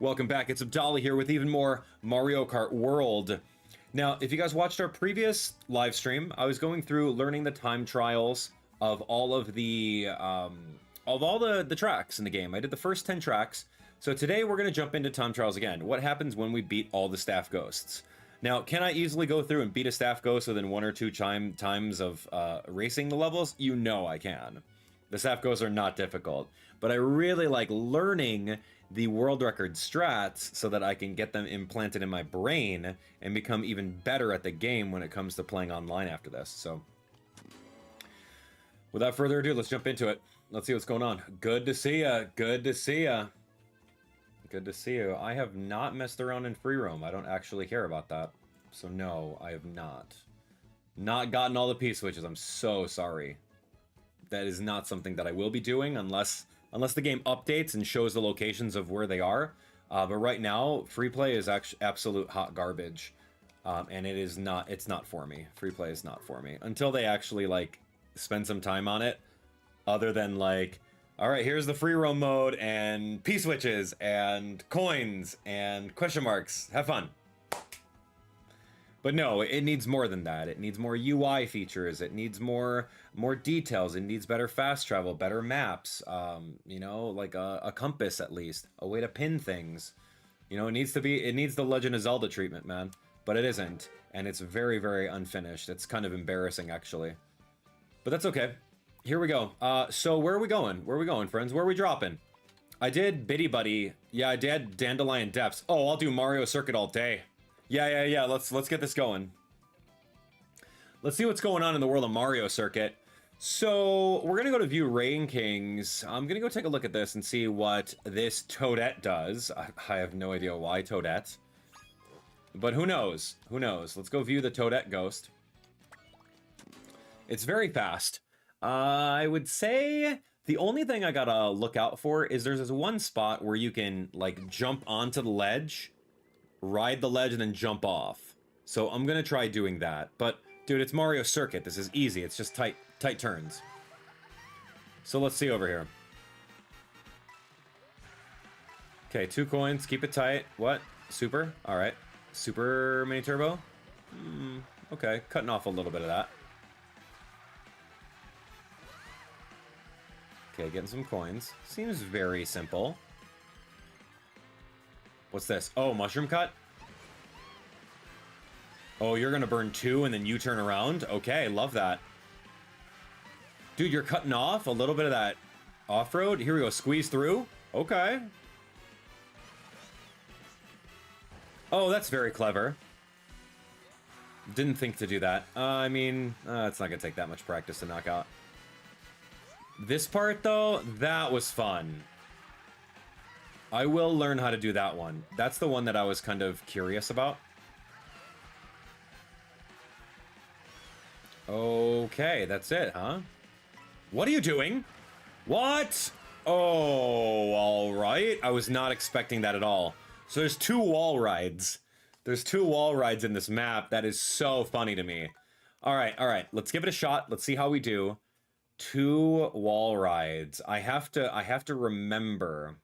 Welcome back, it's Abdallah here with even more Mario Kart World. Now, if you guys watched our previous live stream, I was going through learning the time trials of all of the tracks in the game. I did the first 10 tracks, so today we're going to jump into time trials again. What happens when we beat all the staff ghosts? Now, can I easily go through and beat a staff ghost within 1 or 2 times of racing the levels? You know I can. The staff ghosts are not difficult, but I really like learning the world record strats so that I can get them implanted in my brain and become even better at the game when it comes to playing online after this. So without further ado, let's jump into it. Let's see what's going on. Good to see ya. Good to see ya. Good to see you. I have not messed around in free roam. I don't actually care about that. So no, I have not. Not gotten all the P-switches. I'm so sorry. That is not something that I will be doing unless the game updates and shows the locations of where they are. But right now, free play is actually absolute hot garbage. And it's not for me. Free play is not for me. Until they actually, like, spend some time on it. Other than, like, alright, here's the free roam mode, and P-switches, and coins, and question marks. Have fun. But no, it needs more than that. It needs more UI features. It needs more details. It needs better fast travel, better maps. You know, like a compass at least, a way to pin things. You know, it needs the Legend of Zelda treatment, man. But it isn't, and it's very, very unfinished. It's kind of embarrassing, actually. But that's okay. Here we go. So where are we going? Where are we going, friends? Where are we dropping? I did Bitty Buddy. Yeah, I did Dandelion Depths. Oh, I'll do Mario Circuit all day. Yeah. Let's get this going. Let's see what's going on in the world of Mario Circuit. So we're gonna go to view rankings. I'm gonna go take a look at this and see what this Toadette does. I have no idea why Toadette, but who knows? Who knows? Let's go view the Toadette ghost. It's very fast. I would say the only thing I gotta look out for is there's this one spot where you can like jump onto the ledge, ride the ledge, and then jump off. So I'm gonna try doing that. But dude, it's Mario Circuit. This is easy. It's just tight turns. So let's see over here. Okay, 2 coins. Keep it tight. What? Super? All right. Super mini turbo. Okay, cutting off a little bit of that. Okay, getting some coins. Seems very simple. What's this? Oh, mushroom cut? Oh, you're gonna burn 2 and then you turn around? Okay, love that. Dude, you're cutting off a little bit of that off-road? Here we go, squeeze through? Okay. Oh, that's very clever. Didn't think to do that. I mean, it's not gonna take that much practice to knock out. This part, though, that was fun. I will learn how to do that one. That's the one that I was kind of curious about. Okay, that's it, huh? What are you doing? What? Oh, all right. I was not expecting that at all. So there's 2 wall rides. There's 2 wall rides in this map. That is so funny to me. All right. Let's give it a shot. Let's see how we do. 2 wall rides. I have to remember.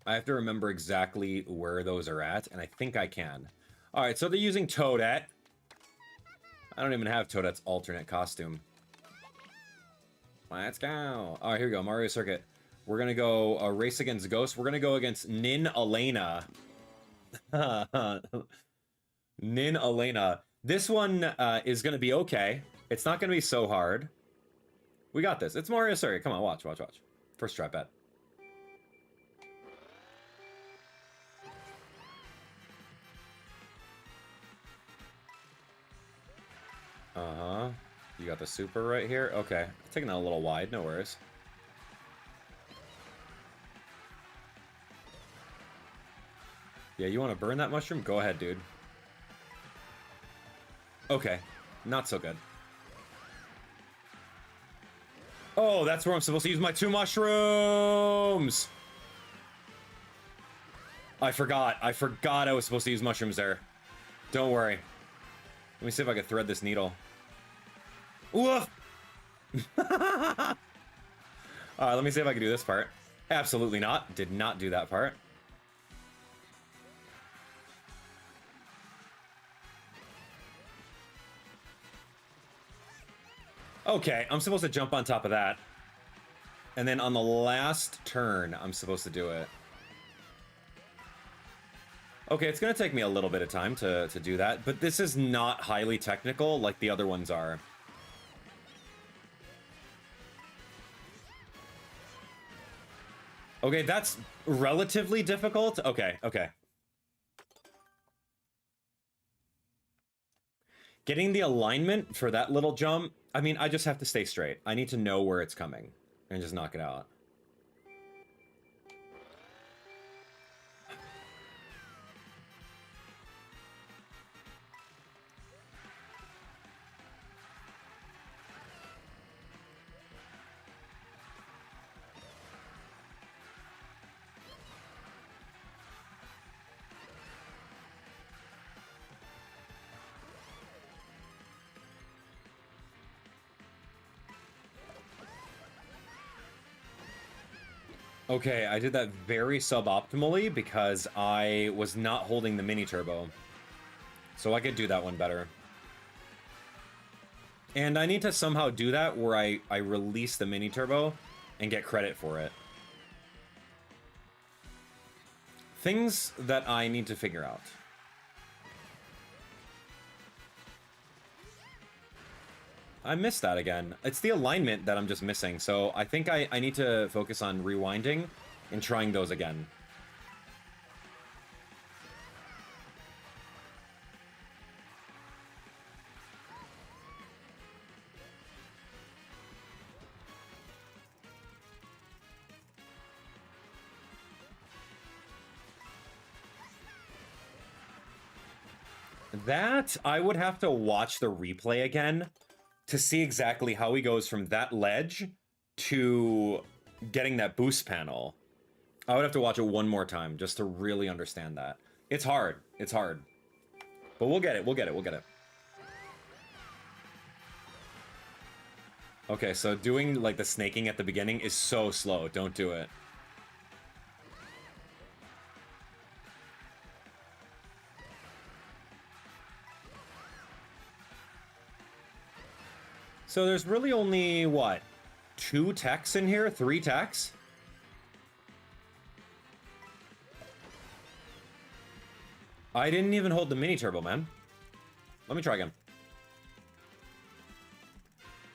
I have to remember exactly where those are at, and I think I can. All right, so they're using Toadette. I don't even have Toadette's alternate costume. Let's go. All right, here we go, Mario Circuit. We're gonna go race against Ghost. We're gonna go against Nin Elena. Nin Elena. This one is gonna be okay. It's not gonna be so hard. We got this. It's Mario Circuit. Come on, watch. First try, bet. Uh-huh. You got the super right here? Okay. Taking that a little wide, no worries. Yeah, you want to burn that mushroom? Go ahead, dude. Okay. Not so good. Oh, that's where I'm supposed to use my 2 mushrooms! I forgot I was supposed to use mushrooms there. Don't worry. Let me see if I can thread this needle. Woof! Alright, let me see if I can do this part. Absolutely not. Did not do that part. Okay, I'm supposed to jump on top of that. And then on the last turn, I'm supposed to do it. Okay, it's going to take me a little bit of time to do that, but this is not highly technical like the other ones are. Okay, that's relatively difficult. Okay, okay. Getting the alignment for that little jump, I mean, I just have to stay straight. I need to know where it's coming and just knock it out. Okay, I did that very suboptimally because I was not holding the mini turbo. So I could do that one better. And I need to somehow do that where I release the mini turbo and get credit for it. Things that I need to figure out. I missed that again. It's the alignment that I'm just missing, so I think I need to focus on rewinding and trying those again. That, I would have to watch the replay again to see exactly how he goes from that ledge to getting that boost panel. I would have to watch it one more time just to really understand that. It's hard. It's hard. But we'll get it. We'll get it. We'll get it. Okay, so doing like the snaking at the beginning is so slow. Don't do it. So there's really only, what, 2 techs in here? 3 techs? I didn't even hold the mini turbo, man. Let me try again.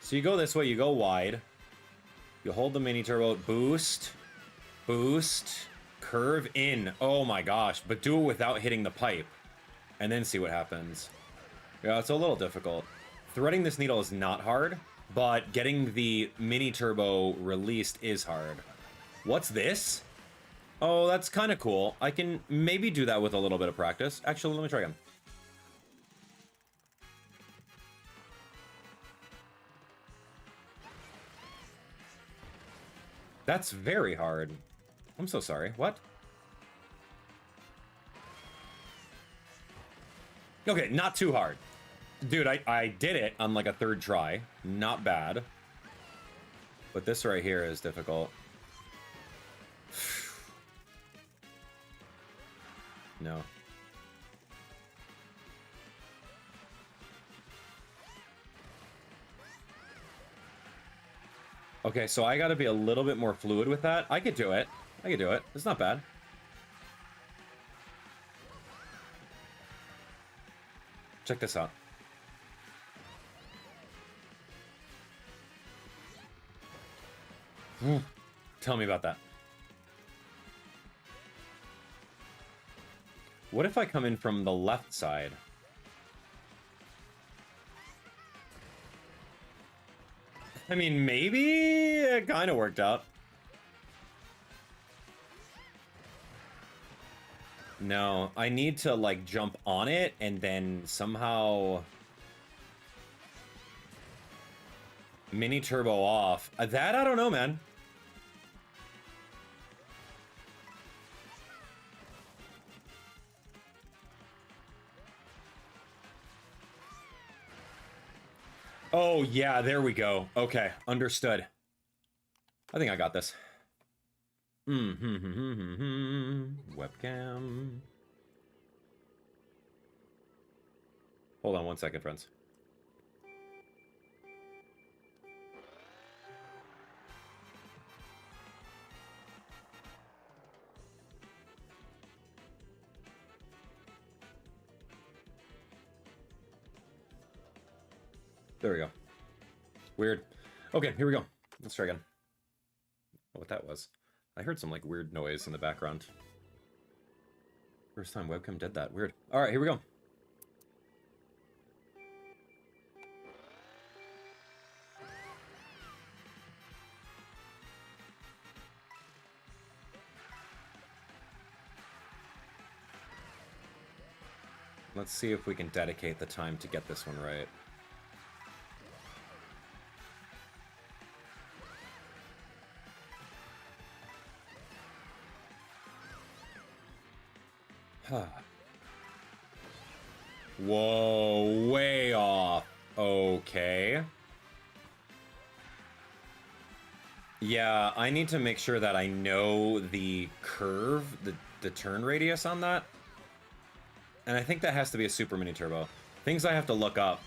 So you go this way, you go wide. You hold the mini turbo, boost, boost, curve in. Oh my gosh, but do it without hitting the pipe. And then see what happens. Yeah, it's a little difficult. Threading this needle is not hard, but getting the mini turbo released is hard. What's this? Oh, that's kind of cool. I can maybe do that with a little bit of practice. Actually, let me try again. That's very hard. I'm so sorry. What? Okay, not too hard. Dude, I did it on like a 3rd try. Not bad. But this right here is difficult. No. Okay, so I gotta be a little bit more fluid with that. I could do it. I could do it. It's not bad. Check this out. Tell me about that. What if I come in from the left side? I mean, maybe it kind of worked out. No, I need to like jump on it and then somehow mini turbo off. That I don't know, man. Oh, yeah, there we go. Okay, understood. I think I got this. Webcam. Hold on 1 second, friends. There we go. Weird. Okay, here we go. Let's try again. What that was. I heard some like weird noise in the background. First time webcam did that. Weird. All right, here we go. Let's see if we can dedicate the time to get this one right. Whoa, way off. Okay. Yeah, I need to make sure that I know the curve, the turn radius on that. And I think that has to be a super mini turbo. Things I have to look up.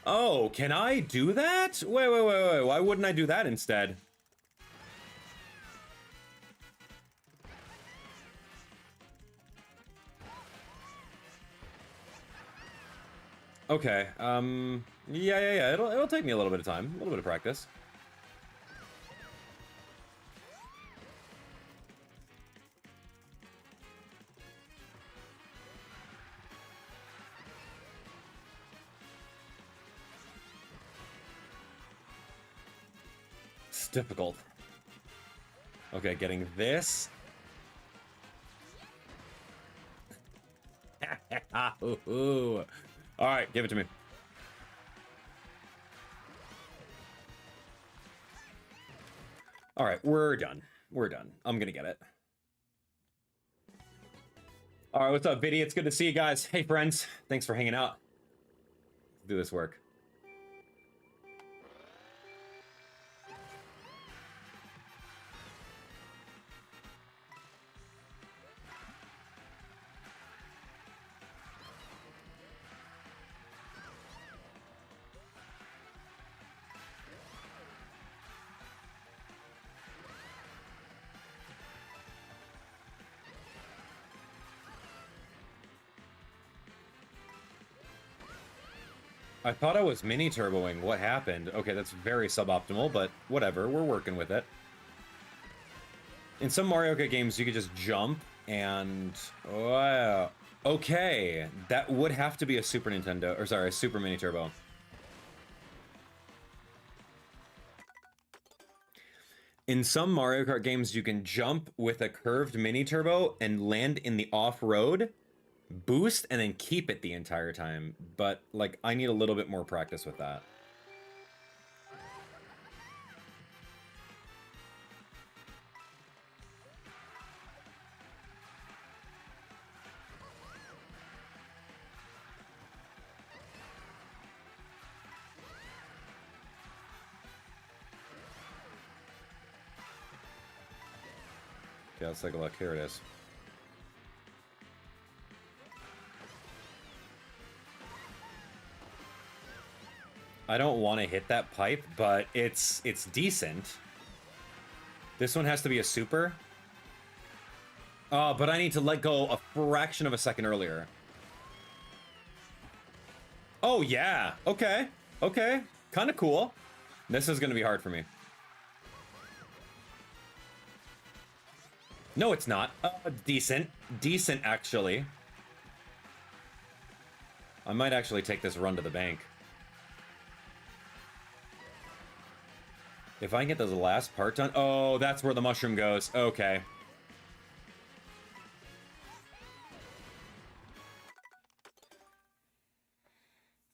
Oh, can I do that? Wait. Why wouldn't I do that instead? Okay, yeah. It'll take me a little bit of time, a little bit of practice. It's difficult. Okay, getting this. All right, give it to me. All right, we're done. We're done. I'm gonna get it. All right, what's up, Viddy? It's good to see you guys. Hey, friends. Thanks for hanging out. Let's do this work. I thought I was mini turboing. What happened? Okay, that's very suboptimal, but whatever. We're working with it. In some Mario Kart games, you could just jump and... Wow. Okay, that would have to be a Super Nintendo, or sorry, a Super Mini Turbo. In some Mario Kart games, you can jump with a curved Mini Turbo and land in the off-road, boost, and then keep it the entire time. But, like, I need a little bit more practice with that. Okay, let's take a look. Here it is. I don't want to hit that pipe, but it's decent. This one has to be a super. Oh, but I need to let go a fraction of a second earlier. Oh, yeah. Okay. Okay. Kind of cool. This is going to be hard for me. No, it's not. Decent. Decent, actually. I might actually take this run to the bank. If I can get those last part done... Oh, that's where the mushroom goes. Okay.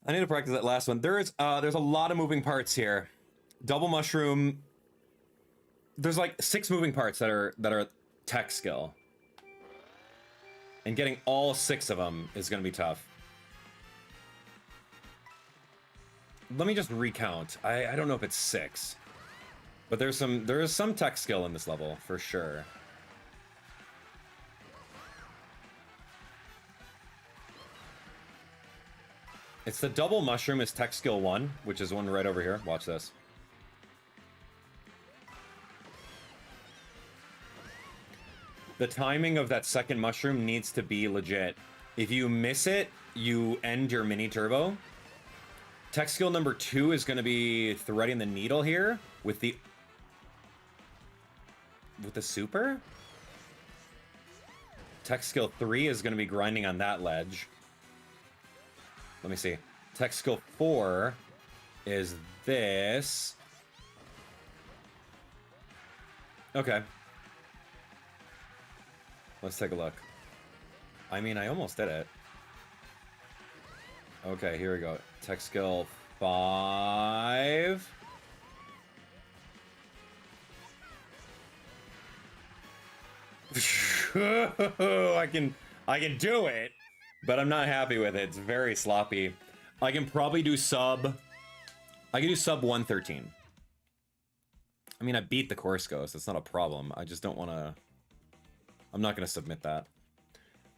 I need to practice that last one. There's a lot of moving parts here. Double mushroom. There's like 6 moving parts that are tech skill. And getting all 6 of them is going to be tough. let me just recount. I don't know if it's 6. But there is some tech skill in this level, for sure. It's the double mushroom is tech skill 1, which is one right over here. Watch this. The timing of that second mushroom needs to be legit. If you miss it, you end your mini turbo. Tech skill number 2 is going to be threading the needle here with the super. Tech skill 3 is going to be grinding on that ledge. Let me see. Tech skill 4 is this. Okay. Let's take a look. I mean, I almost did it. Okay, here we go. Tech skill 5. I can do it, but I'm not happy with it. It's very sloppy. I can probably do sub 113. I mean, I beat the course ghost. It's not a problem. I just don't want to. I'm not going to submit that.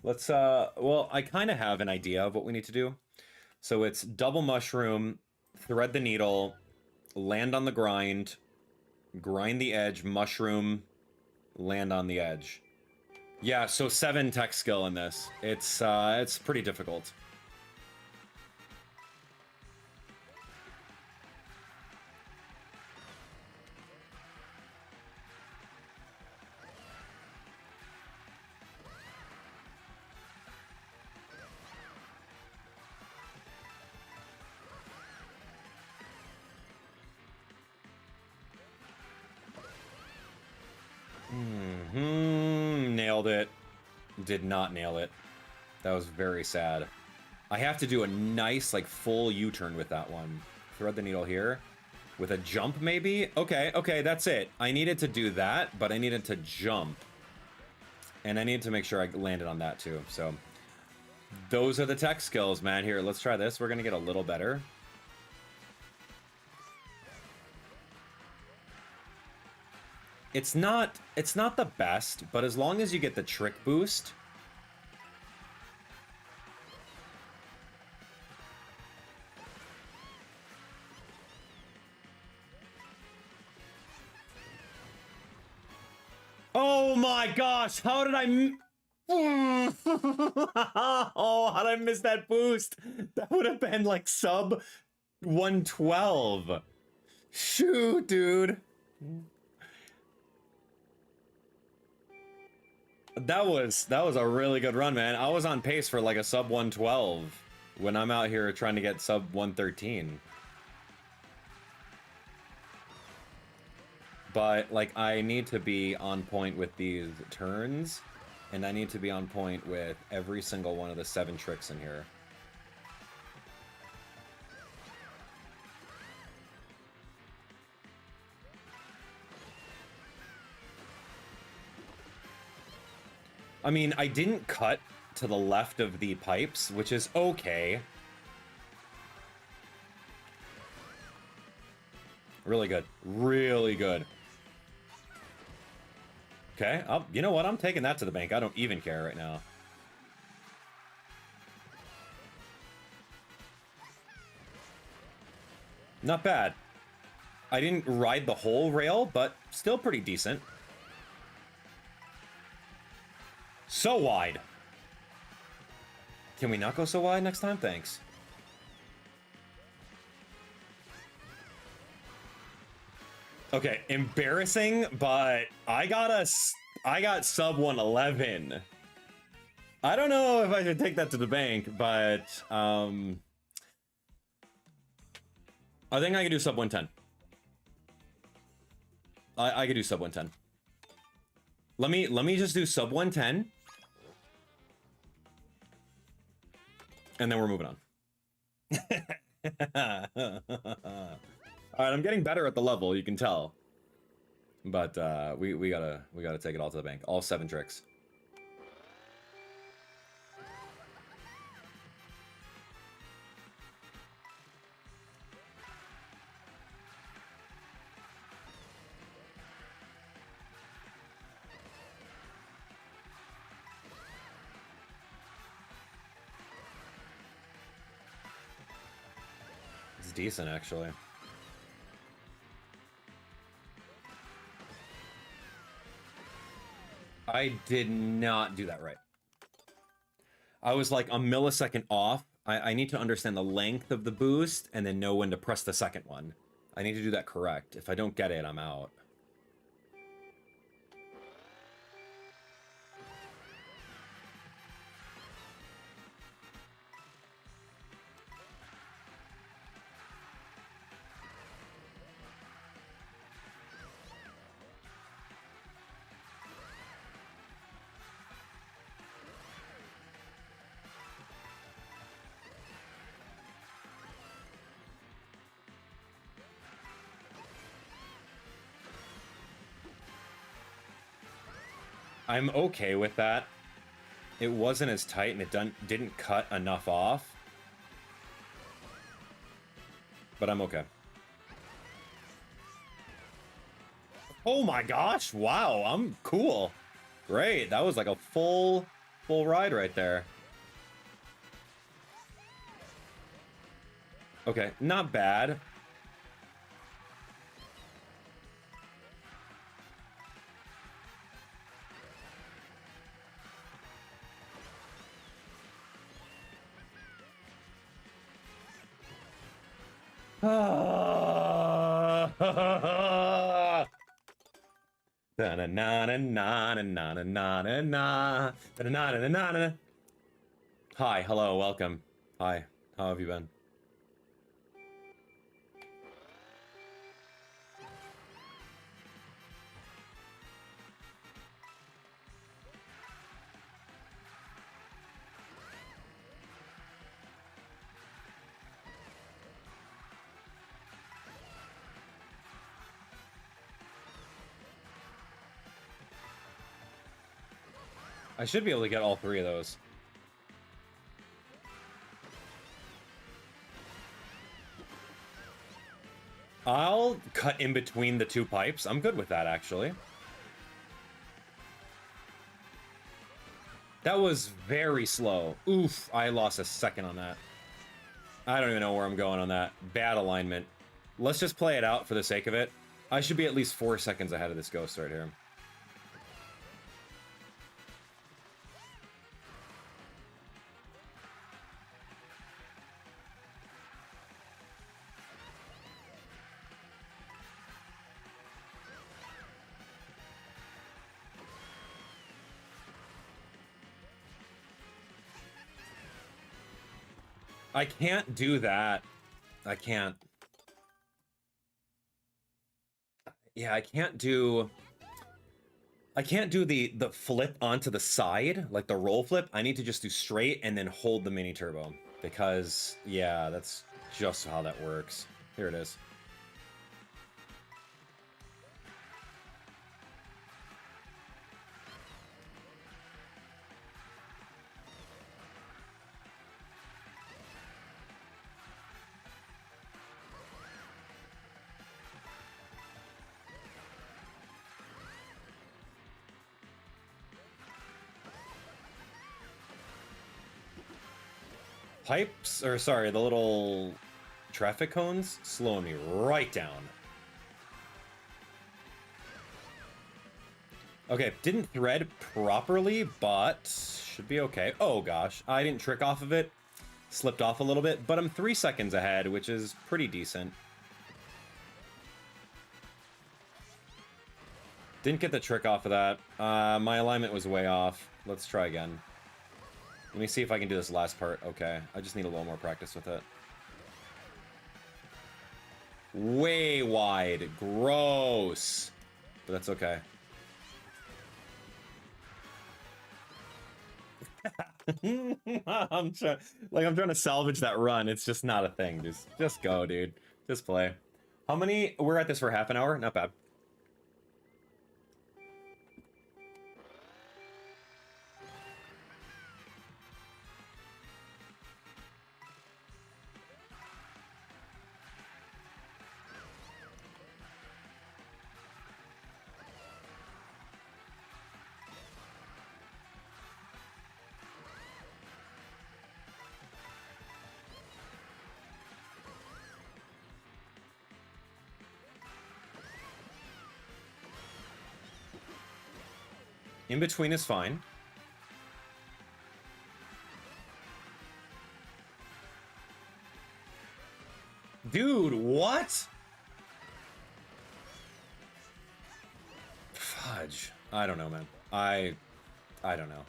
Let's well, I kind of have an idea of what we need to do. So it's double mushroom, thread the needle, land on the grind the edge, mushroom, land on the edge. Yeah, so 7 tech skill in this. It's pretty difficult. Nailed it. Did not nail it. That was very sad. I have to do a nice, like, full U-turn with that one. Thread the needle here. With a jump, maybe? Okay, okay, that's it. I needed to do that, but I needed to jump. And I needed to make sure I landed on that, too. So, those are the tech skills, man. Here, let's try this. We're gonna get a little better. It's not the best, but as long as you get the trick boost. Oh my gosh, how did I oh, how did I miss that boost? That would have been like sub 112. Shoot, dude. That was a really good run, man. I was on pace for like a sub 112 when I'm out here trying to get sub 113. But like I need to be on point with these turns, and I need to be on point with every single one of the 7 tricks in here. I mean, I didn't cut to the left of the pipes, which is okay. Really good. Really good. Okay, you know what? I'm taking that to the bank. I don't even care right now. Not bad. I didn't ride the whole rail, but still pretty decent. So wide. Can we not go so wide next time? Thanks. Okay, embarrassing, but I got sub 111. I don't know if I should take that to the bank, but I think I can do sub 110. I could do sub 110. Let me just do sub 110. And then we're moving on. Alright, I'm getting better at the level, you can tell. But we gotta take it all to the bank. All 7 tricks. decent, actually. I did not do that right. I was like a millisecond off. I need to understand the length of the boost and then know when to press the second one. I need to do that correct. If I don't get it, I'm out. I'm okay with that. It wasn't as tight and it didn't cut enough off. But I'm okay. Oh my gosh, wow, I'm cool. Great, that was like a full ride right there. Okay, not bad. Hi, hello, welcome. Hi, how have you been? I should be able to get all three of those. I'll cut in between the two pipes. I'm good with that, actually. That was very slow. Oof, I lost a second on that. I don't even know where I'm going on that. Bad alignment. Let's just play it out for the sake of it. I should be at least 4 seconds ahead of this ghost right here. I can't do that. I can't. Yeah, I can't do the flip onto the side, like the roll flip. I need to just do straight and then hold the mini turbo because yeah, that's just how that works. Here it is. Pipes, or sorry, the little traffic cones slowing me right down. Okay, didn't thread properly, but should be okay. Oh gosh, I didn't trick off of it. Slipped off a little bit, but I'm 3 seconds ahead, which is pretty decent. Didn't get the trick off of that. My alignment was way off. Let's try again. Let me see if I can do this last part. Okay, I just need a little more practice with it. Way wide. Gross. But that's okay. I'm trying to salvage that run. It's just not a thing. Just go, dude. Just play. How many? We're at this for half an hour. Not bad. In between is fine. Dude, what? Fudge. I don't know, man. I don't know.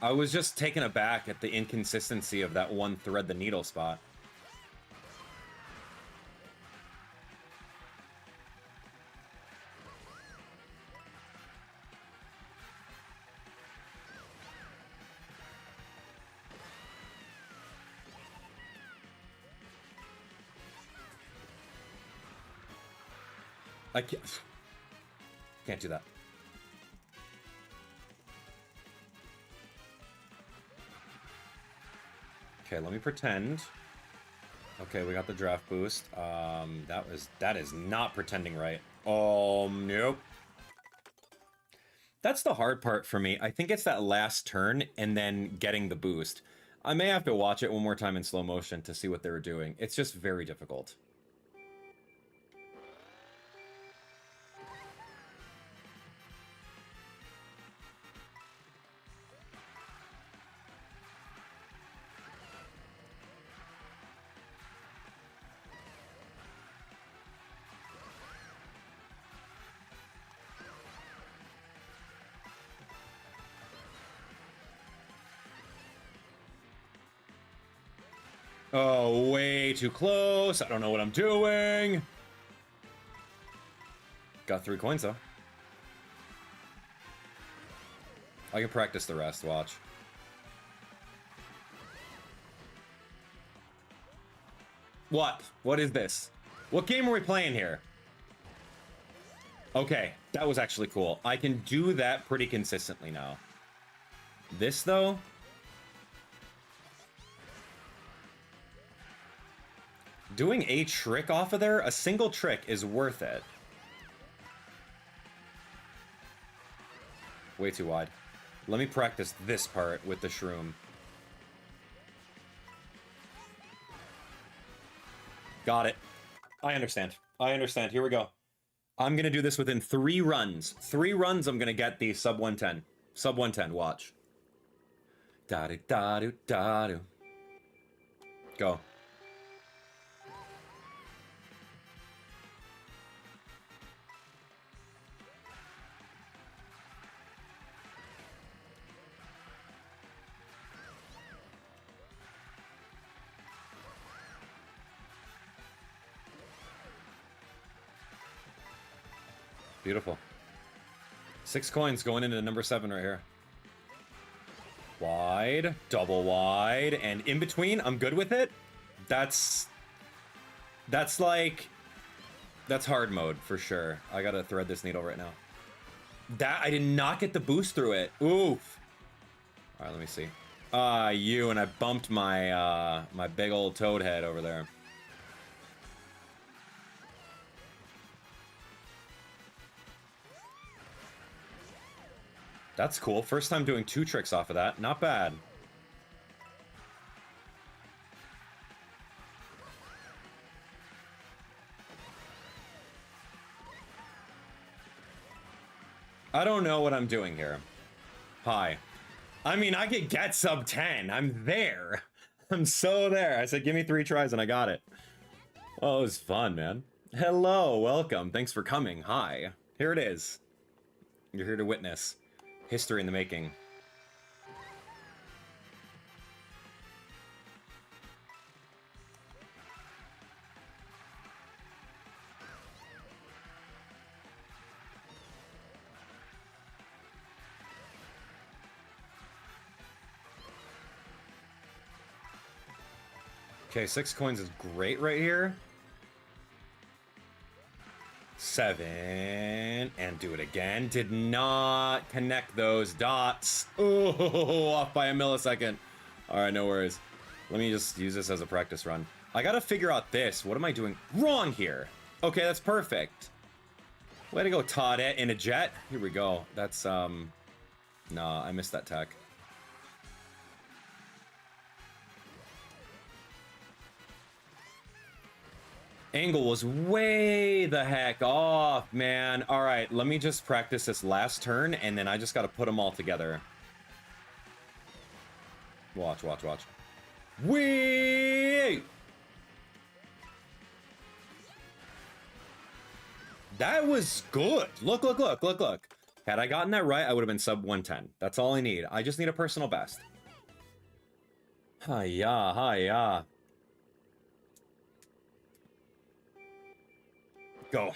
I was just taken aback at the inconsistency of that one thread the needle spot. I can't do that. Okay, let me pretend. Okay, we got the draft boost. That is not pretending right. Oh, nope. That's the hard part for me. I think it's that last turn and then getting the boost. I may have to watch it one more time in slow motion to see what they were doing. It's just very difficult. Oh, way too close. I don't know what I'm doing. Got 3 coins, though. I can practice the rest, watch. What? What is this? What game are we playing here? Okay, that was actually cool. I can do that pretty consistently now. This, though... Doing a trick off of there, a single trick is worth it. Way too wide. Let me practice this part with the shroom. Got it. I understand. I understand. Here we go. I'm going to do this within 3 runs. 3 runs, I'm going to get the sub 110. Sub 110, watch. Da-do-da-do-da-do. Go. Beautiful. 6 coins going into number 7 right here. Wide, double wide, and in between, I'm good with it. That's like... That's hard mode, for sure. I gotta thread this needle right now. I did not get the boost through it. Oof. Alright, let me see. And I bumped my, my big old toad head over there. That's cool. First time doing 2 tricks off of that. Not bad. I don't know what I'm doing here. Hi. I mean, I could get sub 10. I'm there. I'm so there. I said, give me 3 tries and I got it. Oh, it was fun, man. Hello, welcome. Thanks for coming. Hi. Here it is. You're here to witness. History in the making. Okay, 6 coins is great right here. 7, and do it again. Did not connect those dots. Oh, off by a millisecond. All right, no worries. Let me just use this as a practice run. I gotta figure out this. What am I doing wrong here? Okay, that's perfect. Way to go, Toadette in a jet. Here we go. That's, nah, I missed that tech. Angle was way the heck off, man. All right, let me just practice this last turn, and then I just got to put them all together. Watch, watch, watch. Wait! That was good. Look, look, look, look, look. Had I gotten that right, I would have been sub 110. That's all I need. I just need a personal best. Hi-ya, hi-ya. Go.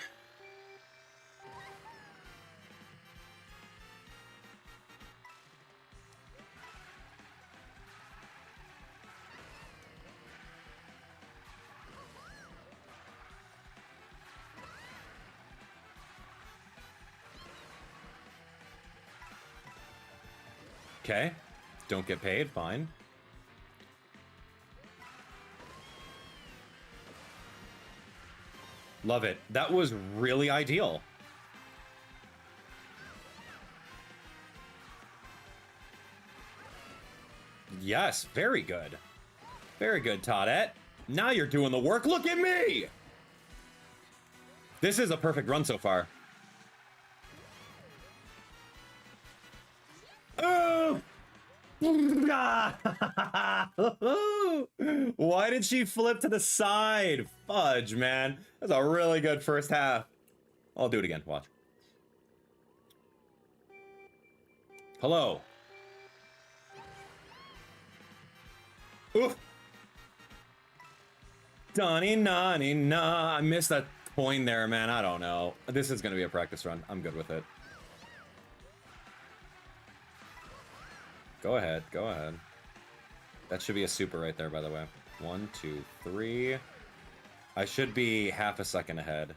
Okay. Don't get paid, fine. Love it. That was really ideal. Yes, very good. Very good, Toadette. Now you're doing the work. Look at me! This is a perfect run so far. Oh! Why did she flip to the side? Fudge, man. That's a really good first half. I'll do it again. Watch. Hello. Oof. Donnie, nani, nah. I missed that coin there, man. I don't know. This is going to be a practice run. I'm good with it. Go ahead. Go ahead. That should be a super right there, by the way. 1, 2, 3. I should be half a second ahead.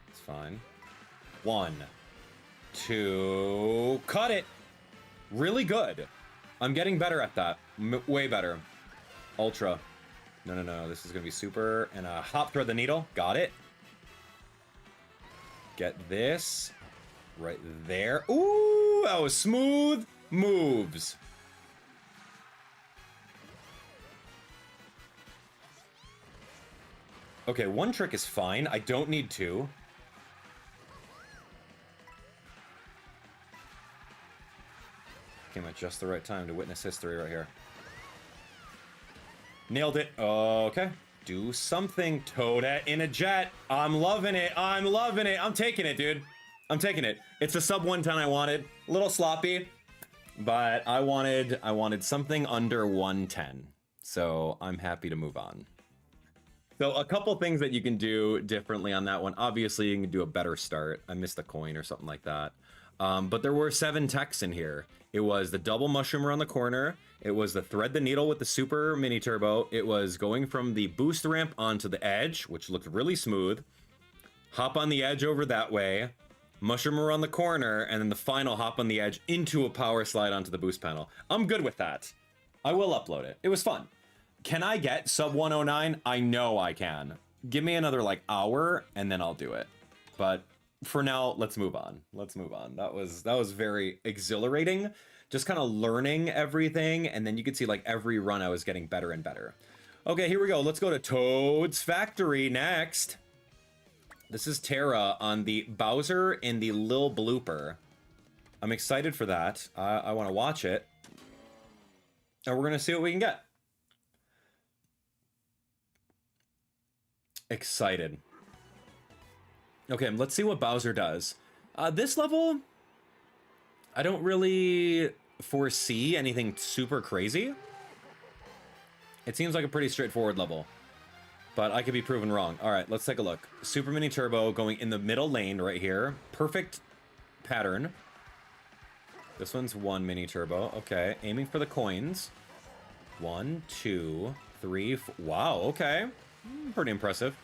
It's fine. 1, 2. Cut it! Really good. I'm getting better at that. Way better. Ultra. No, no, no. This is going to be super. And a hop thread the needle. Got it. Get this. Right there. Ooh, that was smooth moves. Okay, one trick is fine. I don't need two. Came at just the right time to witness history right here. Nailed it. Okay. Do something, Toadette in a jet. I'm loving it. I'm loving it. I'm taking it, dude. I'm taking it. It's a sub 110 I wanted. A little sloppy, but I wanted something under 110. So I'm happy to move on. So a couple things that you can do differently on that one. Obviously, you can do a better start. I missed a coin or something like that. But there were 7 techs in here. It was the double mushroom around the corner. It was the thread the needle with the super mini turbo. It was going from the boost ramp onto the edge, which looked really smooth. Hop on the edge over that way. Mushroom around the corner, and then the final hop on the edge into a power slide onto the boost panel. I'm good with that. I will upload it. It was fun. Can I get sub 109? I know I can. Give me another like hour and then I'll do it. But for now, let's move on. Let's move on. That was very exhilarating. Just kind of learning everything, and then you could see like every run I was getting better and better. Okay, here we go. Let's go to Toad's Factory next. This is Terra on the Bowser and the Lil Blooper. I'm excited for that. I want to watch it. And we're going to see what we can get. Excited. Okay, let's see what Bowser does. This level, I don't really foresee anything super crazy. It seems like a pretty straightforward level, but I could be proven wrong. All right, let's take a look. Super Mini Turbo going in the middle lane right here. Perfect pattern. This one's 1 Mini Turbo. Okay, aiming for the coins. 1, 2, 3, 4. Wow, okay. Pretty impressive.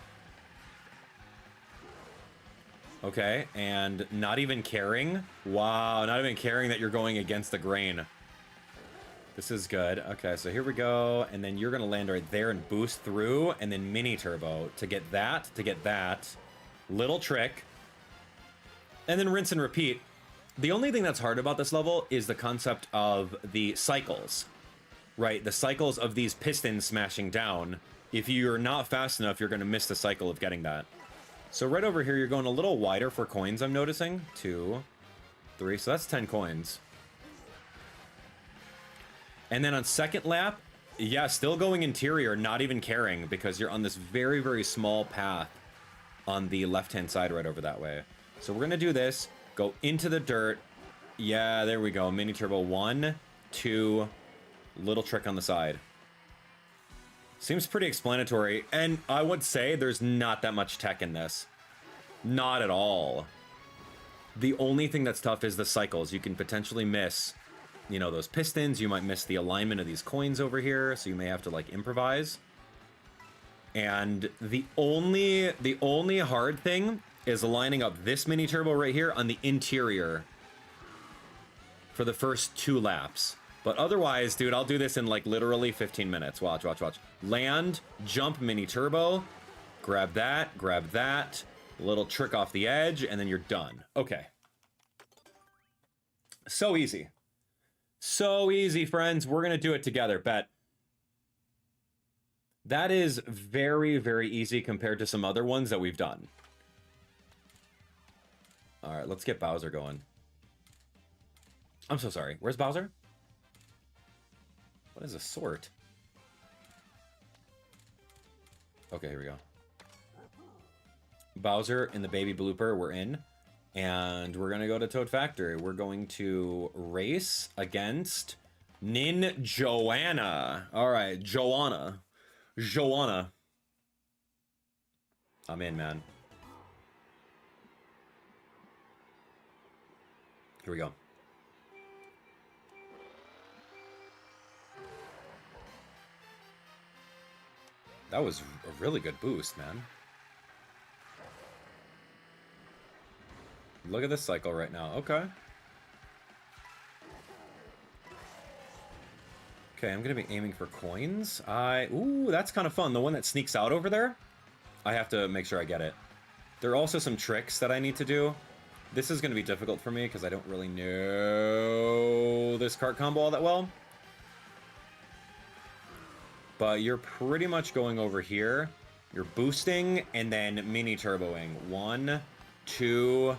Okay, and not even caring. Wow, not even caring that you're going against the grain. This is good. Okay, so here we go. And then you're going to land right there and boost through. And then mini turbo to get that, Little trick. And then rinse and repeat. The only thing that's hard about this level is the concept of the cycles. Right, the cycles of these pistons smashing down. if you're not fast enough, you're going to miss the cycle of getting that. So right over here, you're going a little wider for coins, I'm noticing. 2, 3, so that's 10 coins. And then on second lap, yeah, still going interior, not even caring, because you're on this very, very small path on the left-hand side right over that way. So we're going to do this, go into the dirt. Yeah, there we go. Mini turbo 1, 2, little trick on the side. Seems pretty explanatory, and I would say there's not that much tech in this. Not at all. The only thing that's tough is the cycles. You can potentially miss, you know, those pistons. You might miss the alignment of these coins over here, so you may have to, like, improvise. And the only hard thing is lining up this mini turbo right here on the interior for the first 2 laps. But otherwise, dude, I'll do this in, like, literally 15 minutes. Watch, watch, watch. Land, jump, mini turbo, grab that, little trick off the edge, and then you're done. Okay. So easy. So easy, friends. We're gonna do it together, bet. That is very, very easy compared to some other ones that we've done. All right, let's get Bowser going. I'm so sorry. Where's Bowser? What is a sort? Okay, here we go. Bowser in the baby blooper, we're in. And we're going to go to Toad Factory. We're going to race against Nin Joanna. All right, Joanna. Joanna. I'm in, man. Here we go. That was a really good boost, man. Look at this cycle right now. Okay. Okay, I'm going to be aiming for coins. Ooh, that's kind of fun. The one that sneaks out over there, I have to make sure I get it. There are also some tricks that I need to do. This is going to be difficult for me because I don't really know this cart combo all that well. But you're pretty much going over here. You're boosting and then mini turboing. 1, 2,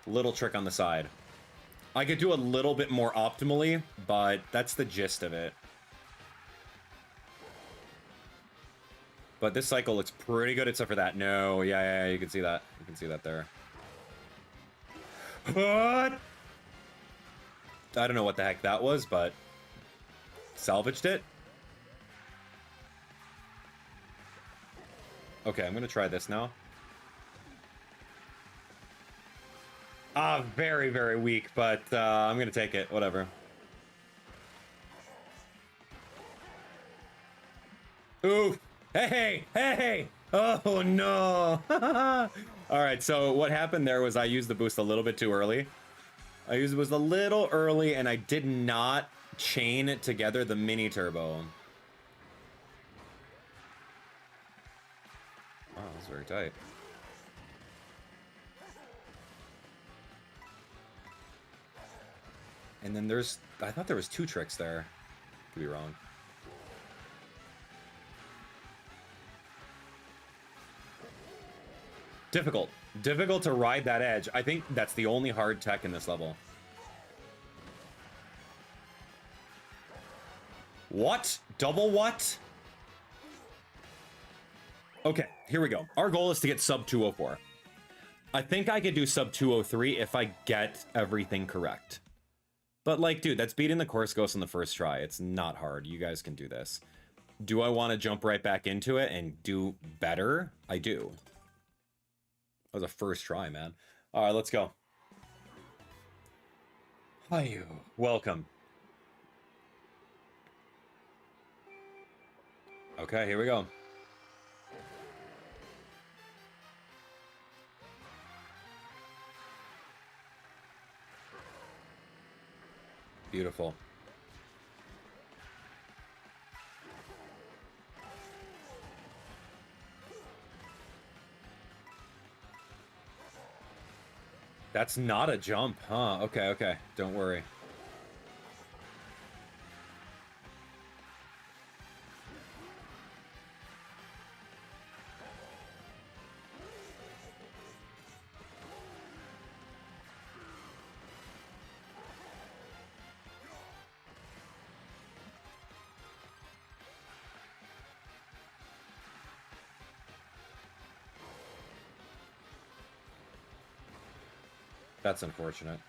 little trick on the side. I could do a little bit more optimally, but that's the gist of it. But this cycle looks pretty good except for that. No, yeah, you can see that. You can see that there. What? I don't know what the heck that was, but salvaged it. Okay, I'm gonna try this now. Very, very weak, but I'm gonna take it. Whatever. Oof. Hey, hey! Oh, no! Alright, so what happened there was I used the boost a little bit too early. I used the boost a little early, and I did not chain together the mini turbo. Oh, that's very tight. And then there's... I thought there was 2 tricks there. Could be wrong. Difficult. Difficult to ride that edge. I think that's the only hard tech in this level. What? Double what? Okay, here we go. Our goal is to get sub 204. I think I could do sub 203 if I get everything correct. But like, dude, that's beating the course ghost on the first try. It's not hard. You guys can do this. Do I want to jump right back into it and do better? I do. That was a first try, man. All right, let's go. Hi, welcome. Okay, here we go. Beautiful. That's not a jump, huh? Okay, okay. Don't worry. That's unfortunate.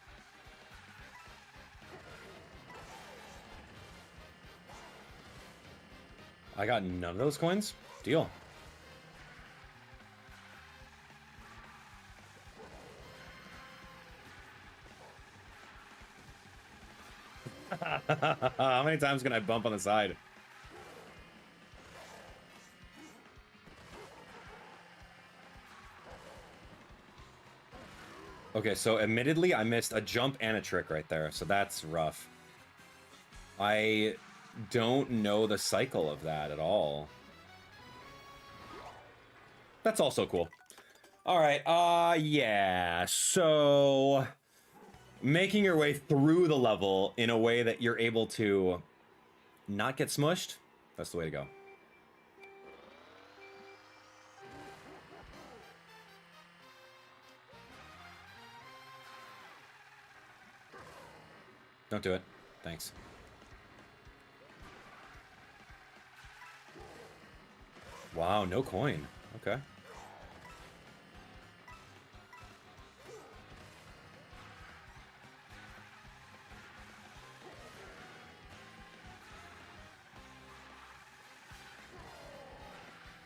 I got none of those coins? Deal. How many times can I bump on the side? Okay, so admittedly, I missed a jump and a trick right there, so that's rough. I don't know the cycle of that at all. That's also cool. All right, yeah, so making your way through the level in a way that you're able to not get smushed, that's the way to go. Don't do it. Thanks. Wow, no coin. Okay.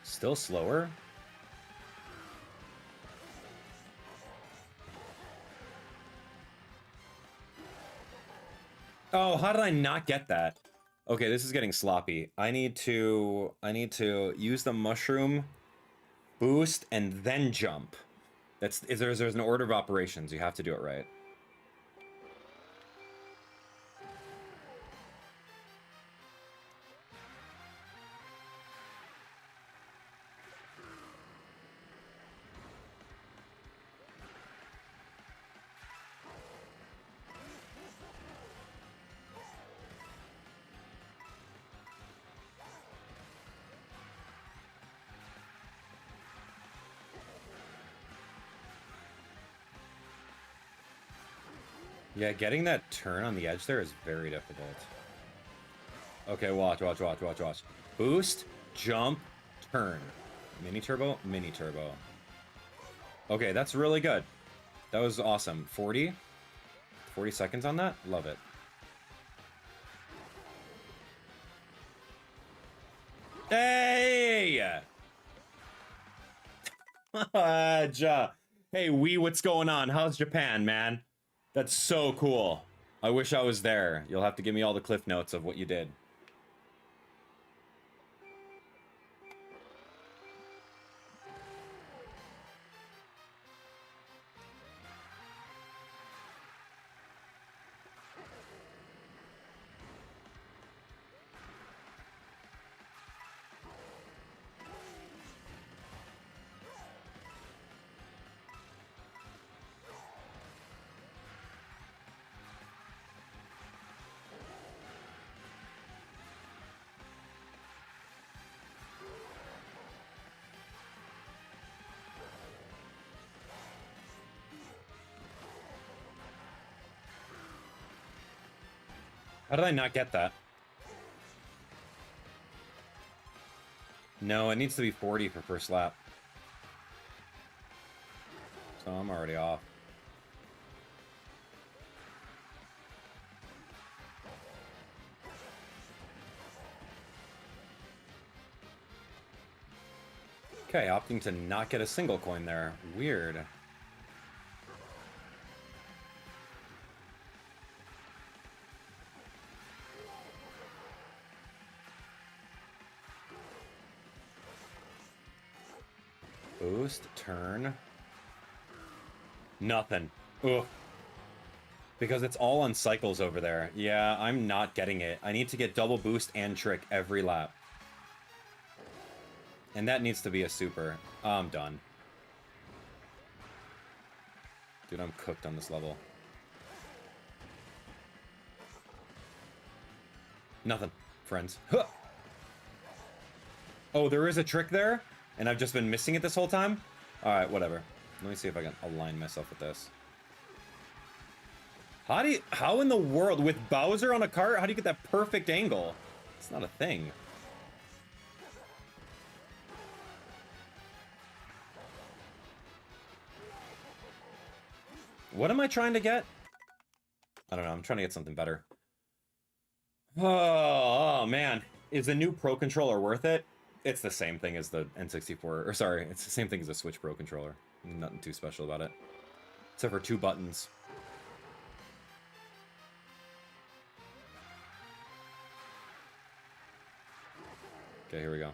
Still slower? Oh, how did I not get that? Okay, this is getting sloppy. I need to use the mushroom, boost, and then jump. There's an order of operations. You have to do it right. Yeah, getting that turn on the edge there is very difficult. Okay, watch. Boost, jump, turn. Mini turbo, mini turbo. Okay, that's really good. That was awesome. 40 seconds on that? Love it. Hey! Hey, what's going on? How's Japan, man? That's so cool. I wish I was there. You'll have to give me all the cliff notes of what you did. How did I not get that? No, it needs to be 40 for first lap. So I'm already off. Okay, opting to not get a single coin there. Weird. Boost, turn. Nothing. Ugh. Because it's all on cycles over there. Yeah, I'm not getting it. I need to get double boost and trick every lap. And that needs to be a super. I'm done. Dude, I'm cooked on this level. Nothing, friends. Huh. Oh, there is a trick there? And I've just been missing it this whole time? Alright, whatever. Let me see if I can align myself with this. How in the world, with Bowser on a cart, how do you get that perfect angle? It's not a thing. What am I trying to get? I don't know. I'm trying to get something better. Oh, man. Is the new Pro Controller worth it? It's the same thing as the N64. Or sorry, it's the same thing as the Switch Pro Controller. Nothing too special about it. Except for 2 buttons. Okay, here we go.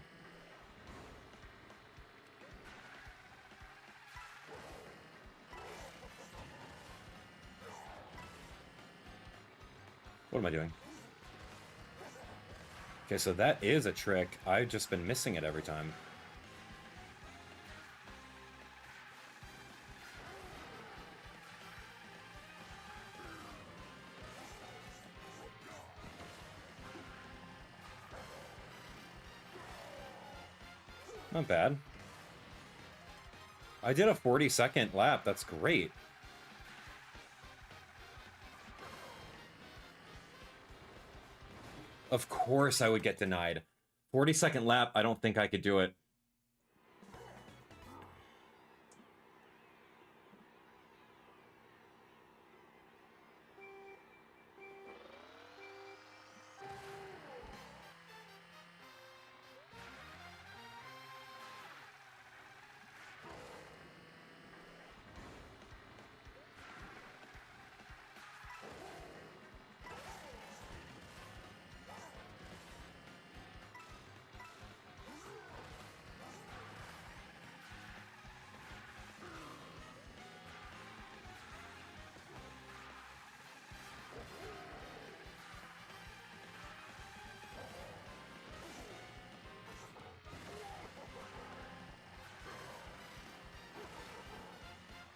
What am I doing? Okay, so that is a trick. I've just been missing it every time. Not bad. I did a 40-second lap. That's great. Of course I would get denied. 40-second lap, I don't think I could do it.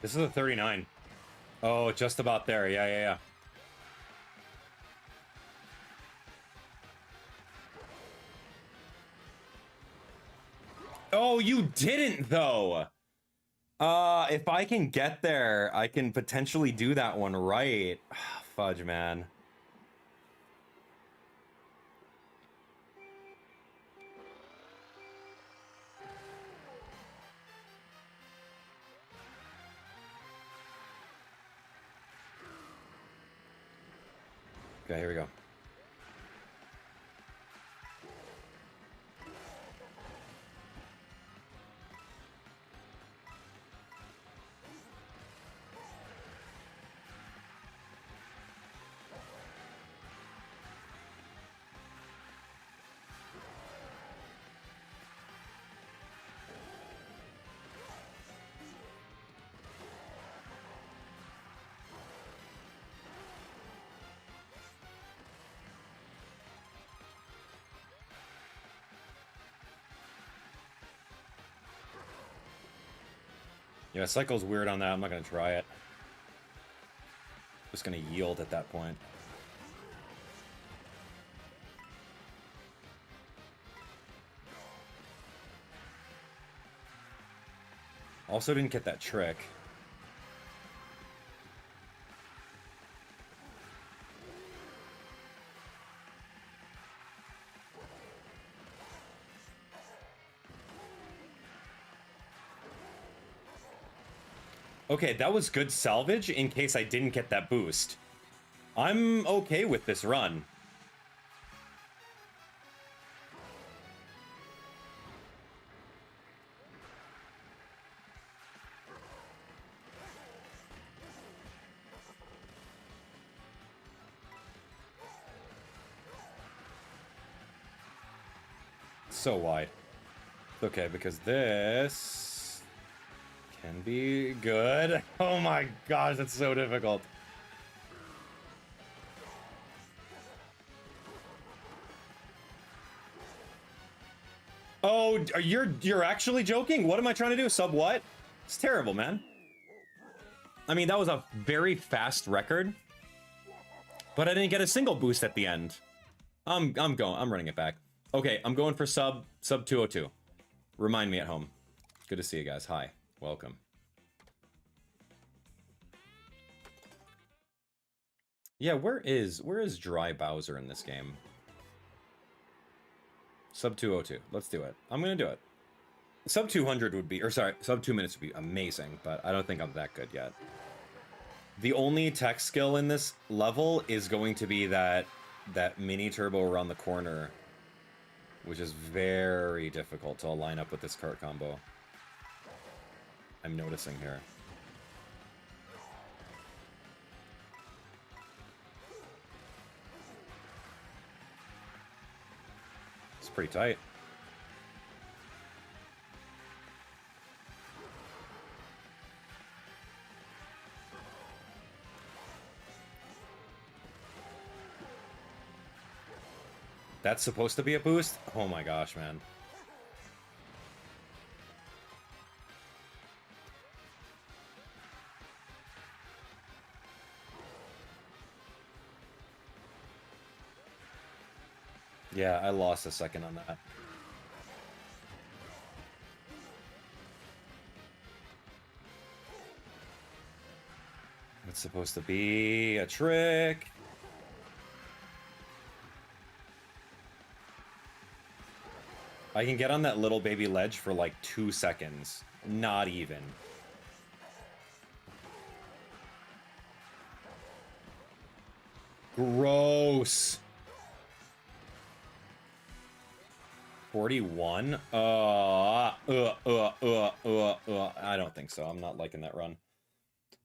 This is a 39. Oh, just about there. Yeah. Oh, you didn't, though! If I can get there, I can potentially do that one right. Fudge, man. Okay, here we go. Yeah, cycle's weird on that. I'm not gonna try it. Just gonna yield at that point. Also didn't get that trick. Okay, that was good salvage in case I didn't get that boost. I'm okay with this run. So wide. Okay, because this can be good. Oh my gosh, that's so difficult. Oh, you're actually joking? What am I trying to do? Sub what? It's terrible, man. I mean, that was a very fast record, but I didn't get a single boost at the end. I'm running it back. Okay, I'm going for sub 202. Remind me at home. Good to see you guys. Hi. Welcome. Yeah, where is Dry Bowser in this game? Sub 202. Let's do it. I'm gonna do it. Sub 200 would be, or sorry, sub 2 minutes would be amazing, but I don't think I'm that good yet. The only tech skill in this level is going to be that mini turbo around the corner, which is very difficult to line up with this cart combo. I'm noticing here. It's pretty tight. That's supposed to be a boost? Oh my gosh, man. Yeah, I lost a second on that. It's supposed to be a trick. I can get on that little baby ledge for like 2 seconds. Not even. Gross. 41? I don't think so. I'm not liking that run.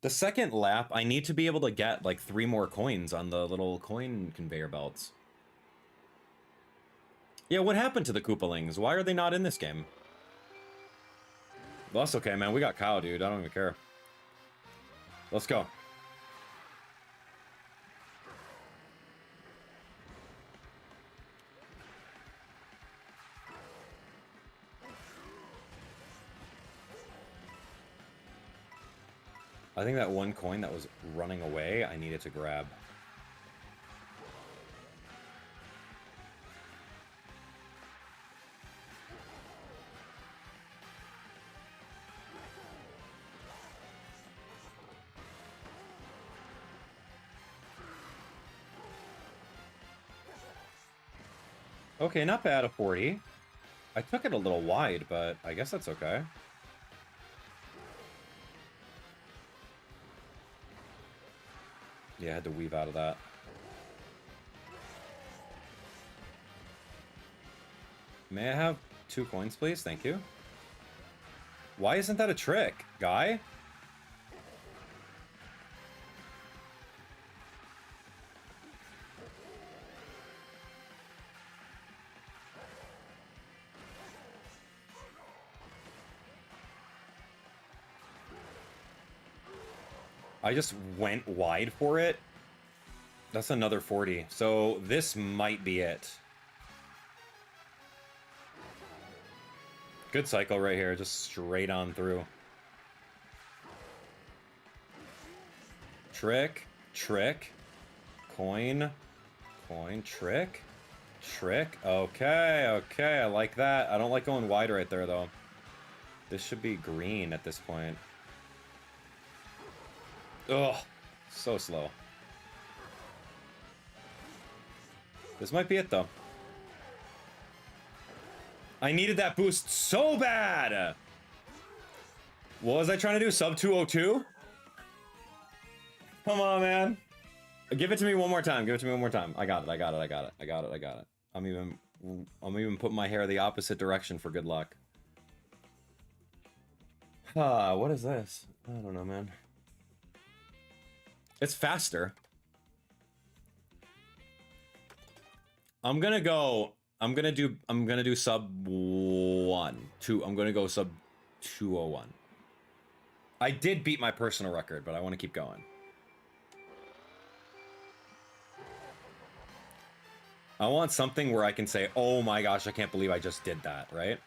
The second lap, I need to be able to get like 3 more coins on the little coin conveyor belts. Yeah, what happened to the Koopalings? Why are they not in this game? Well, that's okay, man. We got Kyle, dude. I don't even care. Let's go. I think that one coin that was running away, I needed to grab. Okay, not bad, a 40. I took it a little wide, but I guess that's okay. Yeah, I had to weave out of that. May I have 2 coins, please? Thank you. Why isn't that a trick, guy? I just went wide for it. That's another 40. So this might be it. Good cycle right here, just straight on through. Trick, trick, coin, coin, trick, trick. Okay, okay, I like that. I don't like going wide right there, though. This should be green at this point. Ugh, so slow. This might be it, though. I needed that boost so bad! What was I trying to do? Sub 202? Come on, man. Give it to me one more time. Give it to me one more time. I got it. I got it. I got it. I got it. I got it. I'm even putting my hair the opposite direction for good luck. What is this? I don't know, man. It's faster. I'm gonna do sub 1. 2. I'm gonna go sub 201. I did beat my personal record, but I want to keep going. I want something where I can say, oh my gosh, I can't believe I just did that, right?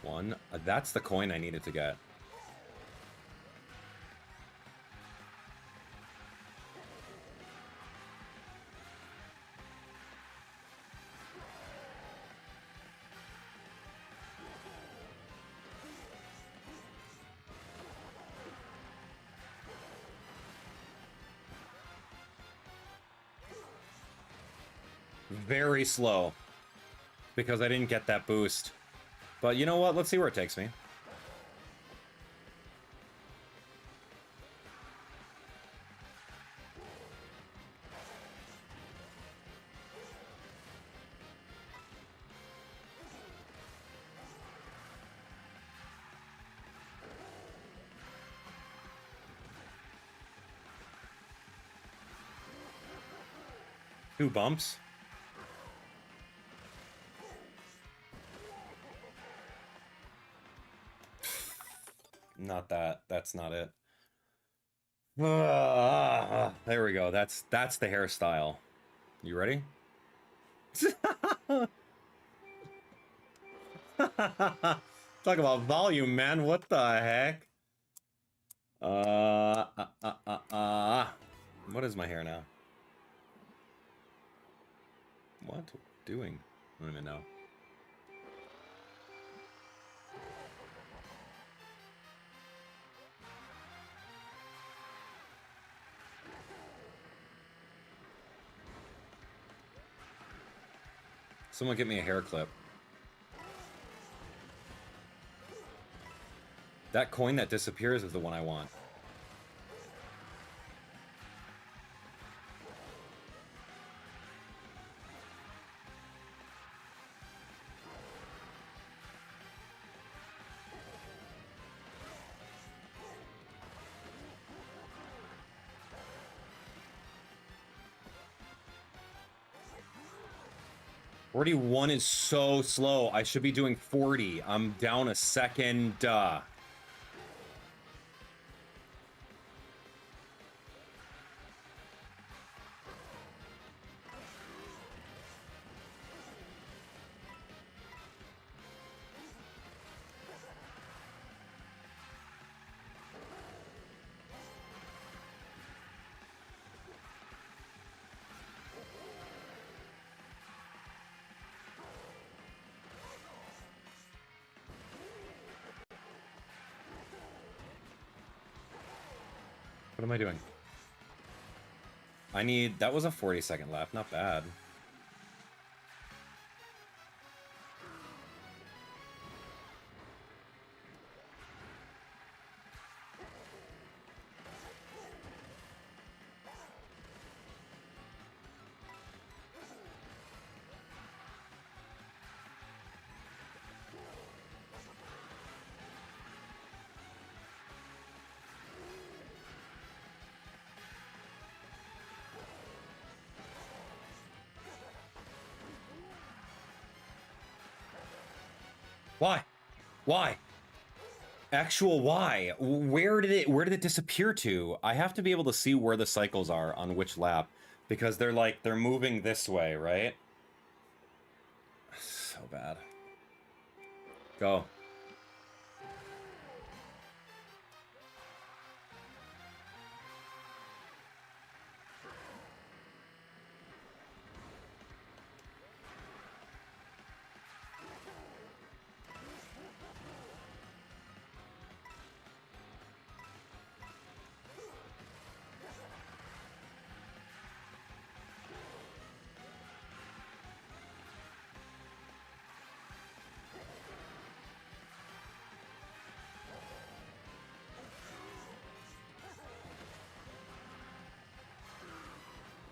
One. That's the coin I needed to get. very slow because I didn't get that boost. But you know what? Let's see where it takes me. Two bumps. Not that. That's not it. There we go. That's the hairstyle. You ready? Talk about volume, man. What the heck? What is my hair now? What? Doing? I don't even know. Someone get me a hair clip. That coin that disappears is the one I want. "41 is so slow. I should be doing 40. I'm down a second. What am I doing? I need... That was a 40-second lap. Not bad. Why? Why? Actual why? Where did it disappear to? I have to be able to see where the cycles are on which lap, because they're moving this way, right? So bad. Go.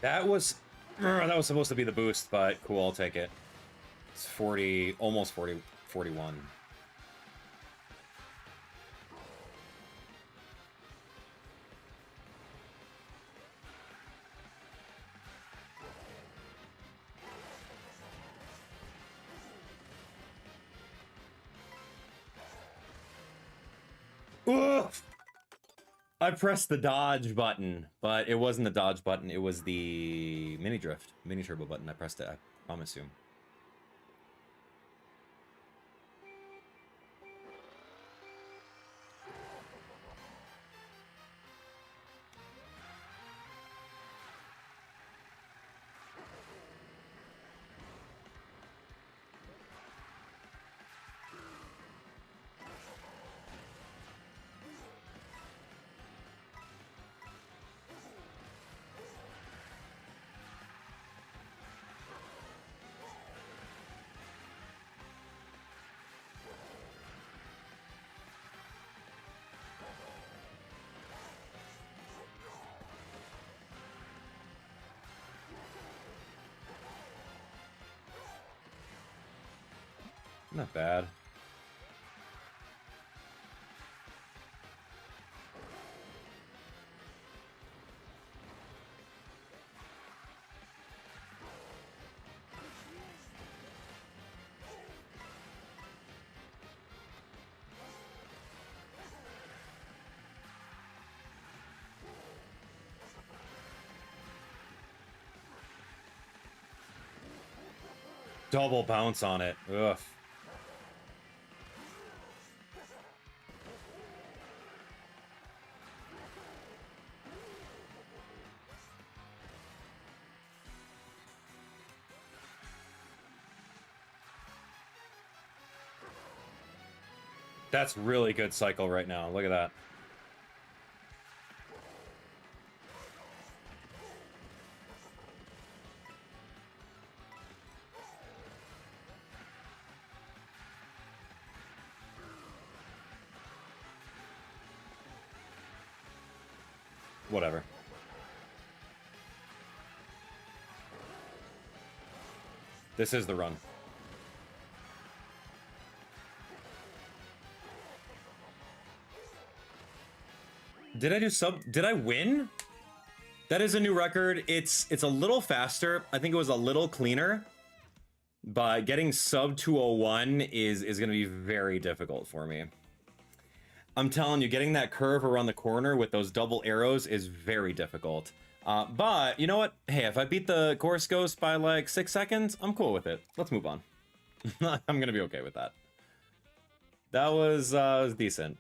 That was supposed to be the boost, but cool, I'll take it. It's 40, almost 40, 41. Oof! I pressed the dodge button, but it wasn't the dodge button, it was the mini drift, mini turbo button. I pressed it, I promise you. Not bad. Double bounce on it. Ugh. That's really good cycle right now. Look at that. Whatever. This is the run. Did I do sub? Did I win? That is a new record. It's a little faster. I think it was a little cleaner. But getting sub 201 is going to be very difficult for me. I'm telling you, getting that curve around the corner with those double arrows is very difficult. But, you know what? Hey, if I beat the course ghost by like 6 seconds, I'm cool with it. Let's move on. I'm gonna be okay with that. That was decent.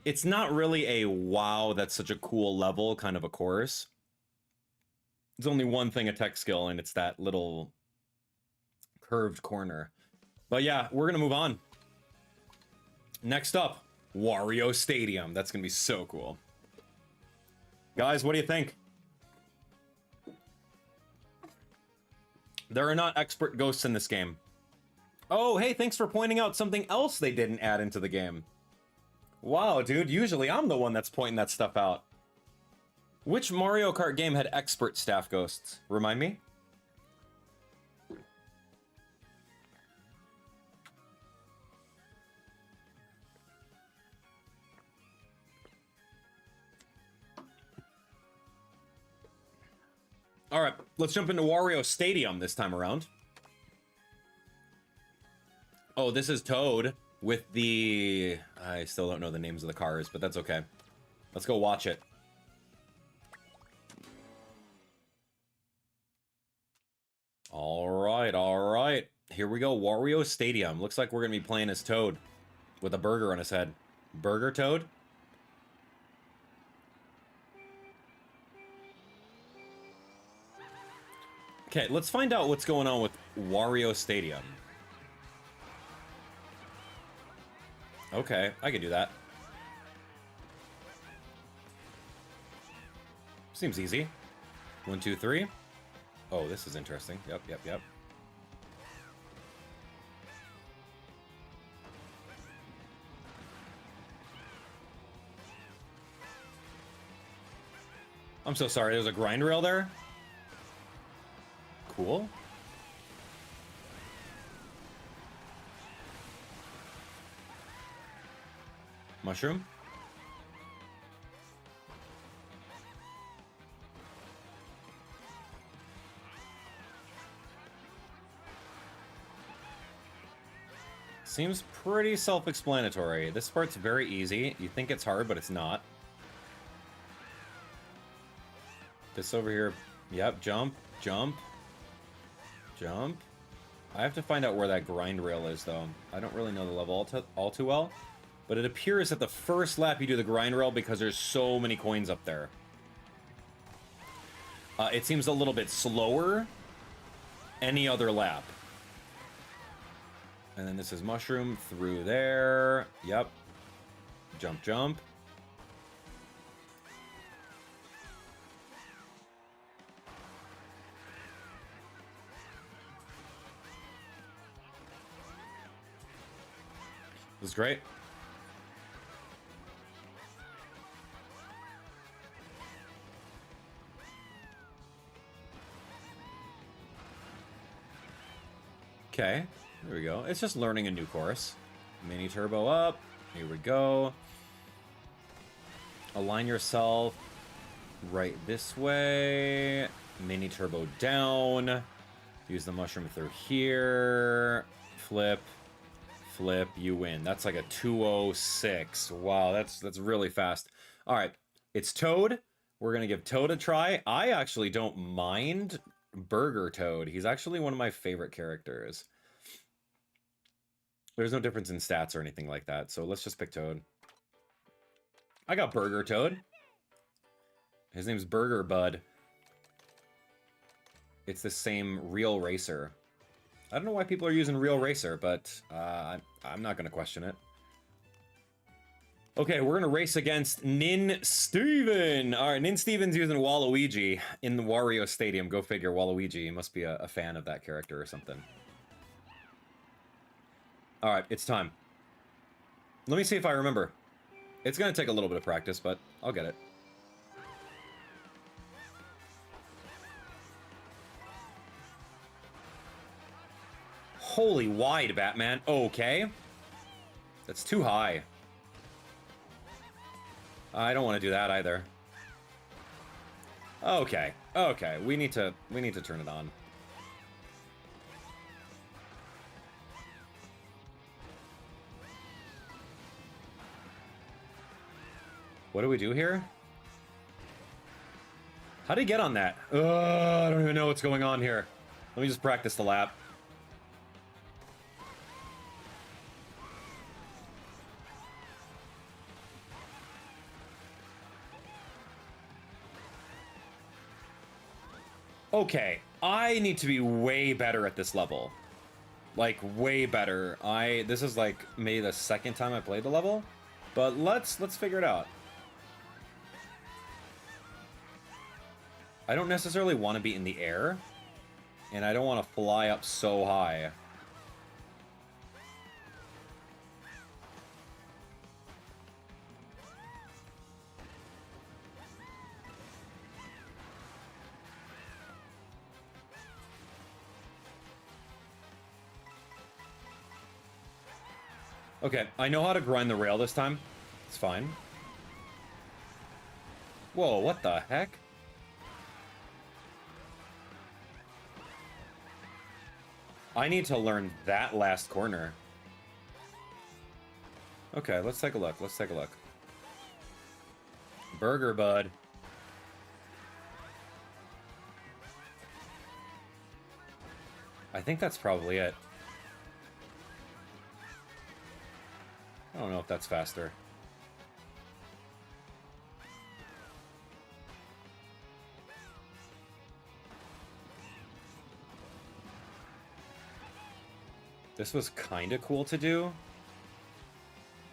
It's not really a wow, that's such a cool level kind of a course. There's only one thing a tech skill, and it's that little curved corner. But yeah, we're gonna move on. Next up, Wario Stadium. That's gonna be so cool. Guys, what do you think? There are not expert ghosts in this game. Oh, hey, thanks for pointing out something else they didn't add into the game. Wow, dude, usually I'm the one that's pointing that stuff out. Which Mario Kart game had expert staff ghosts? Remind me? All right, let's jump into Wario Stadium this time around. Oh, this is Toad with the... I still don't know the names of the cars, but that's okay. Let's go watch it. All right. Here we go, Wario Stadium. Looks like we're gonna be playing as Toad with a burger on his head. Burger Toad? Okay, let's find out what's going on with Wario Stadium. Okay, I can do that. Seems easy. 1, 2, 3. Oh, this is interesting. Yep. I'm so sorry, there's a grind rail there? Cool. Mushroom? Seems pretty self-explanatory. This part's very easy. You think it's hard, but it's not. This over here. Yep, jump. I have to find out where that grind rail is, though. I don't really know the level all too well. But it appears that the first lap you do the grind rail because there's so many coins up there. It seems a little bit slower any other lap. And then this is mushroom through there. Yep. Jump. This is great. Okay. There we go. It's just learning a new course. Mini turbo up. Here we go. Align yourself right this way. Mini turbo down. Use the mushroom through here. Flip. Flip. You win. That's like a 206. Wow, that's really fast. All right. It's Toad. We're going to give Toad a try. I actually don't mind Burger Toad. He's actually one of my favorite characters. There's no difference in stats or anything like that, so let's just pick Toad. I got Burger Toad. His name's Burger Bud. It's the same Real Racer. I don't know why people are using Real Racer, but I'm not going to question it. Okay, we're going to race against Nin Steven. All right, Nin Steven's using Waluigi in the Wario Stadium. Go figure, Waluigi. He must be a fan of that character or something. All right, it's time. Let me see if I remember. It's going to take a little bit of practice, but I'll get it. Holy wide, Batman. Okay. That's too high. I don't want to do that either. Okay. Okay. We need to turn it on. What do we do here? How did he get on that? I don't even know what's going on here. Let me just practice the lap. Okay, I need to be way better at this level. Like, way better. This is like maybe the second time I played the level, but let's figure it out. I don't necessarily want to be in the air, and I don't want to fly up so high. Okay, I know how to grind the rail this time. It's fine. Whoa, what the heck? I need to learn that last corner. Okay, let's take a look. Let's take a look. Burger Bud. I think that's probably it. I don't know if that's faster. This was kind of cool to do,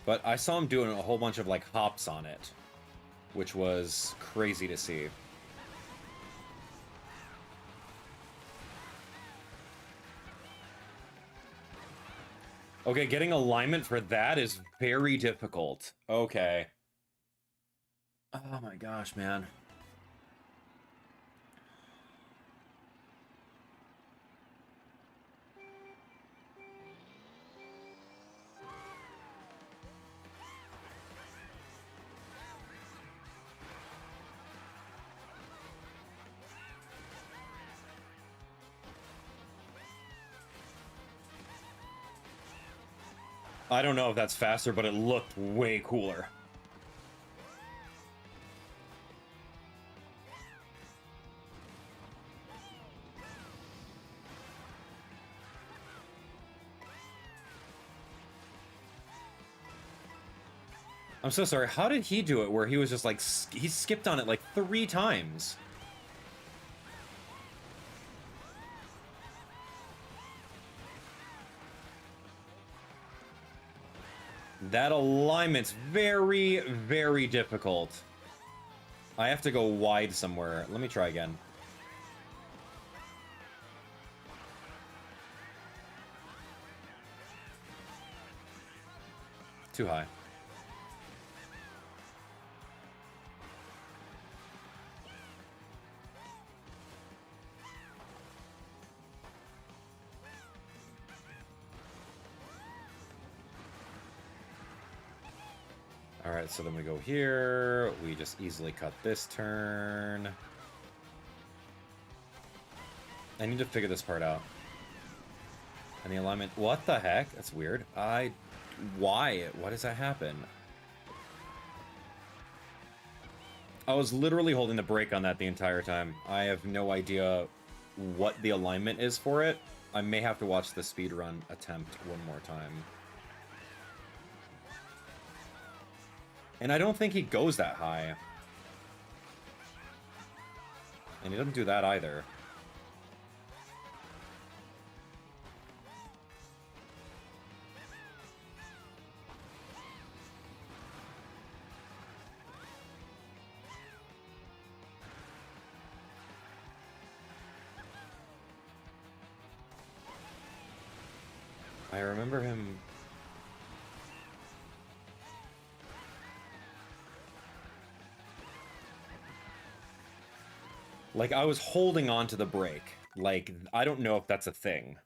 but I saw him doing a whole bunch of like hops on it, which was crazy to see. Okay, getting alignment for that is very difficult. Okay. Oh my gosh, man. I don't know if that's faster, but it looked way cooler. I'm so sorry. How did he do it where he was just like, he skipped on it like 3 times? That alignment's very, very difficult. I have to go wide somewhere. Let me try again. Too high. Alright, so then we go here. We just easily cut this turn. I need to figure this part out. And the alignment... What the heck? That's weird. Why? Why does that happen? I was literally holding the brake on that the entire time. I have no idea what the alignment is for it. I may have to watch the speedrun attempt one more time. And I don't think he goes that high. And he doesn't do that either. I remember him... Like, I was holding on to the brake. Like, I don't know if that's a thing.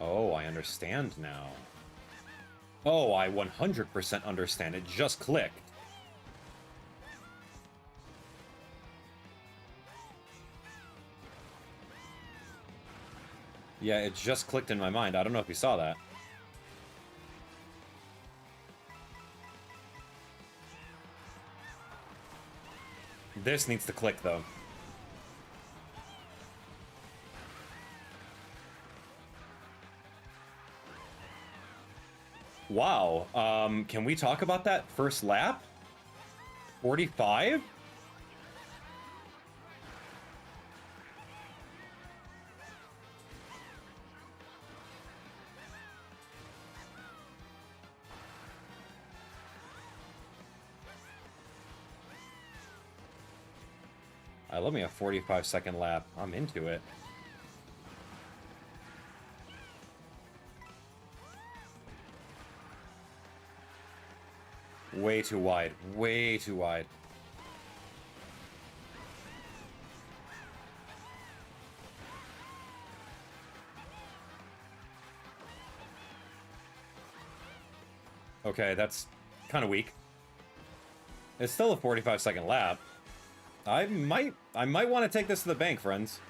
Oh, I understand now. Oh, I 100% understand. It just clicked. Yeah, it just clicked in my mind. I don't know if you saw that. This needs to click, though. Wow. Can we talk about that first lap? 45? I love me a 45-second lap. I'm into it. Way too wide. Way too wide. Okay, that's kind of weak. It's still a 45-second lap. I might want to take this to the bank, friends.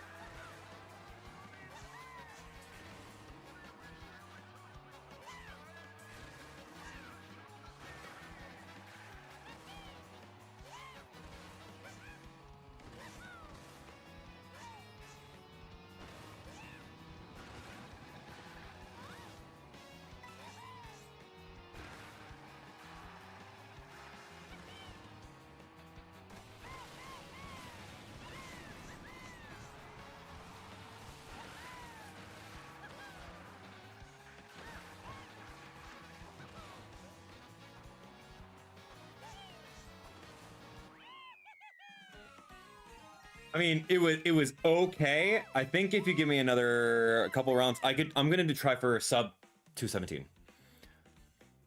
I mean, it was okay. I think if you give me another couple rounds, I'm gonna try for sub 217.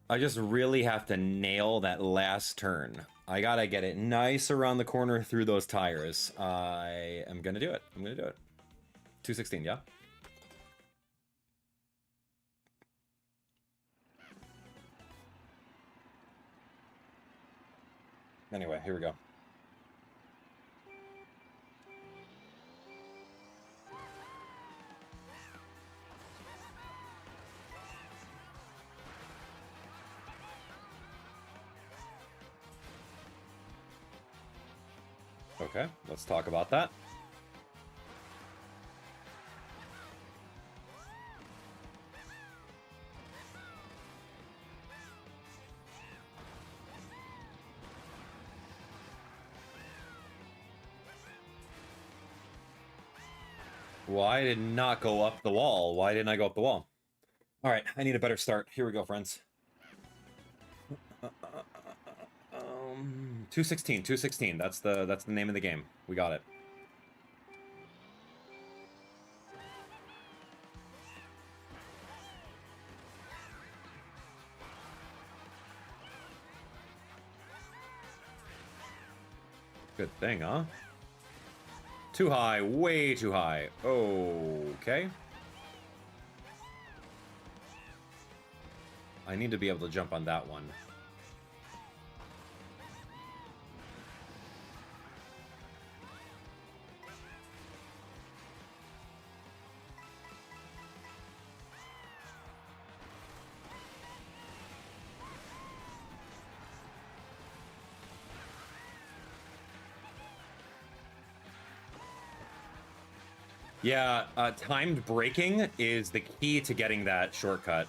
I just really have to nail that last turn. I gotta get it nice around the corner through those tires. I am gonna do it. I'm gonna do it. 216, yeah? Anyway, here we go. Okay, let's talk about that. Why did not go up the wall? Why didn't I go up the wall? All right, I need a better start. Here we go, friends. 216, 216. That's the name of the game. We got it. Good thing, huh? Too high, way too high. Okay. I need to be able to jump on that one. Yeah, timed braking is the key to getting that shortcut.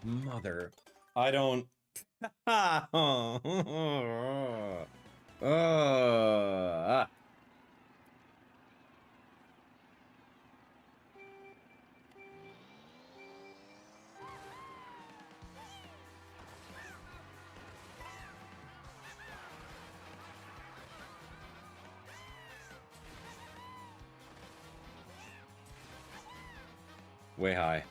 Mother. I don't... Way high.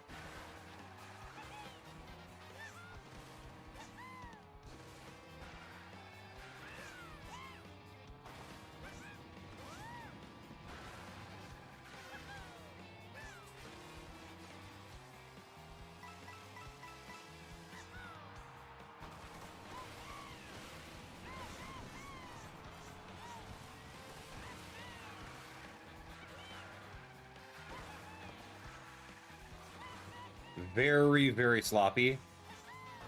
Very, very sloppy.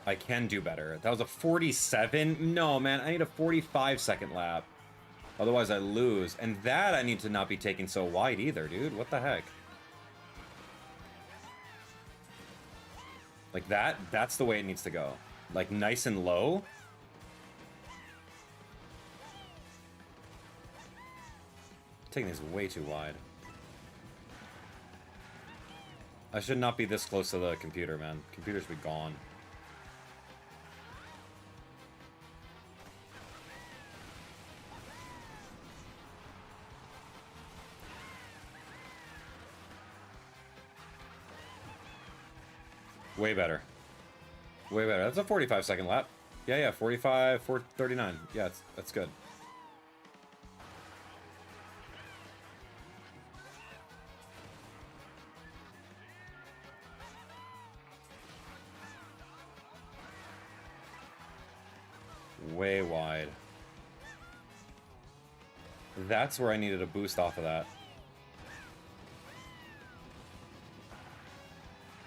I can do better. That was a 47? No, man, I need a 45-second lap. Otherwise, I lose. And that I need to not be taking so wide either, dude. What the heck? Like that's the way it needs to go. Like, nice and low. Taking these way too wide. I should not be this close to the computer, man. Computer should be gone. Way better. Way better. That's a 45-second lap. Yeah, 45, 439. Yeah, that's good. Way wide. That's where I needed a boost off of that.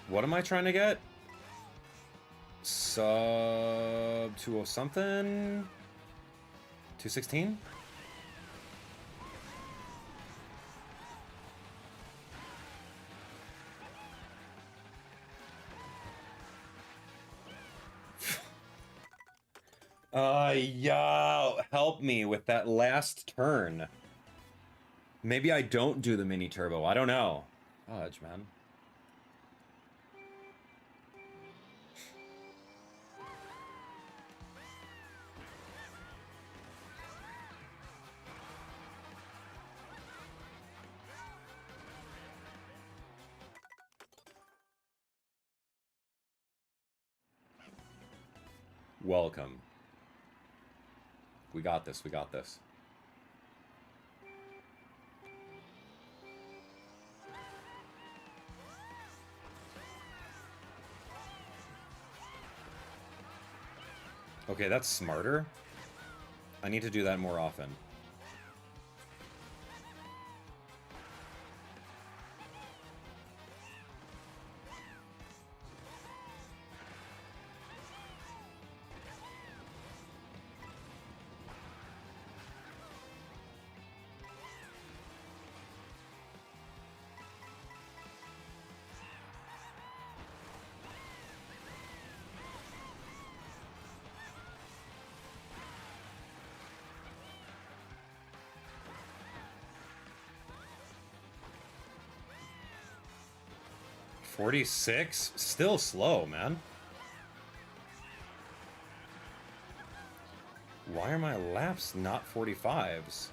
What am I trying to get? Sub 20 something? 216? Yo, help me with that last turn. Maybe I don't do the mini turbo. I don't know. Fudge, man. Welcome. We got this, we got this. Okay, that's smarter. I need to do that more often. 46? Still slow, man. Why are my laps not 45s?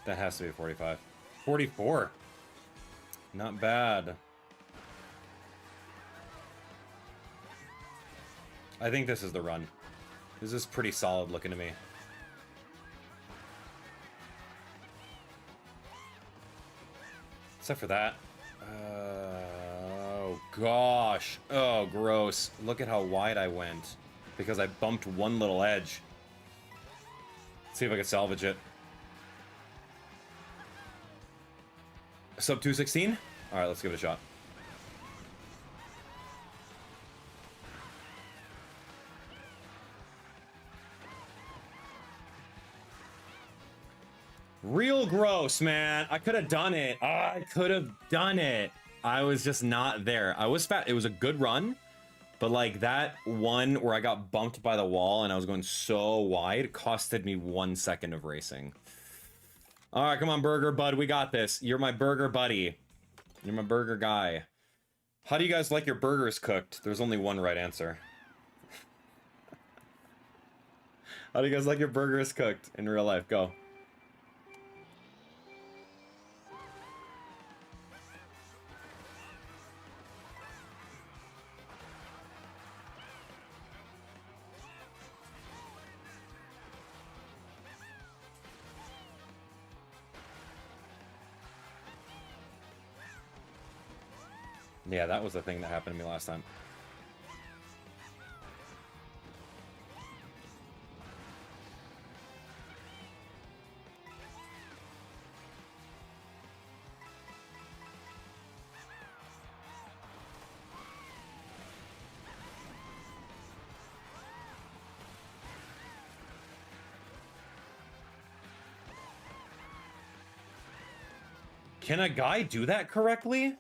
That has to be 45. 44. Not bad. I think this is the run. This is pretty solid looking to me. Except for that. Oh, gosh. Oh, gross. Look at how wide I went. Because I bumped one little edge. Let's see if I can salvage it. Sub 216? Alright, let's give it a shot. Real gross, man. I could have done it. I could have done it. I was just not there. I was fat. It was a good run. But like that one where I got bumped by the wall and I was going so wide costed me 1 second of racing. All right, come on, burger bud. We got this. You're my burger buddy. You're my burger guy. How do you guys like your burgers cooked? There's only one right answer. How do you guys like your burgers cooked in real life? Go. Yeah, that was the thing that happened to me last time. Can a guy do that correctly?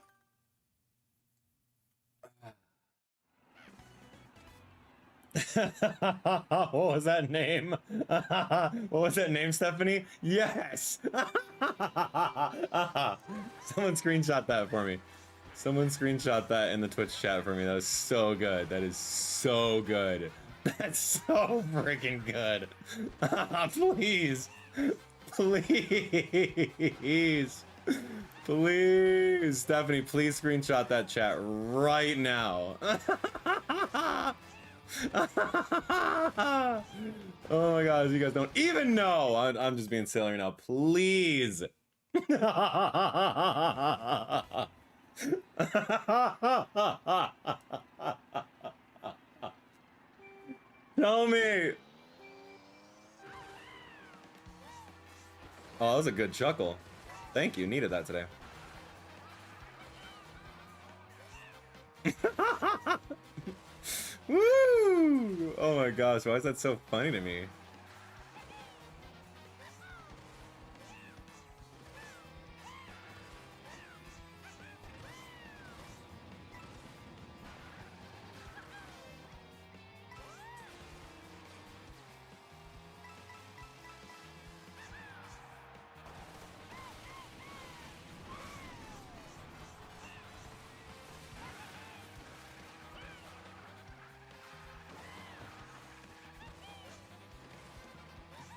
What was that name? What was that name, Stephanie? Yes! Someone screenshot that for me. Someone screenshot that in the Twitch chat for me. That was so good. That is so good. That's so freaking good. Please. Please. Please. Stephanie, please screenshot that chat right now. Oh my gosh, you guys don't even know. I'm just being silly right now. Please. Tell me. Oh, that was a good chuckle. Thank you. Needed that today. Woo! Oh my gosh, why is that so funny to me?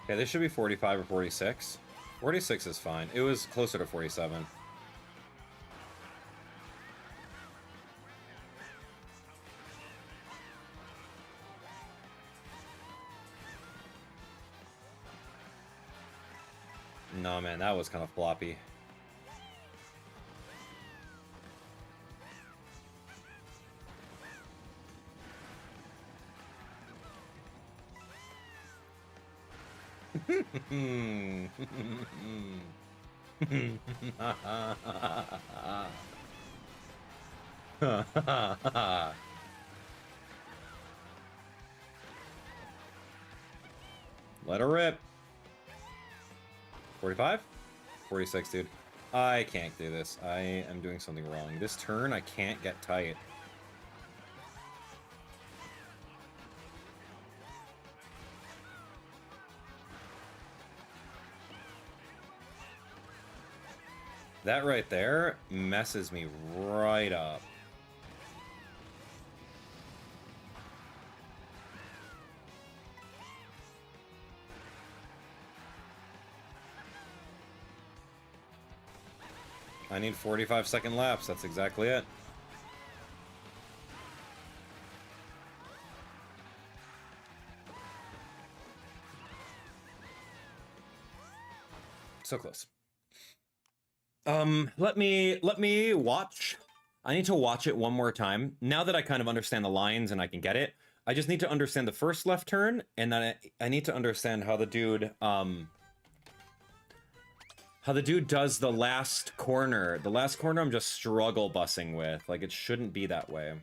Okay, this should be 45 or 46. 46 is fine. It was closer to 47. No, man, that was kind of floppy. Let her rip. 45? 46, dude. I can't do this. I am doing something wrong. This turn, I can't get tight. That right there messes me right up. I need 45-second laps. That's exactly it. So close. Let me watch. I need to watch it one more time. Now that I kind of understand the lines and I can get it, I just need to understand the first left turn, and then I need to understand how the dude, does the last corner. The last corner I'm just struggle bussing with. Like, it shouldn't be that way.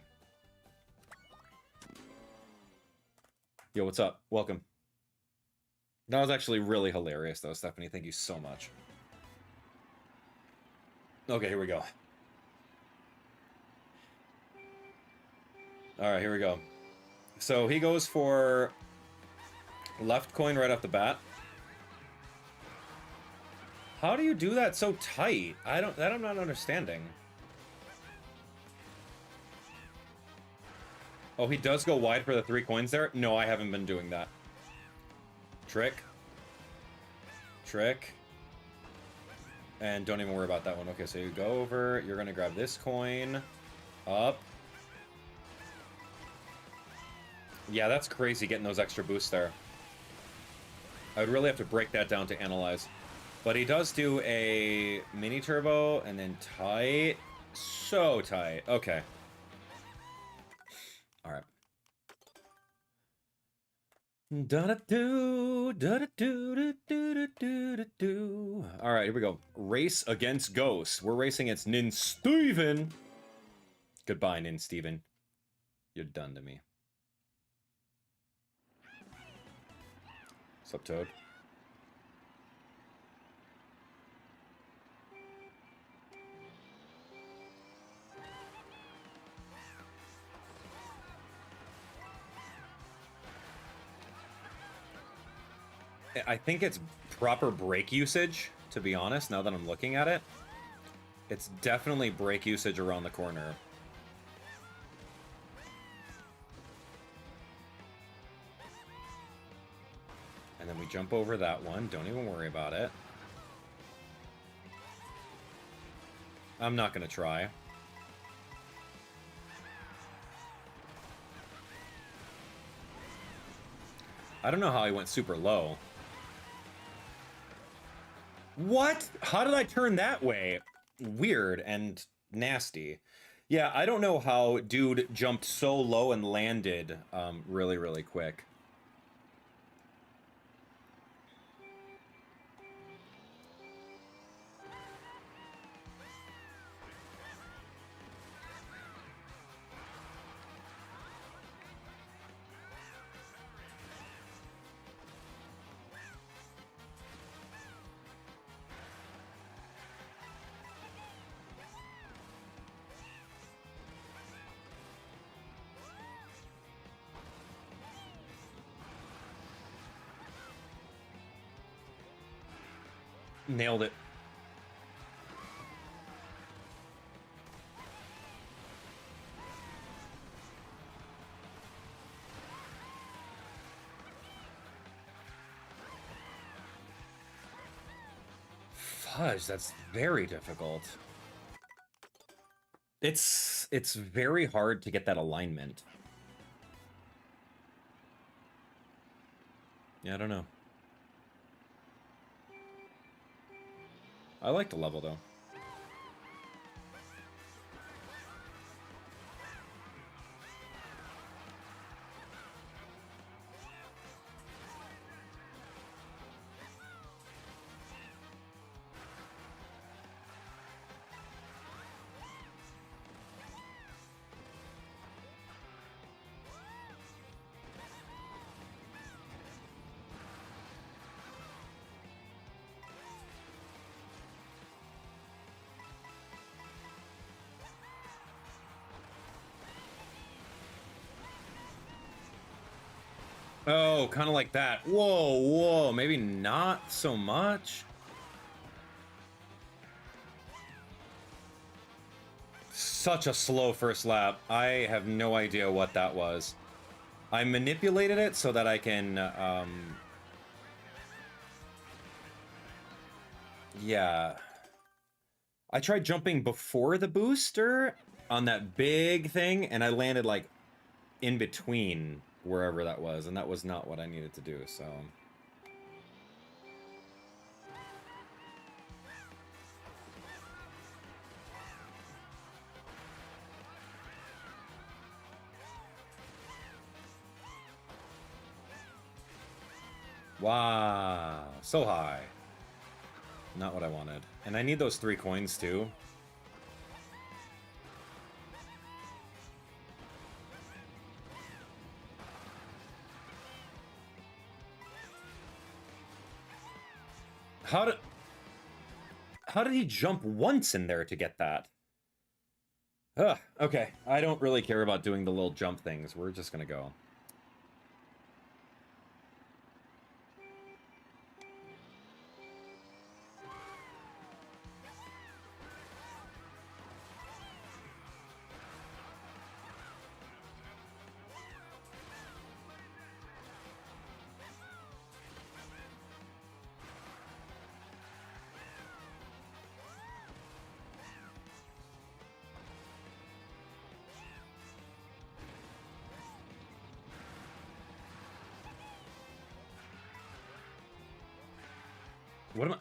Yo, what's up? Welcome. That was actually really hilarious, though, Stephanie. Thank you so much. Okay, here we go. Alright, here we go. So he goes for left coin right off the bat. How do you do that so tight? That I'm not understanding. Oh, he does go wide for the 3 coins there? No, I haven't been doing that. Trick. Trick. And don't even worry about that one. Okay, so you go over, you're gonna grab this coin. Up. Yeah, that's crazy getting those extra boosts there. I would really have to break that down to analyze. But he does do a mini turbo and then tight. So tight. Okay. Alright. Da-da-do, da-da-do, da-da-do. Alright, here we go. Race against Ghost. We're racing against Nin Steven. Goodbye, Nin Steven. You're done to me. What's up, Toad? I think it's proper brake usage, to be honest, now that I'm looking at it. It's definitely brake usage around the corner. And then we jump over that one. Don't even worry about it. I'm not going to try. I don't know how I went super low. What? How did I turn that way? Weird and nasty. Yeah, I don't know how dude jumped so low and landed really, really quick. Nailed it. Fudge, that's very difficult. It's very hard to get that alignment. Yeah, I don't know. I like the level, though. Oh, kind of like that. Whoa, whoa, maybe not so much. Such a slow first lap. I have no idea what that was. I manipulated it so that I can, yeah. I tried jumping before the booster on that big thing, and I landed, like, in between wherever that was, and that was not what I needed to do, so... Wow, so high. Not what I wanted. And I need those 3 coins, too. How did he jump once in there to get that? Ugh, okay. I don't really care about doing the little jump things. We're just gonna go.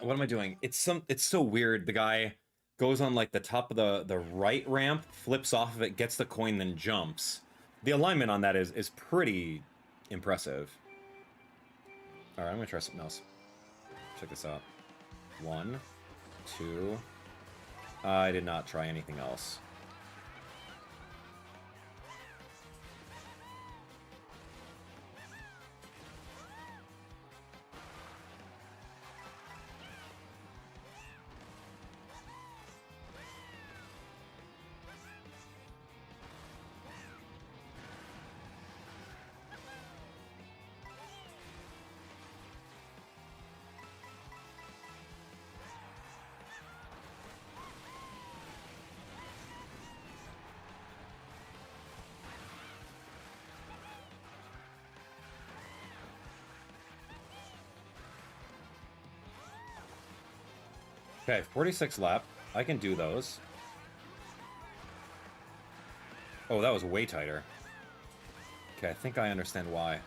What am I doing? It's so weird. The guy goes on like the top of the right ramp, flips off of it, gets the coin, then jumps. The alignment on that is pretty impressive. All right, I'm gonna try something else. Check this out. 1, 2. I did not try anything else. Okay, 46 lap. I can do those. Oh, that was way tighter. Okay, I think I understand why.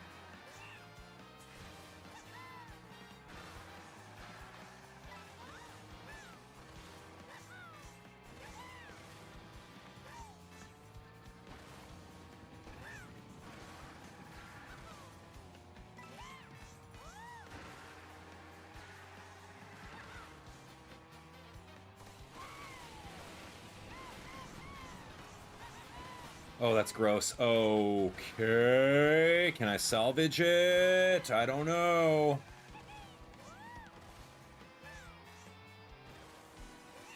Oh, that's gross. Okay. Can I salvage it? I don't know.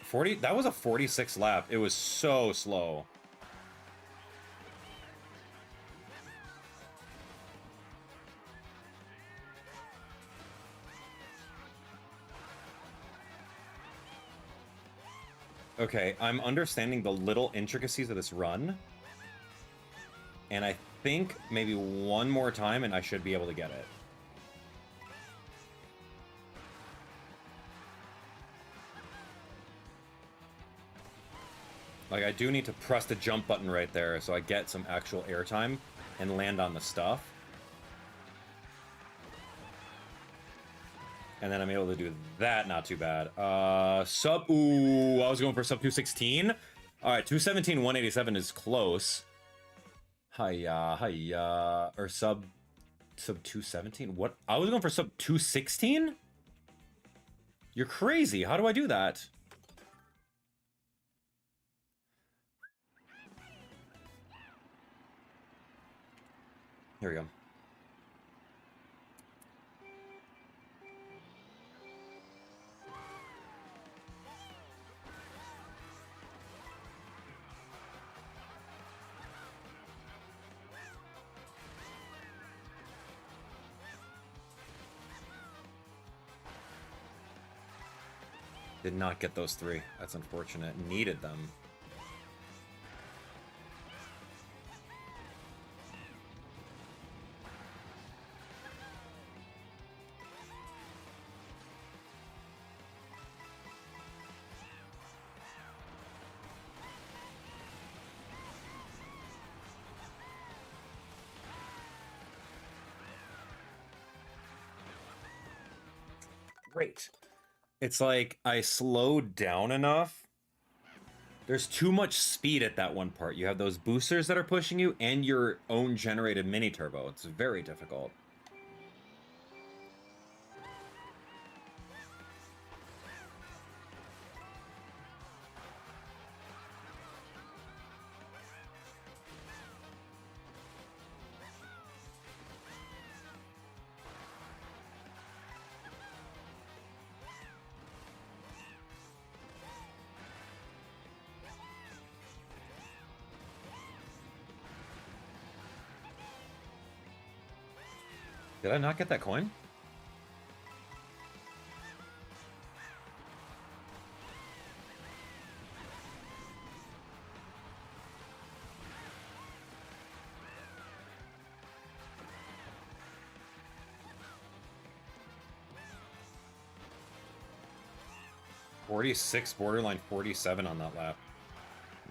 40? That was a 46 lap. It was so slow. Okay, I'm understanding the little intricacies of this run. And I think maybe one more time and I should be able to get it. Like, I do need to press the jump button right there so I get some actual airtime and land on the stuff. And then I'm able to do that, not too bad. Ooh, I was going for sub 216. All right, 217, 187 is close. Hiya, or sub 217? What? I was going for sub 216? You're crazy. How do I do that? Here we go. Did not get those 3. That's unfortunate. Needed them. Great. It's like I slowed down enough. There's too much speed at that one part. You have those boosters that are pushing you and your own generated mini turbo. It's very difficult. Did I not get that coin? $46, borderline $47 on that lap.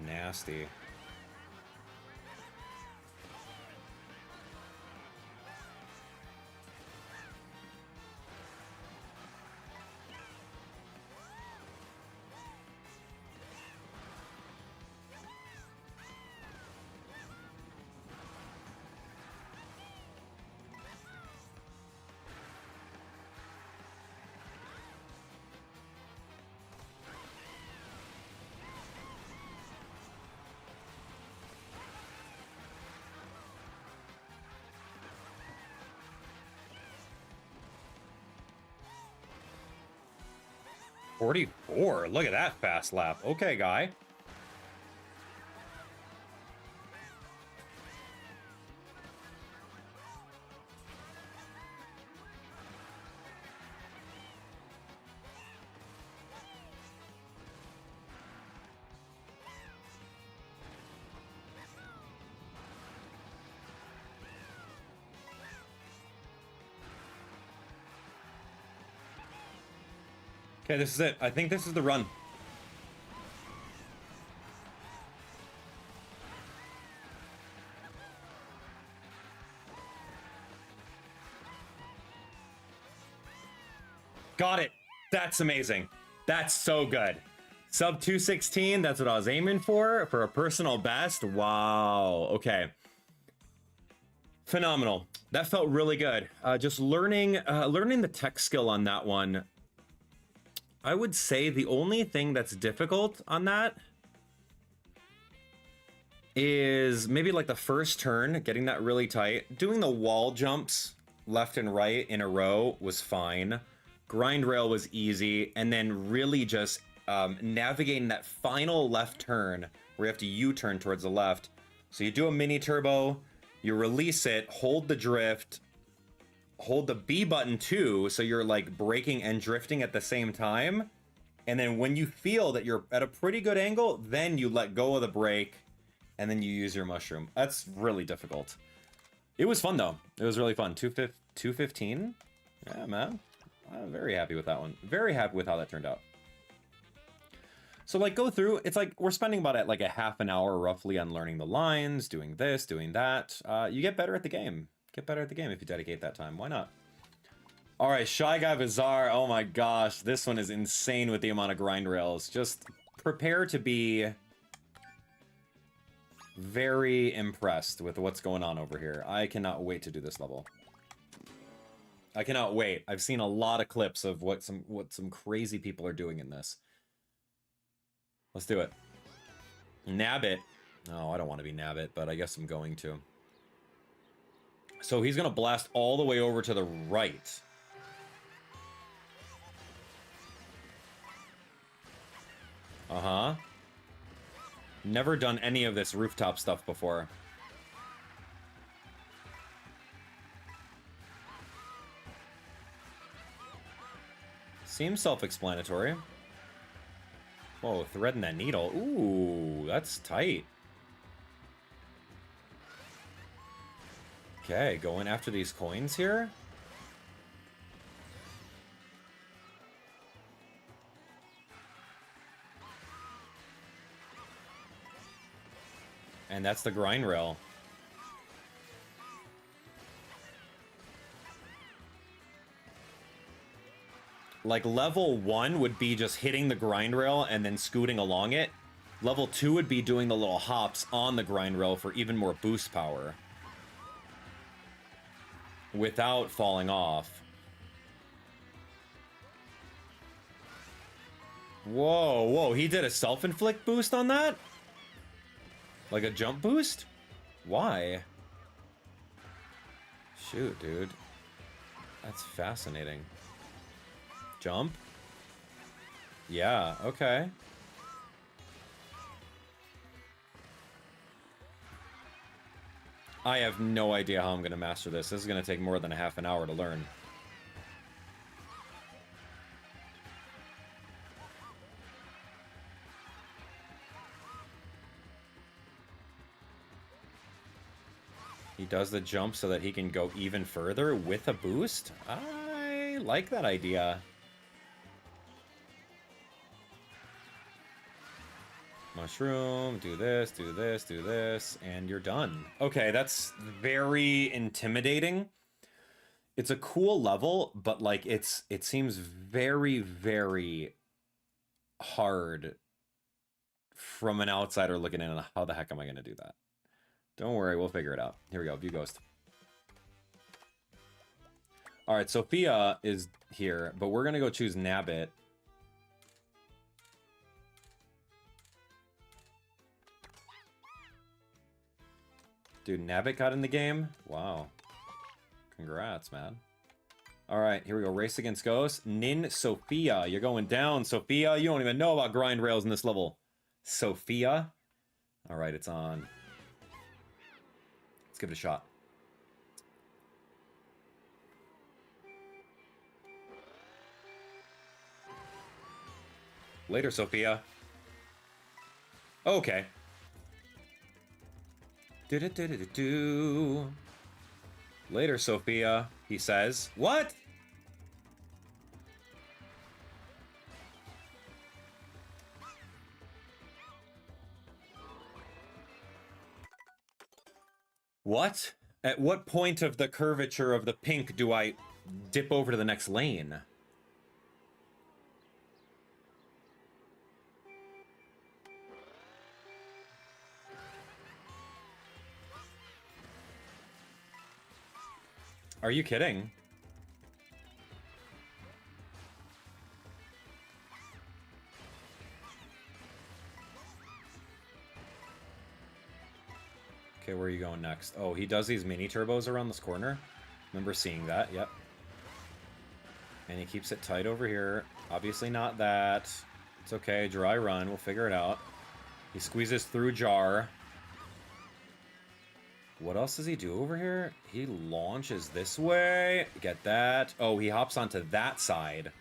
Nasty. $44. Look at that fast lap. Okay, guy. Okay, this is it. I think this is the run. Got it. That's amazing. That's so good. Sub 216, that's what I was aiming for a personal best. Wow. Okay. Phenomenal. That felt really good. Just learning the tech skill on that one. I would say the only thing that's difficult on that is maybe like the first turn, getting that really tight. Doing the wall jumps left and right in a row was fine. Grind rail was easy. And then really just navigating that final left turn where you have to U-turn towards the left. So you do a mini turbo, you release it, hold the drift, hold the B button too, so you're like braking and drifting at the same time. And then when you feel that you're at a pretty good angle, then you let go of the brake and then you use your mushroom. That's really difficult. It was fun though. It was really fun. 215? Yeah, man. I'm very happy with that one. Very happy with how that turned out. So like go through, it's like we're spending about like a half an hour roughly on learning the lines, doing this, doing that. You get better at the game. Get better at the game if you dedicate that time. Why not? All right, Shy Guy Bazaar. Oh my gosh, this one is insane with the amount of grind rails. Just prepare to be very impressed with what's going on over here. I cannot wait to do this level. I cannot wait. I've seen a lot of clips of what some crazy people are doing in this. Let's do it. Nabbit. No, I don't want to be Nabbit, but I guess I'm going to. So he's going to blast all the way over to the right. Uh-huh. Never done any of this rooftop stuff before. Seems self-explanatory. Whoa, threading that needle. Ooh, that's tight. Okay, going after these coins here. And that's the grind rail. Like, level 1 would be just hitting the grind rail and then scooting along it. Level 2 would be doing the little hops on the grind rail for even more boost power. Without falling off. Whoa, whoa, he did a self-inflict boost on that? Like a jump boost? Why? Shoot, dude. That's fascinating. Jump? Yeah, okay. I have no idea how I'm going to master this. This is going to take more than a half an hour to learn. He does the jump so that he can go even further with a boost? I like that idea. Mushroom, do this, do this, do this, and you're done. Okay, that's very intimidating. It's a cool level, but like it seems very, very hard from an outsider looking in on how the heck am I going to do that? Don't worry, we'll figure it out. Here we go, View Ghost. All right, Sophia is here, but we're going to go choose Nabbit. Dude, Nabbit got in the game? Wow. Congrats, man. All right, here we go. Race against Ghost. Nin Sophia. You're going down, Sophia. You don't even know about grind rails in this level. Sophia. All right, it's on. Let's give it a shot. Later, Sophia. Okay. Do-do-do-do-do. Later, Sophia, he says. What? What? At what point of the curvature of the pink do I dip over to the next lane? Are you kidding? Okay, where are you going next? Oh, he does these mini turbos around this corner. Remember seeing that, yep. And he keeps it tight over here. Obviously not that. It's okay, dry run, we'll figure it out. He squeezes through jar. What else does he do over here? He launches this way. Get that. Oh, he hops onto that side.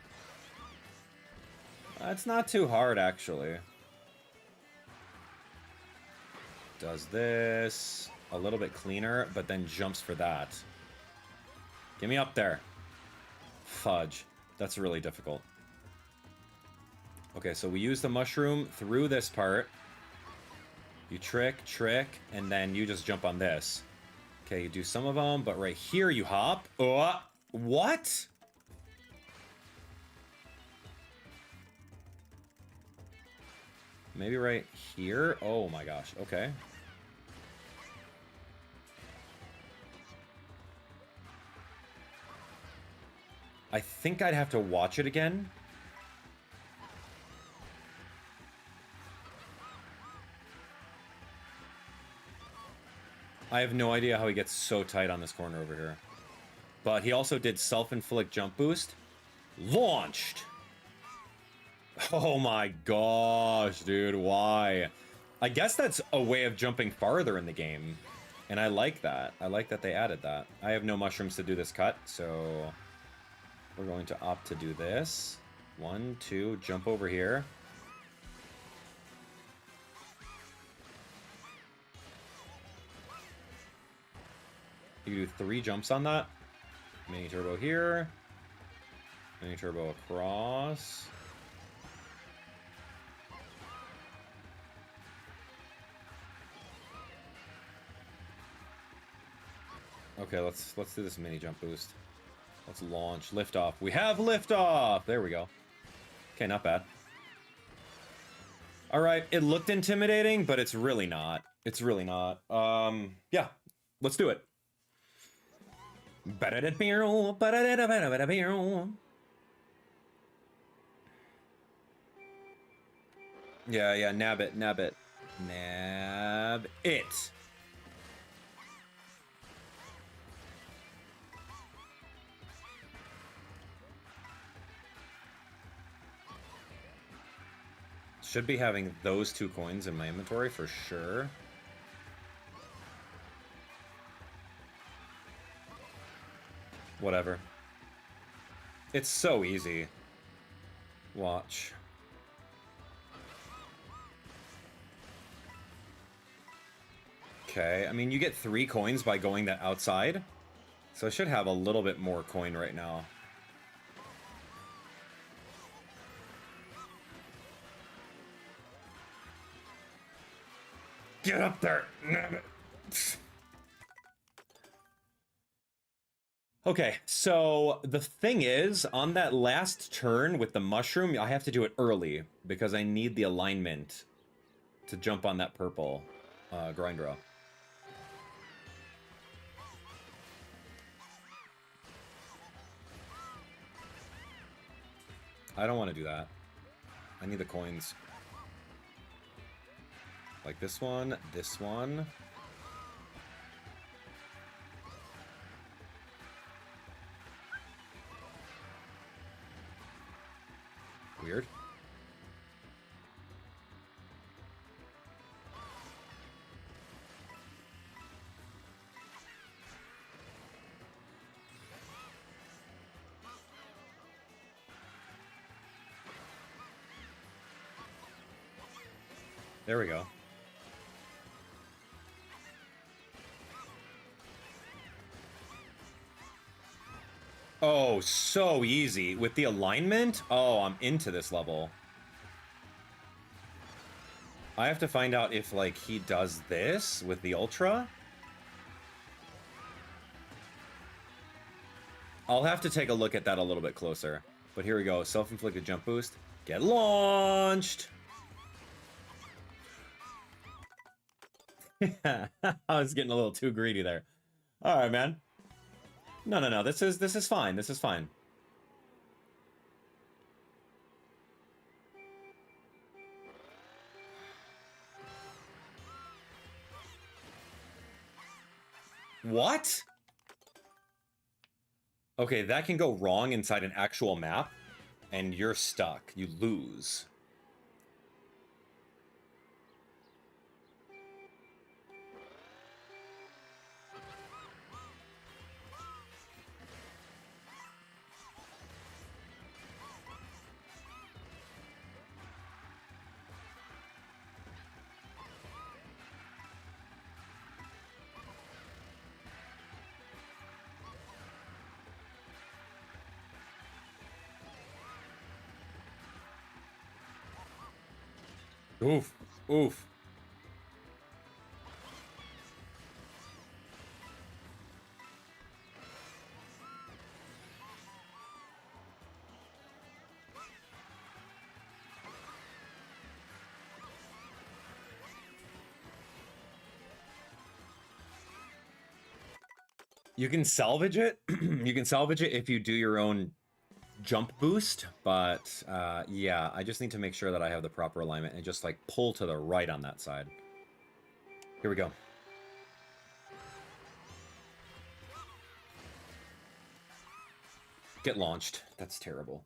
That's not too hard, actually. Does this. A little bit cleaner, but then jumps for that. Get me up there. Fudge. That's really difficult. Okay, so we use the mushroom through this part. You trick, and then you just jump on this. Okay, you do some of them, but right here you hop. Oh, what? Maybe right here? Oh my gosh, okay. I think I'd have to watch it again. I have no idea how he gets so tight on this corner over here. But he also did self-inflict jump boost. Launched! Oh my gosh, dude, why? I guess that's a way of jumping farther in the game. And I like that. I like that they added that. I have no mushrooms to do this cut, so we're going to opt to do this. 1, 2, jump over here. You can do 3 jumps on that. Mini turbo here. Mini turbo across. Okay, let's do this mini jump boost. Let's launch liftoff. We have liftoff. There we go. Okay, not bad. All right, it looked intimidating, but it's really not. It's really not. Yeah, let's do it. Yeah, nab it. Nab it. Should be having those 2 coins in my inventory for sure. Whatever. It's so easy. Watch. Okay, I mean, you get 3 coins by going that outside. So I should have a little bit more coin right now. Get up there! Okay, so the thing is, on that last turn with the mushroom, I have to do it early because I need the alignment to jump on that purple grind row. I don't want to do that. I need the coins. Like this one, this one. Weird. There we go. Oh, so easy. With the alignment? Oh, I'm into this level. I have to find out if, like, he does this with the Ultra. I'll have to take a look at that a little bit closer. But here we go. Self-inflicted jump boost. Get launched! I was getting a little too greedy there. All right, man. No. This is fine. This is fine. What? Okay, that can go wrong inside an actual map, and you're stuck. You lose. Oof. Oof. You can salvage it. You can salvage it if you do your own jump boost, but yeah, I just need to make sure that I have the proper alignment and just like pull to the right on that side. Here we go. Get launched. That's terrible.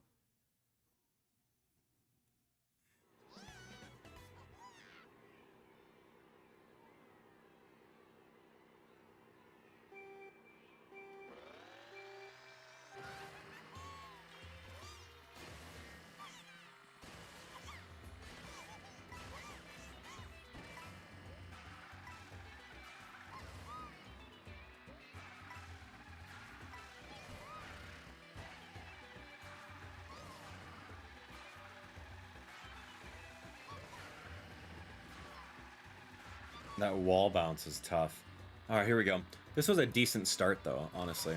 That wall bounce is tough. All right, here we go. This was a decent start, though, honestly.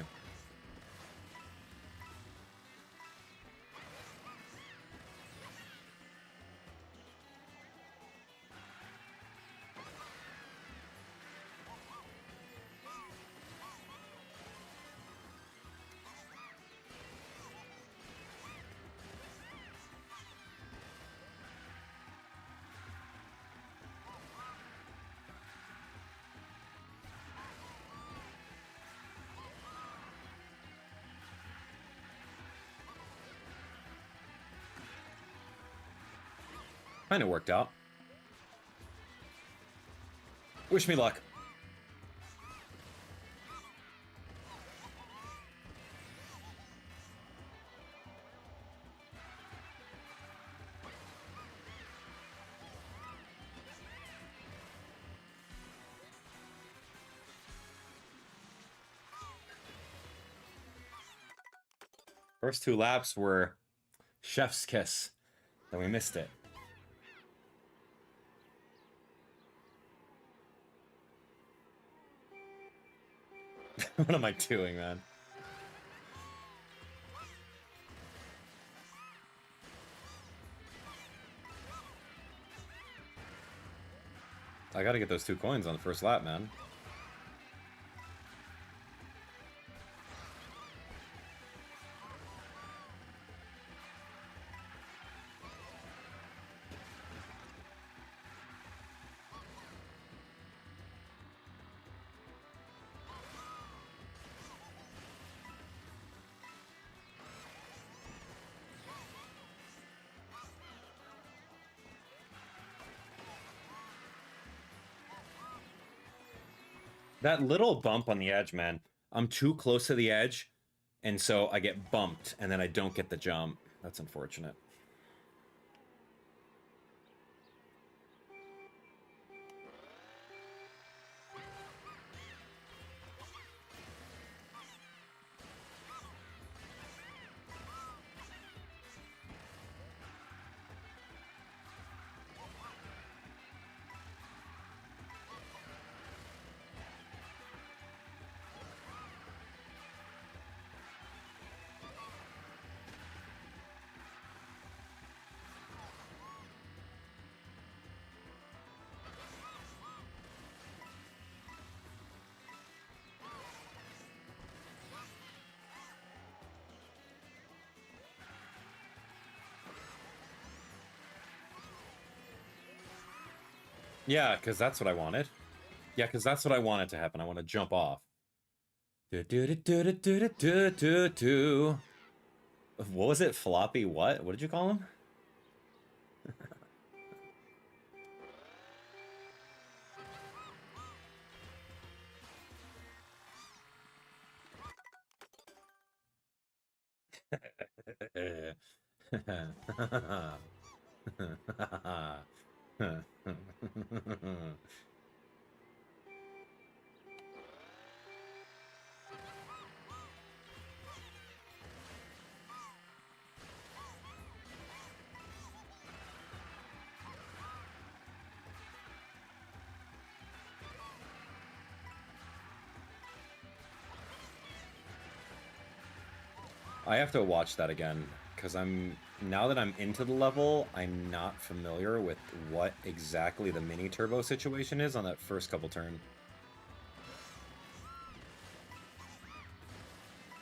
Kind of worked out. Wish me luck. First two laps were chef's kiss. Then we missed it. What am I doing, man? I gotta get those 2 coins on the first lap, man. That little bump on the edge, man. I'm too close to the edge, and so I get bumped, and then I don't get the jump. That's unfortunate. Yeah, because that's what I wanted. Yeah, because that's what I wanted to happen. I want to jump off. What was it? Floppy what? What did you call him? I have to watch that again, because now that I'm into the level, I'm not familiar with what exactly the mini turbo situation is on that first couple turn.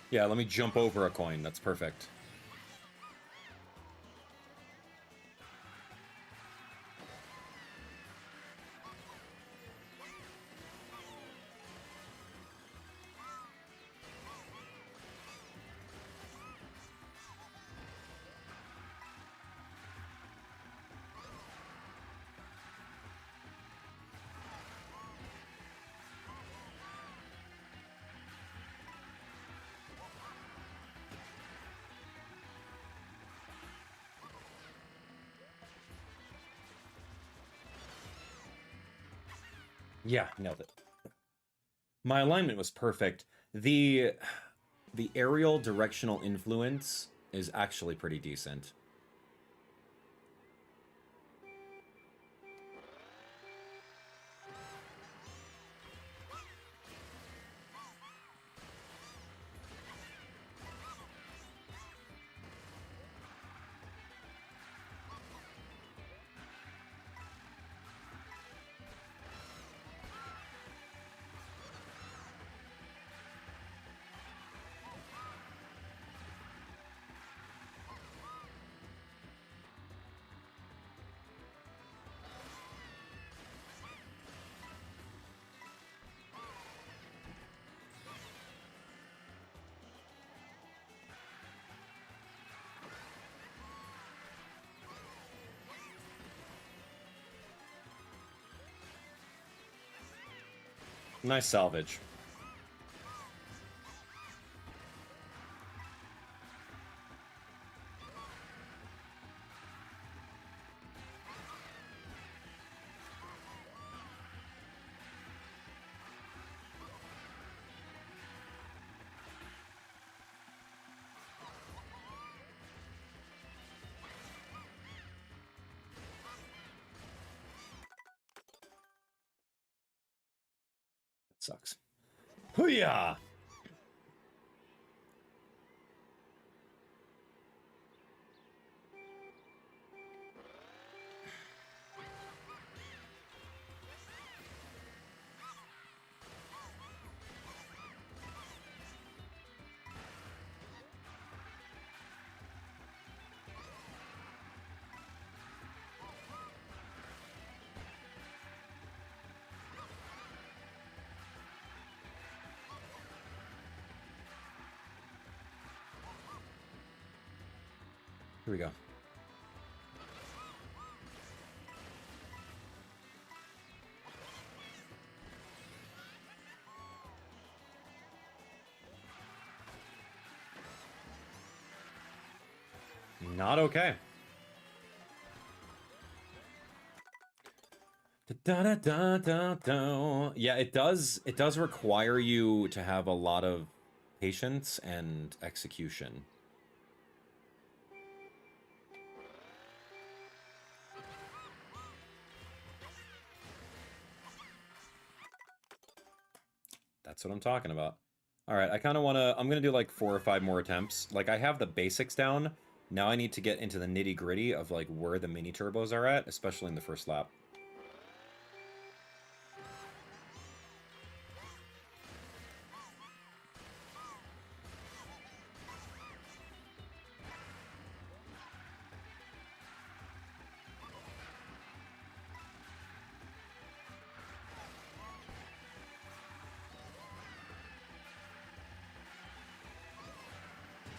Yeah, let me jump over a coin. That's perfect. Yeah, nailed it. My alignment was perfect. The aerial directional influence is actually pretty decent. Nice salvage. Sucks. Hoo-yah! Here we go. Not okay. Da, da, da, da, da. Yeah, it does. It does require you to have a lot of patience and execution. That's what I'm talking about. All right, I kind of want to... I'm going to do like 4 or 5 more attempts. Like, I have the basics down. Now I need to get into the nitty-gritty of like where the mini turbos are at, especially in the first lap.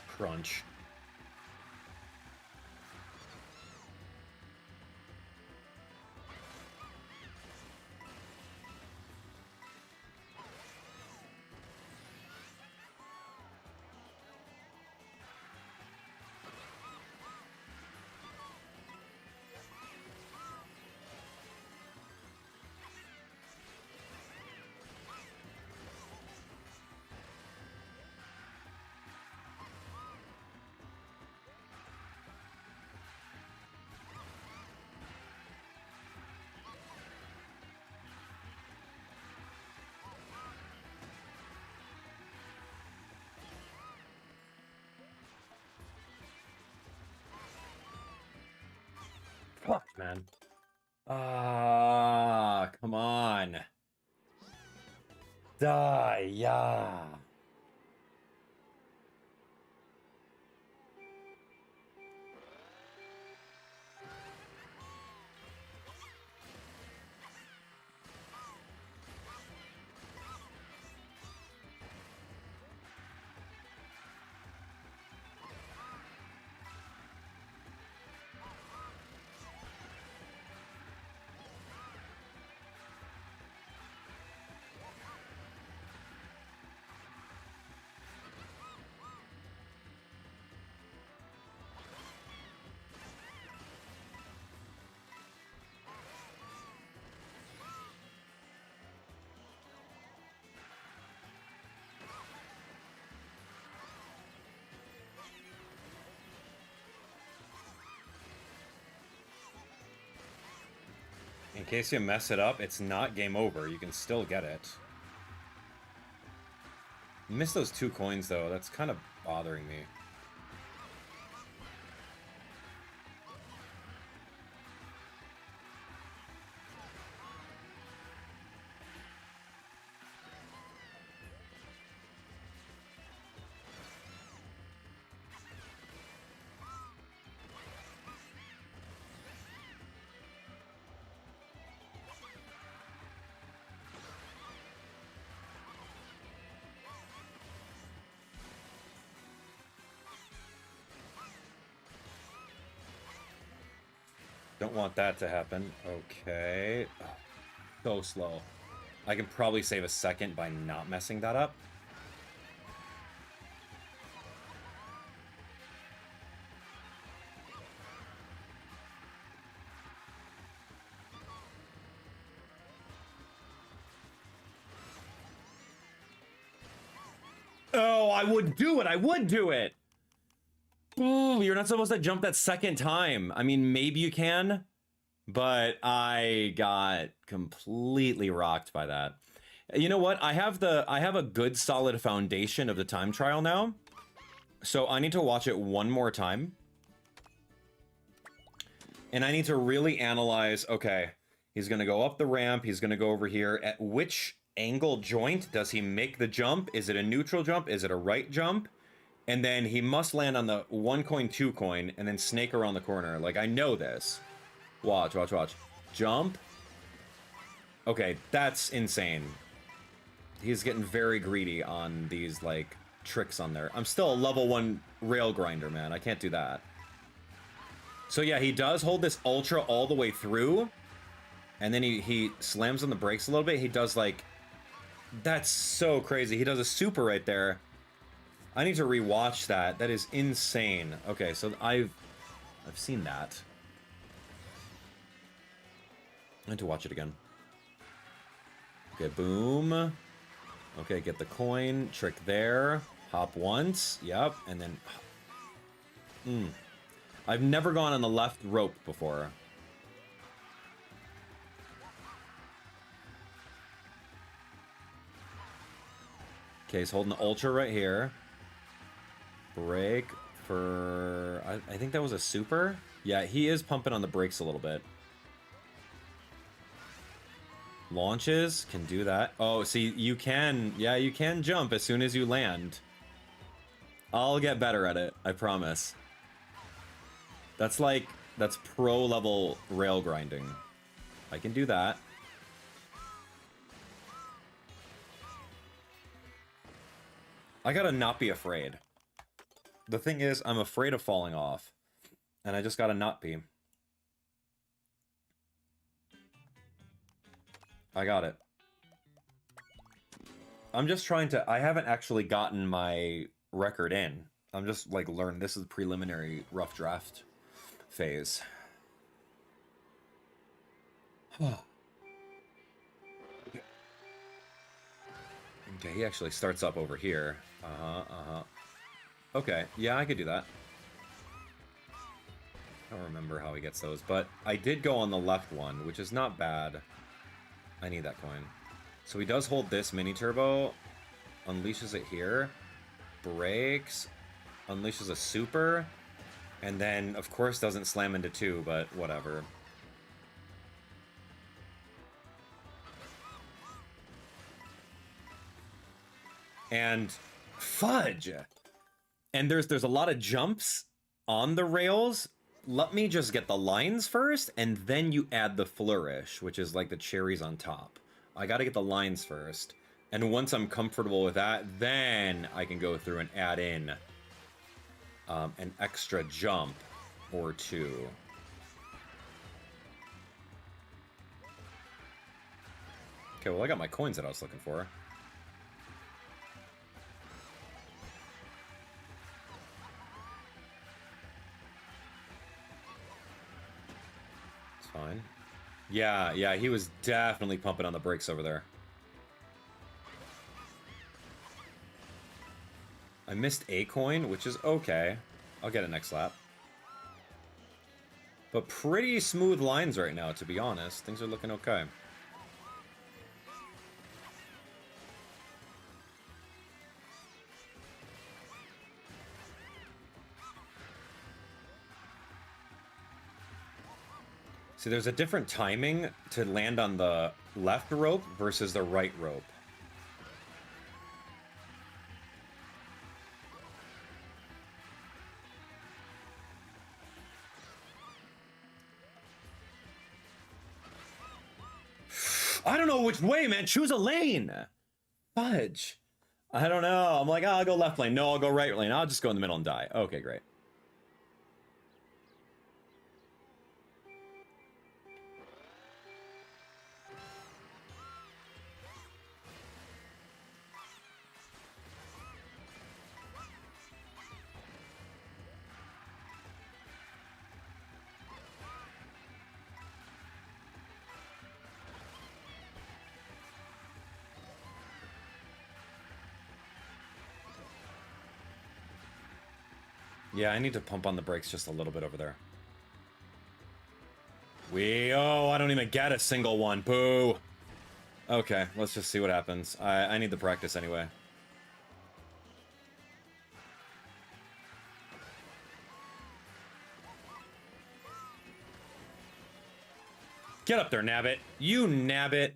Crunch. Fuck, man. Ah, come on. Die, yeah. In case you mess it up, it's not game over. You can still get it. Missed those 2 coins, though. That's kind of bothering me. Don't want that to happen. Okay. Oh, so slow. I can probably save a second by not messing that up. Oh, I would do it. I would do it. Ooh, you're not supposed to jump that second time. I mean, maybe you can, but I got completely rocked by that. You know what? I have a good solid foundation of the time trial now. So I need to watch it one more time. And I need to really analyze, okay, he's going to go up the ramp, he's going to go over here. At which angle joint does he make the jump? Is it a neutral jump? Is it a right jump? And then he must land on the 1 coin, 2 coin, and then snake around the corner. Like, I know this. Watch, watch, watch. Jump. Okay, that's insane. He's getting very greedy on these, like, tricks on there. I'm still a level 1 rail grinder, man. I can't do that. So yeah, he does hold this ultra all the way through, and then he slams on the brakes a little bit. He does, like, that's so crazy. He does a super right there. I need to rewatch that. That is insane. Okay, so I've seen that. I need to watch it again. Okay, boom. Okay, get the coin. Trick there. Hop once. Yep, and then... I've never gone on the left rope before. Okay, he's holding the ultra right here. Brake for... I think that was a super? Yeah, he is pumping on the brakes a little bit. Launches, can do that. Oh, see, you can... Yeah, you can jump as soon as you land. I'll get better at it, I promise. That's like... That's pro-level rail grinding. I can do that. I gotta not be afraid. The thing is, I'm afraid of falling off. And I just gotta not be. I got it. I'm just trying to... I haven't actually gotten my record in. I'm just, like, learning. This is preliminary rough draft phase. Okay, he actually starts up over here. Okay, yeah, I could do that. I don't remember how he gets those, but I did go on the left one, which is not bad. I need that coin. So he does hold this mini turbo, unleashes it here, brakes, unleashes a super, and then, of course, doesn't slam into 2, but whatever. And fudge! And there's a lot of jumps on the rails. Let me just get the lines first, and then you add the flourish, which is like the cherries on top. I gotta get the lines first. And once I'm comfortable with that, then I can go through and add in an extra jump or 2. Okay, well, I got my coins that I was looking for. It's fine. Yeah, he was definitely pumping on the brakes over there. I missed a coin, which is okay. I'll get it next lap. But pretty smooth lines right now, to be honest. Things are looking okay. See, there's a different timing to land on the left rope versus the right rope. I don't know which way, man. Choose a lane. Fudge. I don't know. I'm like, oh, I'll go left lane. No, I'll go right lane. I'll just go in the middle and die. Okay, great. Yeah, I need to pump on the brakes just a little bit over there. Oh, I don't even get a single one. Boo. Okay, let's just see what happens. I need the practice anyway. Get up there, Nabbit. You Nabbit.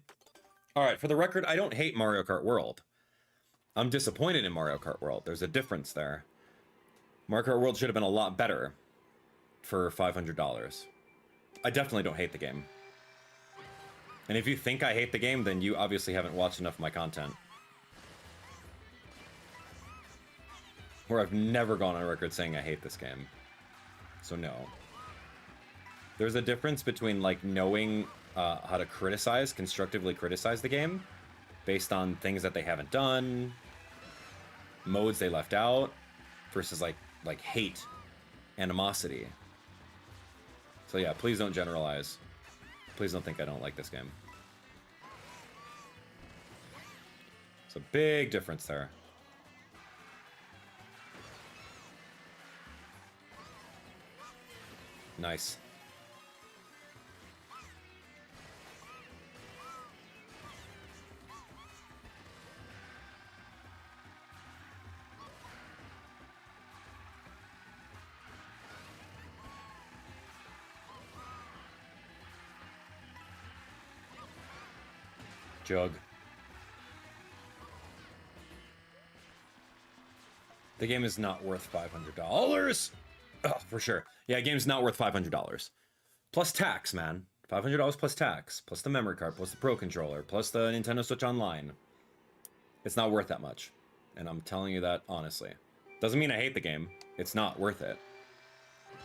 Alright, for the record, I don't hate Mario Kart World. I'm disappointed in Mario Kart World. There's a difference there. Mario Kart World should have been a lot better for $500. I definitely don't hate the game. And if you think I hate the game, then you obviously haven't watched enough of my content. Or I've never gone on record saying I hate this game. So no. There's a difference between, like, knowing how to constructively criticize the game based on things that they haven't done, modes they left out, versus, like hate, animosity. So yeah, please don't generalize. Please don't think I don't like this game. It's a big difference there. Nice. Jug. The game is not worth $500. Oh, for sure. Yeah, game's not worth $500. Plus tax, man. $500 plus tax, plus the memory card, plus the Pro Controller, plus the Nintendo Switch Online. It's not worth that much. And I'm telling you that honestly. Doesn't mean I hate the game. It's not worth it.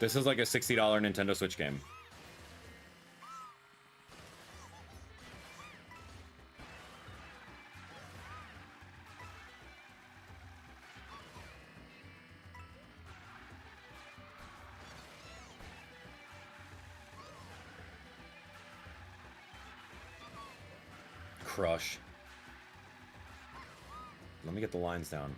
This is like a $60 Nintendo Switch game. Crush. Let me get the lines down.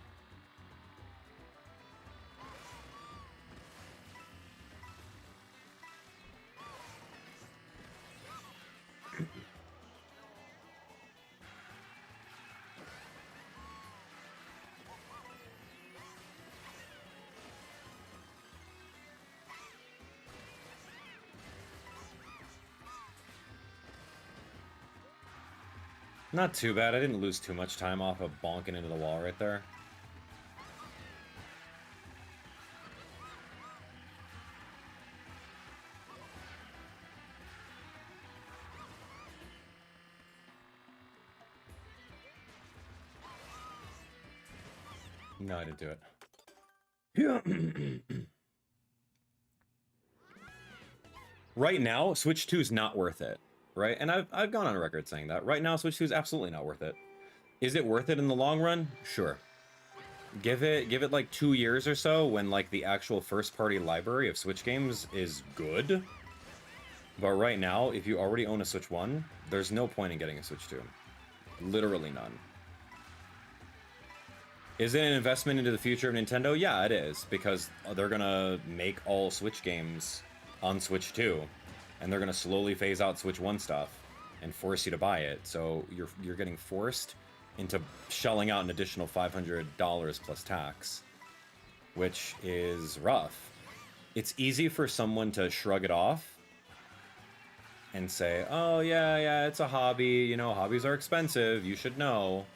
Not too bad. I didn't lose too much time off of bonking into the wall right there. No, I didn't do it. Right now, Switch 2 is not worth it, right? And I've gone on record saying that. Right now, Switch 2 is absolutely not worth it. Is it worth it in the long run? Sure. Give it like 2 years or so when like the actual first-party library of Switch games is good. But right now, if you already own a Switch 1, there's no point in getting a Switch 2. Literally none. Is it an investment into the future of Nintendo? Yeah, it is, because they're gonna make all Switch games on Switch 2, and they're gonna slowly phase out Switch 1 stuff and force you to buy it. So you're getting forced into shelling out an additional $500 plus tax, which is rough. It's easy for someone to shrug it off and say, "Oh yeah, it's a hobby. You know, hobbies are expensive. You should know."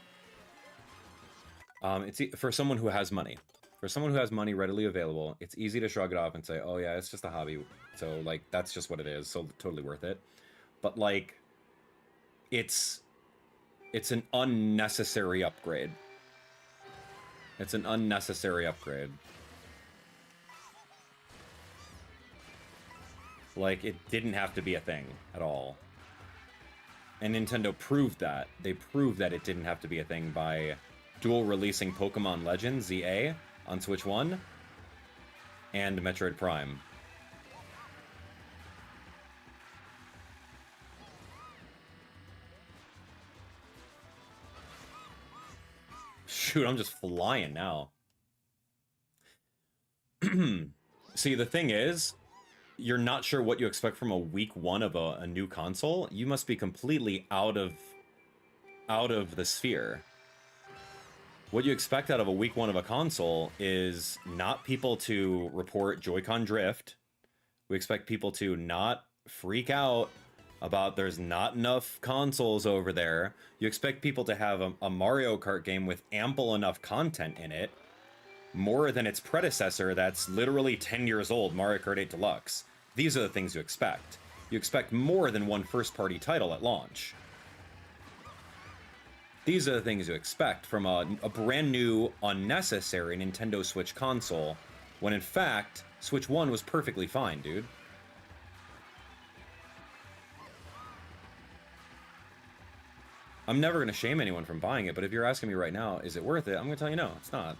It's for someone who has money. For someone who has money readily available, it's easy to shrug it off and say, "Oh yeah, it's just a hobby." So like that's just what it is. So totally worth it. But like, it's an unnecessary upgrade. It's an unnecessary upgrade. Like, it didn't have to be a thing at all. And Nintendo proved that. They proved that it didn't have to be a thing by dual releasing Pokemon Legends ZA on Switch 1 and Metroid Prime. Shoot, I'm just flying now. See, the thing is, you're not sure what you expect from a week one of a new console. You must be completely out of the sphere. What you expect out of a week one of a console is not people to report Joy-Con drift. We expect people to not freak out about there's not enough consoles over there. You expect people to have a Mario Kart game with ample enough content in it, more than its predecessor that's literally 10 years old, Mario Kart 8 Deluxe. These are the things you expect. You expect more than one first-party title at launch. These are the things you expect from a brand new, unnecessary Nintendo Switch console, when in fact, Switch 1 was perfectly fine, dude. I'm never going to shame anyone from buying it, but if you're asking me right now, is it worth it? I'm going to tell you no, it's not.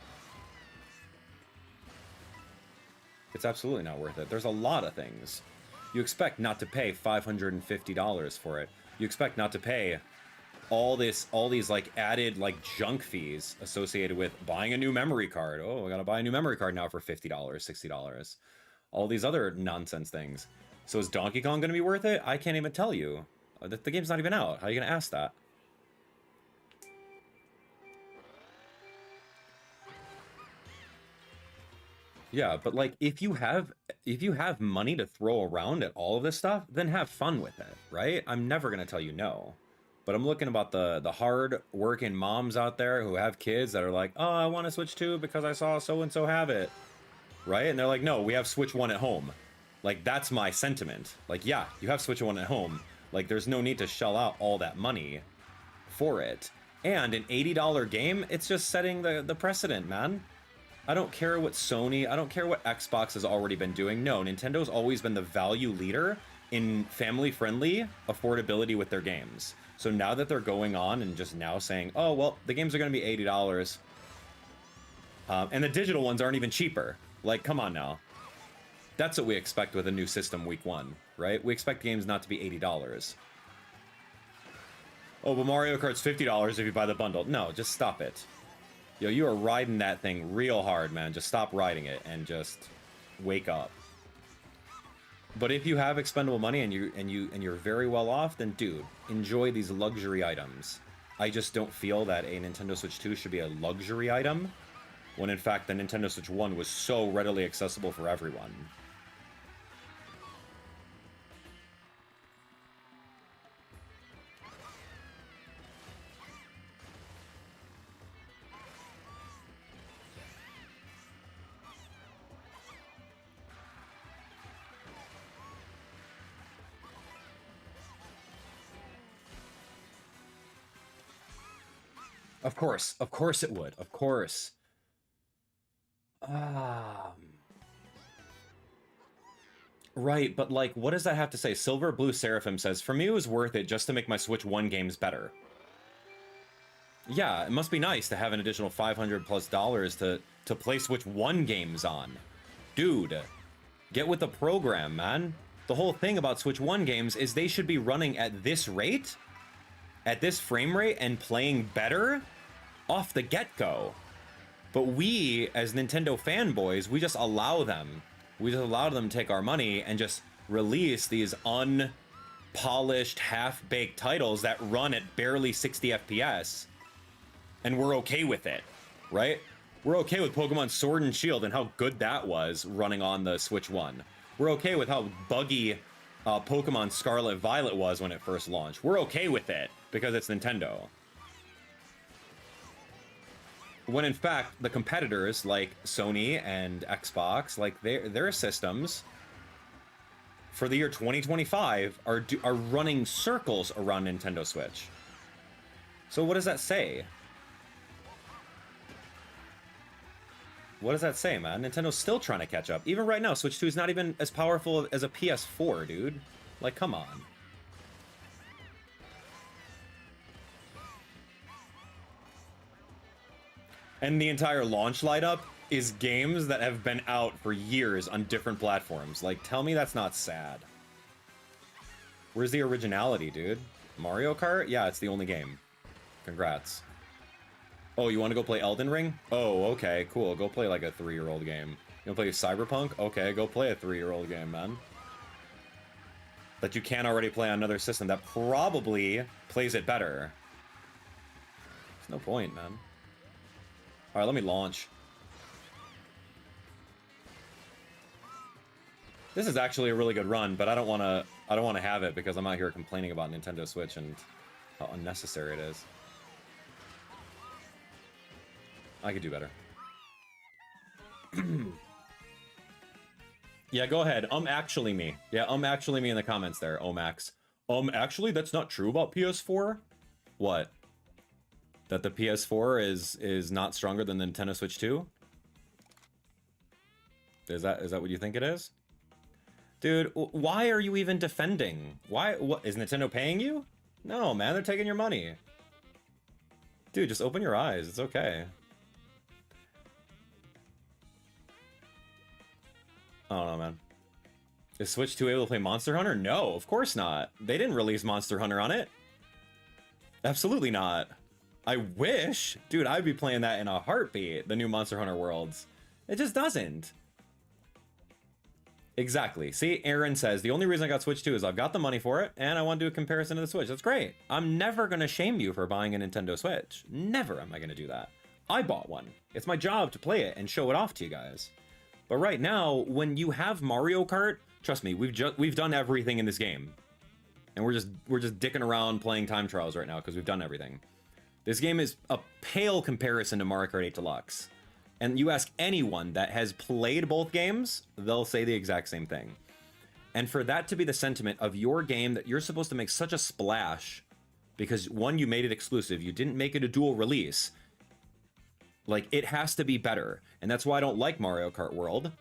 It's absolutely not worth it. There's a lot of things. You expect not to pay $550 for it. You expect not to pay all these like added like junk fees associated with buying a new memory card. Oh, I gotta buy a new memory card now for $50, $60. All these other nonsense things. So is Donkey Kong gonna be worth it? I can't even tell you. The game's not even out. How are you gonna ask that? Yeah, but like if you have money to throw around at all of this stuff, then have fun with it, right? I'm never gonna tell you no. But I'm looking about the hard working moms out there who have kids that are like, oh, I want to Switch 2 because I saw so and so have it, right? And they're like, no, we have Switch 1 at home. Like that's my sentiment. Like, yeah, you have Switch 1 at home. Like there's no need to shell out all that money for it. And an $80 game, it's just setting the precedent, man. I don't care what Sony, I don't care what Xbox has already been doing. No, Nintendo's always been the value leader in family-friendly affordability with their games. So now that they're going on and just now saying, oh, well, the games are going to be $80, and the digital ones aren't even cheaper. Like, come on now. That's what we expect with a new system week one, right? We expect games not to be $80. Oh, but Mario Kart's $50 if you buy the bundle. No, just stop it. Yo, you are riding that thing real hard, man. Just stop riding it and just wake up. But if you have expendable money and you're very well off, then dude, enjoy these luxury items. I just don't feel that a Nintendo Switch 2 should be a luxury item, when in fact the Nintendo Switch 1 was so readily accessible for everyone. Of course it would. Of course. Right, but like, what does that have to say? Silver Blue Seraphim says, for me it was worth it just to make my Switch 1 games better. Yeah, it must be nice to have an additional $500+ to play Switch 1 games on. Dude, get with the program, man. The whole thing about Switch 1 games is they should be running at this rate, at this frame rate, and playing better off the get-go. But we, as Nintendo fanboys, we just allow them. We just allow them to take our money and just release these unpolished, half-baked titles that run at barely 60 FPS. And we're okay with it, right? We're okay with Pokemon Sword and Shield and how good that was running on the Switch 1. We're okay with how buggy Pokemon Scarlet Violet was when it first launched. We're okay with it because it's Nintendo. When in fact, the competitors like Sony and Xbox, like their systems for the year 2025 are running circles around Nintendo Switch. So what does that say? What does that say, man? Nintendo's still trying to catch up. Even right now, Switch 2 is not even as powerful as a PS4, dude. Like, come on. And the entire launch lineup is games that have been out for years on different platforms. Like, tell me that's not sad. Where's the originality, dude? Mario Kart? Yeah, it's the only game. Congrats. Oh, you want to go play Elden Ring? Oh, okay, cool. Go play like a 3-year-old game. You wanna play Cyberpunk? Okay, go play a 3-year-old game, man. That you can already play on another system that probably plays it better. There's no point, man. Alright, let me launch. This is actually a really good run, but I don't wanna have it because I'm out here complaining about Nintendo Switch and how unnecessary it is. I could do better. Yeah, go ahead. Actually me. Yeah, actually me in the comments there, Max. Actually, that's not true about PS4? What? That the PS4 is not stronger than the Nintendo Switch 2? Is that what you think it is? Dude, why are you even defending? What is Nintendo paying you? No, man, they're taking your money. Dude, just open your eyes. It's okay. I don't know, man. Is Switch 2 able to play Monster Hunter? No, of course not. They didn't release Monster Hunter on it. Absolutely not. I wish. Dude, I'd be playing that in a heartbeat, the new Monster Hunter Worlds. It just doesn't. Exactly. See, Aaron says, the only reason I got Switch 2 is I've got the money for it, and I want to do a comparison to the Switch. That's great. I'm never going to shame you for buying a Nintendo Switch. Never am I going to do that. I bought one. It's my job to play it and show it off to you guys. But right now, when you have Mario Kart, trust me, we've done everything in this game. And we're just dicking around playing time trials right now because we've done everything. This game is a pale comparison to Mario Kart 8 Deluxe. And you ask anyone that has played both games, they'll say the exact same thing. And for that to be the sentiment of your game that you're supposed to make such a splash because one, you made it exclusive, you didn't make it a dual release. Like, it has to be better. And that's why I don't like Mario Kart World.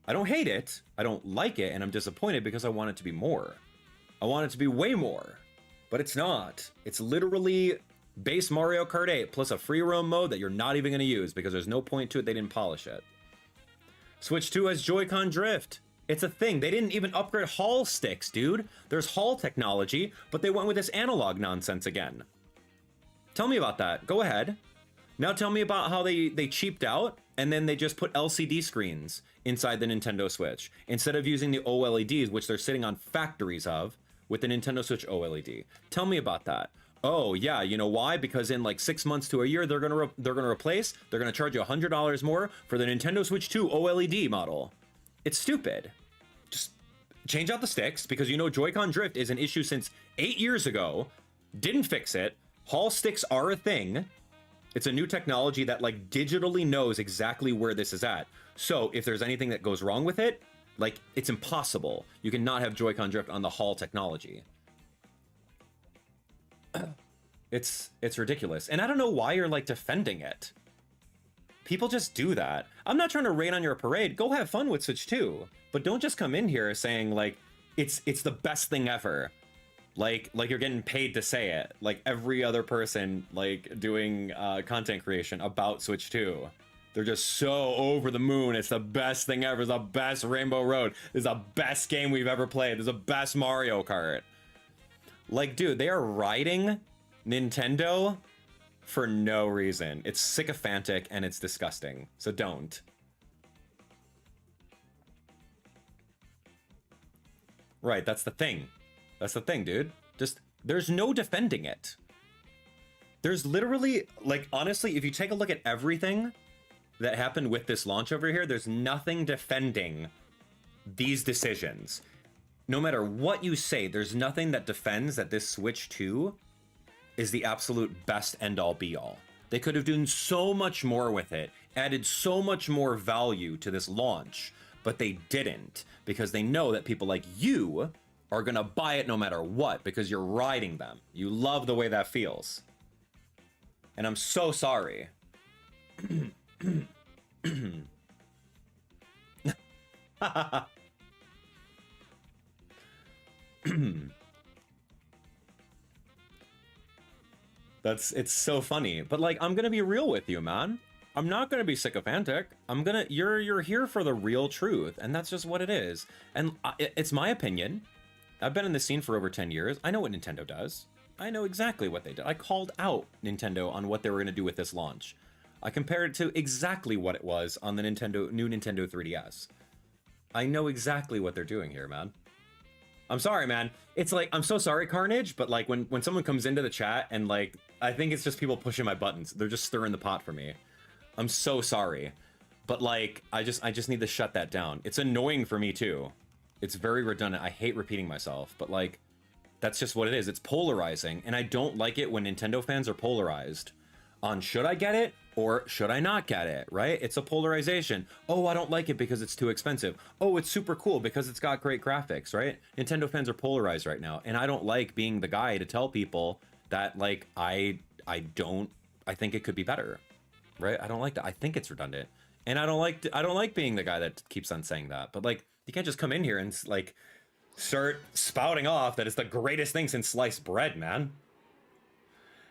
I don't hate it. I don't like it, and I'm disappointed because I want it to be more. I want it to be way more. But it's not. It's literally base Mario Kart 8 plus a free roam mode that you're not even going to use because there's no point to it. They didn't polish it. Switch 2 has Joy-Con drift. It's a thing. They didn't even upgrade Hall sticks, dude. There's Hall technology, but they went with this analog nonsense again. Tell me about that. Go ahead. Now tell me about how they cheaped out and then they just put LCD screens inside the Nintendo Switch instead of using the OLEDs, which they're sitting on factories of, with the Nintendo Switch OLED. Tell me about that. Oh yeah, you know why? Because in like 6 months to a year, they're gonna charge you $100 more for the Nintendo Switch 2 OLED model. It's stupid. Just change out the sticks because you know Joy-Con drift is an issue since 8 years ago. Didn't fix it. Hall sticks are a thing. It's a new technology that like digitally knows exactly where this is at. So if there's anything that goes wrong with it, like it's impossible. You cannot have Joy-Con drift on the Hall technology. It's ridiculous. And I don't know why you're like defending it. People just do that. I'm not trying to rain on your parade. Go have fun with Switch 2. But don't just come in here saying like it's the best thing ever. Like you're getting paid to say it, like every other person like doing content creation about Switch 2. They're just so over the moon. It's the best thing ever. It's the best Rainbow Road. It's the best game we've ever played. It's the best Mario Kart. Like, dude, they are riding Nintendo for no reason. It's sycophantic and it's disgusting. So don't. Right, that's the thing. That's the thing, dude. Just, there's no defending it. There's literally, like, honestly, if you take a look at everything that happened with this launch over here, there's nothing defending these decisions. No matter what you say, there's nothing that defends that this Switch 2 is the absolute best end-all be-all. They could have done so much more with it, added so much more value to this launch, but they didn't, because they know that people like you are gonna buy it no matter what, because you're riding them. You love the way that feels. And I'm so sorry. It's so funny, but like, I'm gonna be real with you, man. I'm not gonna be sycophantic. You're here for the real truth, and that's just what it is. And it's my opinion. I've been in this scene for over 10 years. I know what Nintendo does. I know exactly what they did. I called out Nintendo on what they were gonna do with this launch. I compared it to exactly what it was on the new Nintendo 3DS. I know exactly what they're doing here, man. I'm sorry, man. It's like, I'm so sorry, Carnage, but like when someone comes into the chat and like, I think it's just people pushing my buttons. They're just stirring the pot for me. I'm so sorry. But like, I just need to shut that down. It's annoying for me too. It's very redundant. I hate repeating myself, but like, that's just what it is. It's polarizing, and I don't like it when Nintendo fans are polarized on should I get it or should I not get it, right? It's a polarization. Oh, I don't like it because it's too expensive. Oh, it's super cool because it's got great graphics, right? Nintendo fans are polarized right now, and I don't like being the guy to tell people that like I think it could be better, right? I don't like that. I think it's redundant, and I don't like being the guy that keeps on saying that. But like, you can't just come in here and like start spouting off that it's the greatest thing since sliced bread, man.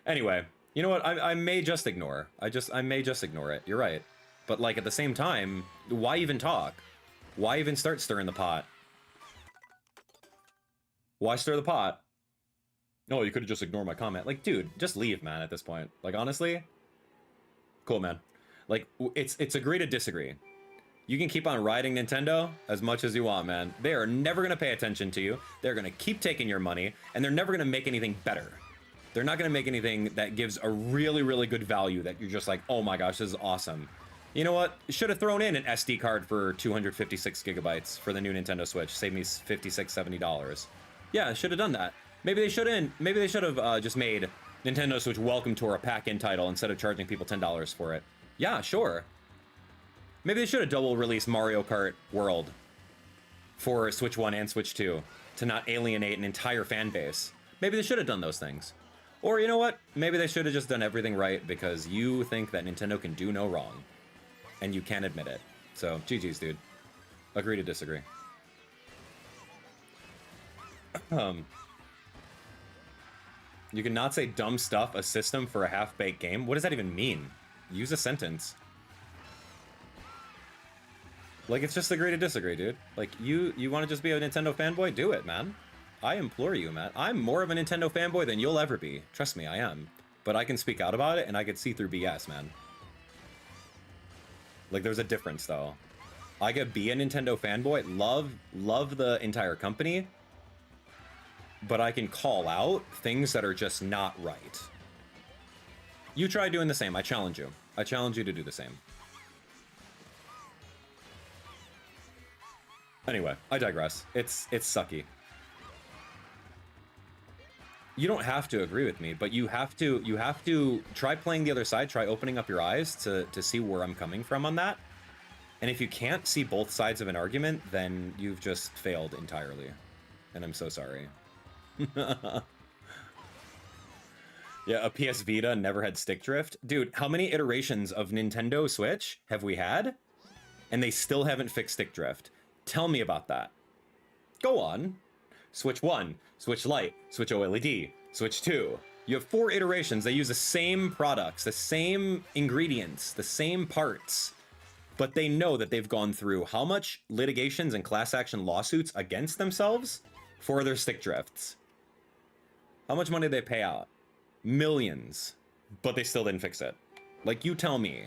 Anyway, you know what? I may just ignore. I may just ignore it. You're right. But like at the same time, why even talk? Why even start stirring the pot? Why stir the pot? No, you could have just ignored my comment. Like, dude, just leave, man, at this point. Like, honestly? Cool, man. Like, it's agree to disagree. You can keep on riding Nintendo as much as you want, man. They are never going to pay attention to you. They're going to keep taking your money, and they're never going to make anything better. They're not going to make anything that gives a really, really good value that you're just like, oh my gosh, this is awesome. You know what? Should have thrown in an SD card for 256 gigabytes for the new Nintendo Switch. Save me $56, $70. Yeah, should have done that. Maybe they should have just made Nintendo Switch Welcome Tour a pack-in title instead of charging people $10 for it. Yeah, sure. Maybe they should have double released Mario Kart World for Switch 1 and Switch 2 to not alienate an entire fan base. Maybe they should have done those things. Or you know what? Maybe they should have just done everything right because you think that Nintendo can do no wrong. And you can't admit it. So, GG's, dude. Agree to disagree. You cannot say dumb stuff, a system for a half-baked game? What does that even mean? Use a sentence. Like, it's just agree to disagree, dude. Like, you want to just be a Nintendo fanboy? Do it, man. I implore you, man. I'm more of a Nintendo fanboy than you'll ever be. Trust me, I am. But I can speak out about it, and I can see through BS, man. Like, there's a difference, though. I could be a Nintendo fanboy, love the entire company, but I can call out things that are just not right. You try doing the same. I challenge you. I challenge you to do the same. Anyway, I digress. It's sucky. You don't have to agree with me, but you have to try playing the other side, try opening up your eyes to see where I'm coming from on that. And if you can't see both sides of an argument, then you've just failed entirely. And I'm so sorry. Yeah, a PS Vita never had stick drift. Dude, how many iterations of Nintendo Switch have we had? And they still haven't fixed stick drift. Tell me about that. Go on. Switch 1, Switch Lite, Switch OLED, Switch 2. You have 4 iterations. They use the same products, the same ingredients, the same parts. But they know that they've gone through how much litigations and class action lawsuits against themselves for their stick drifts. How much money did they pay out? Millions. But they still didn't fix it. Like, you tell me.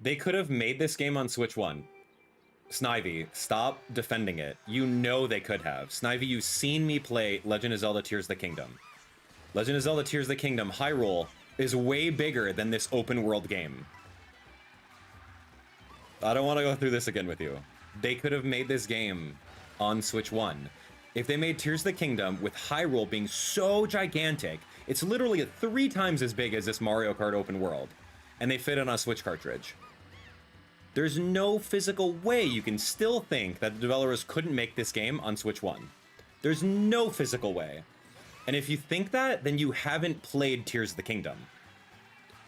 They could have made this game on Switch 1. Snivy, stop defending it. You know they could have. Snivy, you've seen me play Legend of Zelda Tears of the Kingdom. Legend of Zelda Tears of the Kingdom, Hyrule, is way bigger than this open world game. I don't want to go through this again with you. They could have made this game on Switch 1. If they made Tears of the Kingdom with Hyrule being so gigantic, it's literally 3 times as big as this Mario Kart open world. And they fit it on a Switch cartridge. There's no physical way you can still think that the developers couldn't make this game on Switch 1. There's no physical way. And if you think that, then you haven't played Tears of the Kingdom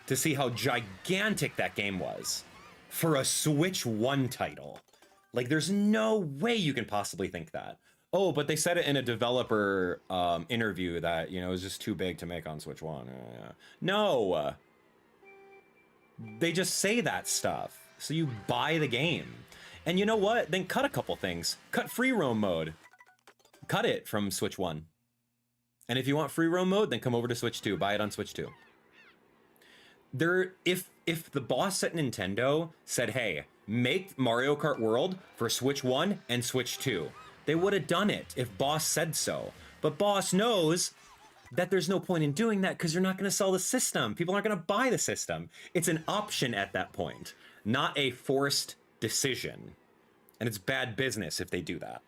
to see how gigantic that game was for a Switch 1 title. Like, there's no way you can possibly think that. Oh, but they said it in a developer interview that, you know, it was just too big to make on Switch 1. No! They just say that stuff. So you buy the game. And you know what? Then cut a couple things. Cut free roam mode. Cut it from Switch 1. And if you want free roam mode, then come over to Switch 2. Buy it on Switch 2. If the boss at Nintendo said, hey, make Mario Kart World for Switch 1 and Switch 2, they would have done it if Boss said so. But Boss knows that there's no point in doing that because you're not going to sell the system. People aren't going to buy the system. It's an option at that point, not a forced decision. And it's bad business if they do that.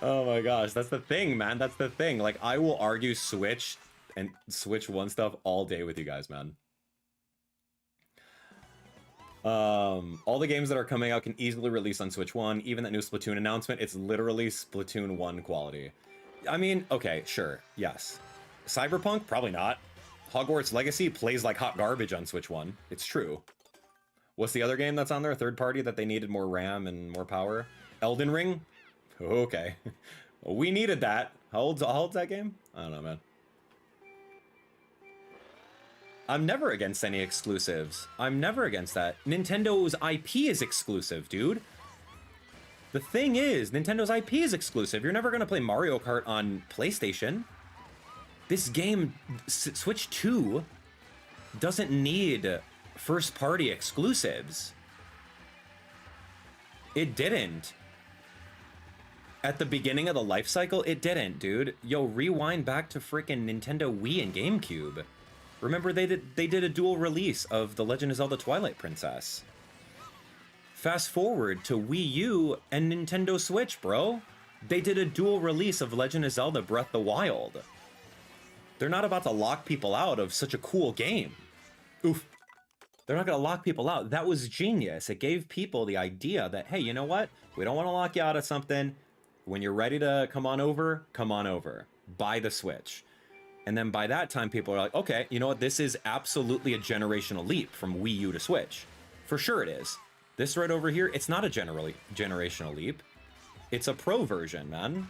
Oh my gosh, that's the thing, man. That's the thing. Like, I will argue Switch and Switch 1 stuff all day with you guys, man. All the games that are coming out can easily release on Switch 1. Even that new Splatoon announcement, it's literally Splatoon 1 quality. I mean, okay, sure, yes. Cyberpunk, probably not. Hogwarts Legacy plays like hot garbage on Switch 1. It's true. What's the other game that's on there? A third party that they needed more RAM and more power? Elden Ring? Okay. We needed that. How old's that game? I don't know, man. I'm never against any exclusives. I'm never against that. Nintendo's IP is exclusive, dude. The thing is, Nintendo's IP is exclusive. You're never gonna play Mario Kart on PlayStation. This game, Switch 2, doesn't need first-party exclusives. It didn't. At the beginning of the life cycle, it didn't, dude. Yo, rewind back to freaking Nintendo Wii and GameCube. Remember, they did a dual release of The Legend of Zelda Twilight Princess. Fast forward to Wii U and Nintendo Switch, bro. They did a dual release of Legend of Zelda Breath of the Wild. They're not about to lock people out of such a cool game. Oof. They're not gonna lock people out. That was genius. It gave people the idea that, hey, you know what? We don't want to lock you out of something. When you're ready to come on over, come on over. Buy the Switch. And then by that time, people are like, okay, you know what? This is absolutely a generational leap from Wii U to Switch. For sure it is. This right over here, it's not a generational leap. It's a pro version, man.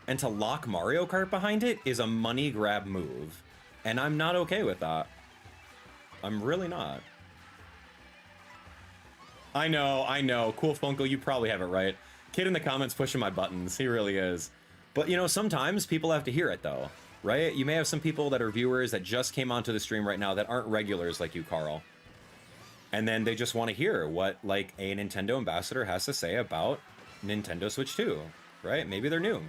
And to lock Mario Kart behind it is a money grab move. And I'm not okay with that. I'm really not. I know. Cool Funko, you probably have it right. Kid in the comments pushing my buttons. He really is. But, you know, sometimes people have to hear it, though, right? You may have some people that are viewers that just came onto the stream right now that aren't regulars like you, Carl. And then they just want to hear what, like, a Nintendo ambassador has to say about Nintendo Switch 2, right? Maybe they're new.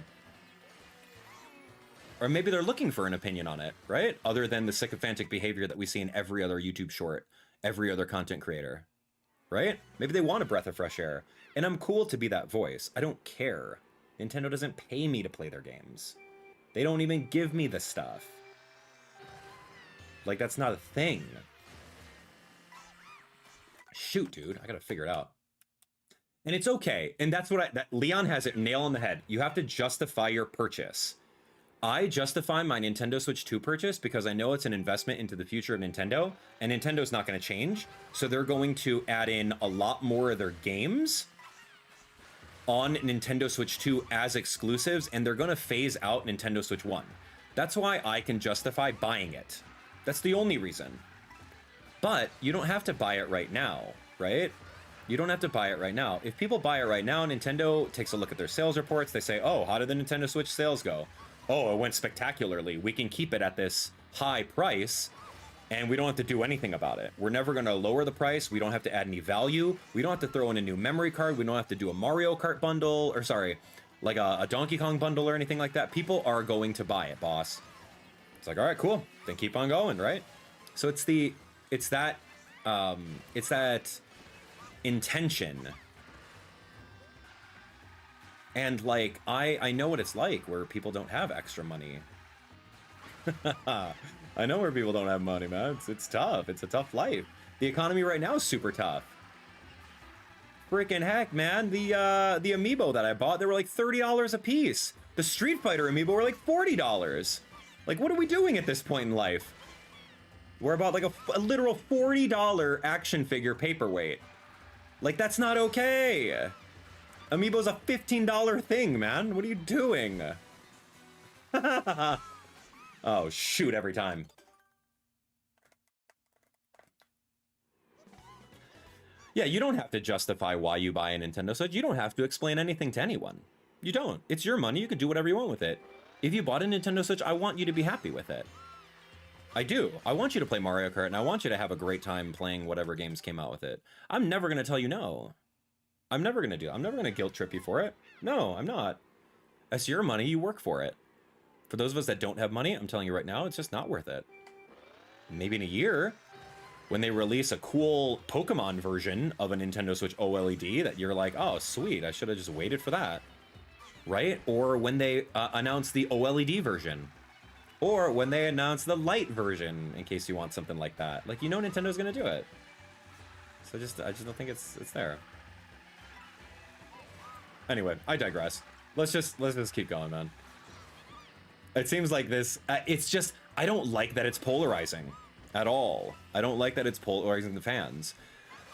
Or maybe they're looking for an opinion on it, right? Other than the sycophantic behavior that we see in every other YouTube short, every other content creator, right? Maybe they want a breath of fresh air. And I'm cool to be that voice. I don't care. Nintendo doesn't pay me to play their games. They don't even give me the stuff. Like, that's not a thing. Shoot, dude, I gotta figure it out. And it's okay. And that's what Leon has it nail on the head. You have to justify your purchase. I justify my Nintendo Switch 2 purchase because I know it's an investment into the future of Nintendo, and Nintendo's not going to change. So they're going to add in a lot more of their games on Nintendo Switch 2 as exclusives, and they're going to phase out Nintendo Switch 1. That's why I can justify buying it. That's the only reason. But you don't have to buy it right now, right? You don't have to buy it right now. If people buy it right now, Nintendo takes a look at their sales reports. They say, oh, how did the Nintendo Switch sales go? Oh, it went spectacularly. We can keep it at this high price, and we don't have to do anything about it. We're never going to lower the price. We don't have to add any value. We don't have to throw in a new memory card. We don't have to do a Mario Kart bundle, or sorry, like a Donkey Kong bundle or anything like that. People are going to buy it, boss. It's like, all right, cool. Then keep on going, right? So it's that intention. And, like, I know what it's like where people don't have extra money. I know where people don't have money, man. It's tough. It's a tough life. The economy right now is super tough. Freaking heck, man. The amiibo that I bought, they were like $30 a piece. The Street Fighter amiibo were like $40. Like, what are we doing at this point in life? We're about like a literal $40 action figure paperweight. Like, that's not okay. Amiibo's a $15 thing, man. What are you doing? Oh, shoot, every time. Yeah, you don't have to justify why you buy a Nintendo Switch. You don't have to explain anything to anyone. You don't. It's your money. You can do whatever you want with it. If you bought a Nintendo Switch, I want you to be happy with it. I do. I want you to play Mario Kart, and I want you to have a great time playing whatever games came out with it. I'm never going to tell you no. I'm never going to do it. I'm never going to guilt trip you for it. No, I'm not. That's your money. You work for it. For those of us that don't have money, I'm telling you right now, it's just not worth it. Maybe in a year, when they release a cool Pokemon version of a Nintendo Switch OLED that you're like, oh, sweet, I should have just waited for that. Right? Or when they announce the OLED version. Or when they announce the light version, in case you want something like that. Like, you know Nintendo's gonna do it. So I just don't think it's there. Anyway, I digress. Let's just keep going, man. It seems like this, it's just, I don't like that it's polarizing at all. I don't like that it's polarizing the fans.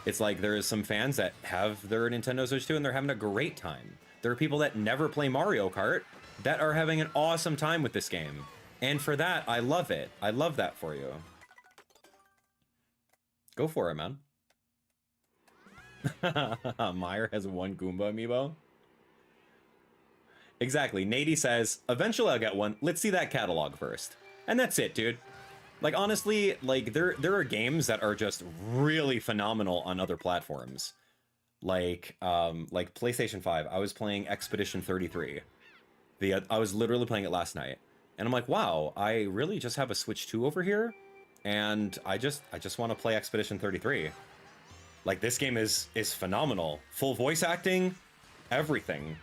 It's like there is some fans that have their Nintendo Switch 2 and they're having a great time. There are people that never play Mario Kart that are having an awesome time with this game. And for that, I love it. I love that for you. Go for it, man. Meyer has one Goomba amiibo. Exactly. Nady says, eventually I'll get one. Let's see that catalog first. And that's it, dude. Like, honestly, like, there are games that are just really phenomenal on other platforms. Like PlayStation 5. I was playing Expedition 33. I was literally playing it last night. And I'm like, wow, I really just have a Switch 2 over here. And I just want to play Expedition 33. Like, this game is phenomenal. Full voice acting, everything.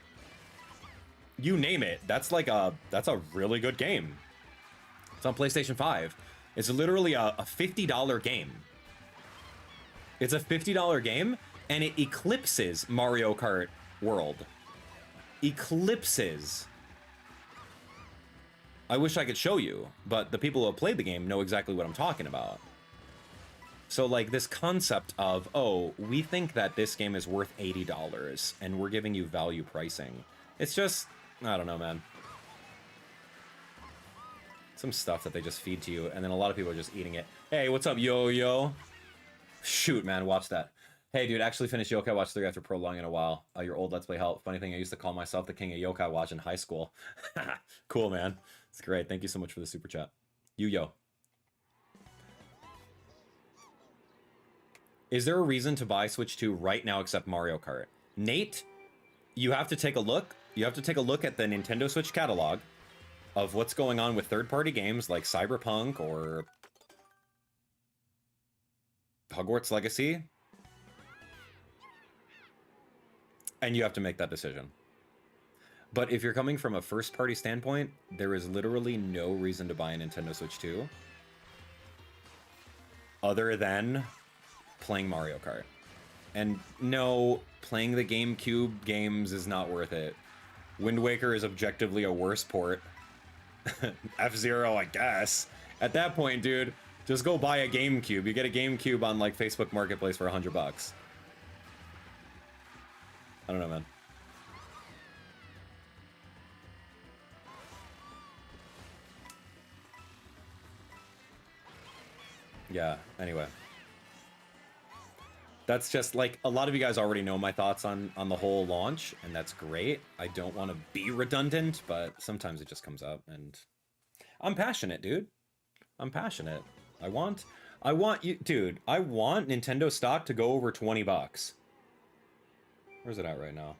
You name it. That's a really good game. It's on PlayStation 5. It's literally a $50 game. It's a $50 game, and it eclipses Mario Kart World. Eclipses. I wish I could show you, but the people who have played the game know exactly what I'm talking about. So, like, this concept of, oh, we think that this game is worth $80, and we're giving you value pricing. It's just, I don't know, man. Some stuff that they just feed to you, and then a lot of people are just eating it. Hey, what's up, yo-yo? Shoot, man, watch that. Hey, dude, actually finished Yokai Watch 3 after prolonging a while. Your old Let's Play help. Funny thing, I used to call myself the king of Yokai Watch in high school. Cool, man. It's great. Thank you so much for the super chat. Yo. Is there a reason to buy Switch 2 right now except Mario Kart? Nate, you have to take a look. You have to take a look at the Nintendo Switch catalog of what's going on with third-party games like Cyberpunk or Hogwarts Legacy. And you have to make that decision. But if you're coming from a first-party standpoint, there is literally no reason to buy a Nintendo Switch 2 other than playing Mario Kart. And no, playing the GameCube games is not worth it. Wind Waker is objectively a worse port. F-Zero, I guess. At that point, dude, just go buy a GameCube. You get a GameCube on, like, Facebook Marketplace for $100. I don't know, man. Yeah, anyway. That's just, like, a lot of you guys already know my thoughts on the whole launch, and that's great. I don't want to be redundant, but sometimes it just comes up, and I'm passionate, dude. I'm passionate. I want you, dude, I want Nintendo stock to go over 20 bucks. Where's it at right now?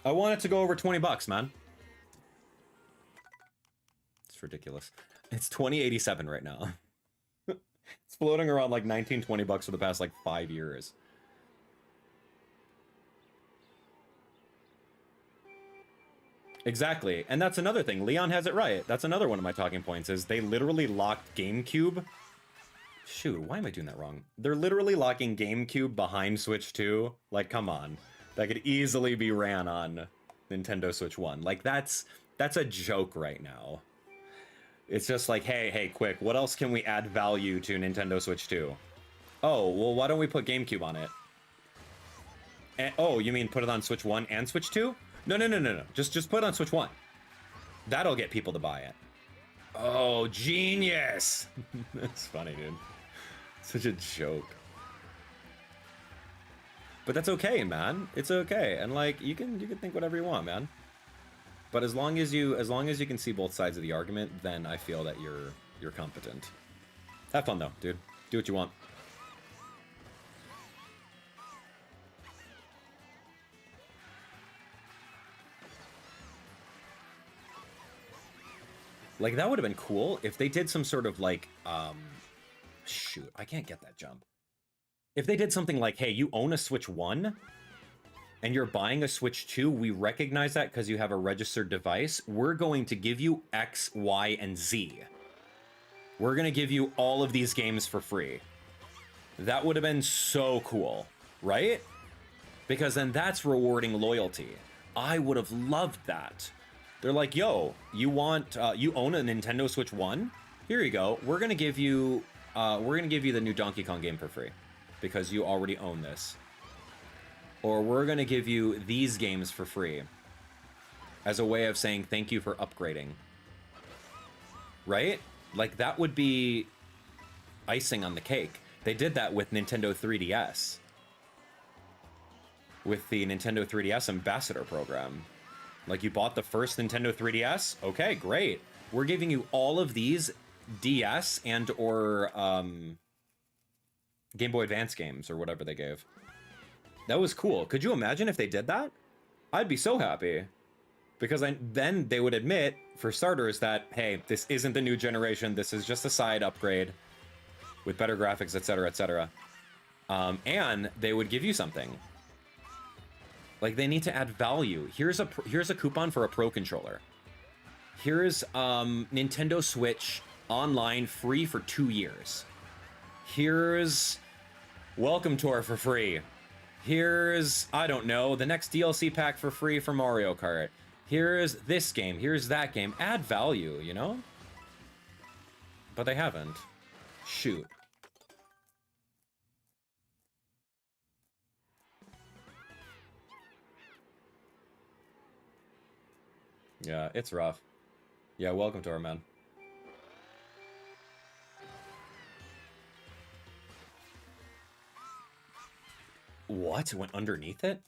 I want it to go over 20 bucks, man. It's ridiculous. It's 2087 right now. It's floating around like 19, 20 bucks for the past like 5 years. Exactly. And that's another thing. Leon has it right. That's another one of my talking points is they literally locked GameCube. Shoot, why am I doing that wrong? They're literally locking GameCube behind Switch 2. Like, come on. That could easily be ran on Nintendo Switch 1. Like, that's a joke right now. It's just like, hey, quick, what else can we add value to Nintendo Switch 2? Oh, well, why don't we put GameCube on it? And, oh, you mean put it on Switch 1 and Switch 2? No. Just put it on Switch 1. That'll get people to buy it. Oh, genius! That's funny, dude. Such a joke. But that's okay, man. It's okay. And like you can think whatever you want, man. But as long as you can see both sides of the argument, then I feel that you're competent. Have fun though, dude. Do what you want. Like, that would have been cool if they did some sort of, like, shoot, I can't get that jump. If they did something like, hey, you own a Switch 1, and you're buying a Switch 2, we recognize that because you have a registered device. We're going to give you X, Y, and Z. We're going to give you all of these games for free. That would have been so cool, right? Because then that's rewarding loyalty. I would have loved that. They're like, yo, you want, you own a Nintendo Switch 1? Here you go. We're gonna give you the new Donkey Kong game for free because you already own this. Or we're gonna give you these games for free as a way of saying thank you for upgrading. Right? Like, that would be icing on the cake. They did that with Nintendo 3DS. With the Nintendo 3DS Ambassador program. Like, you bought the first Nintendo 3DS? Okay, great. We're giving you all of these DS and or Game Boy Advance games or whatever they gave. That was cool. Could you imagine if they did that? I'd be so happy. Because then they would admit, for starters, that, hey, this isn't the new generation. This is just a side upgrade with better graphics, etc., etc. And they would give you something. Like, they need to add value. Here's a coupon for a Pro controller. Here's Nintendo Switch online free for 2 years. Here's Welcome Tour for free. Here's, I don't know, the next DLC pack for free for Mario Kart. Here's this game. Here's that game. Add value, you know? But they haven't. Shoot. Yeah, it's rough. Yeah, welcome to our man. What? It went underneath it?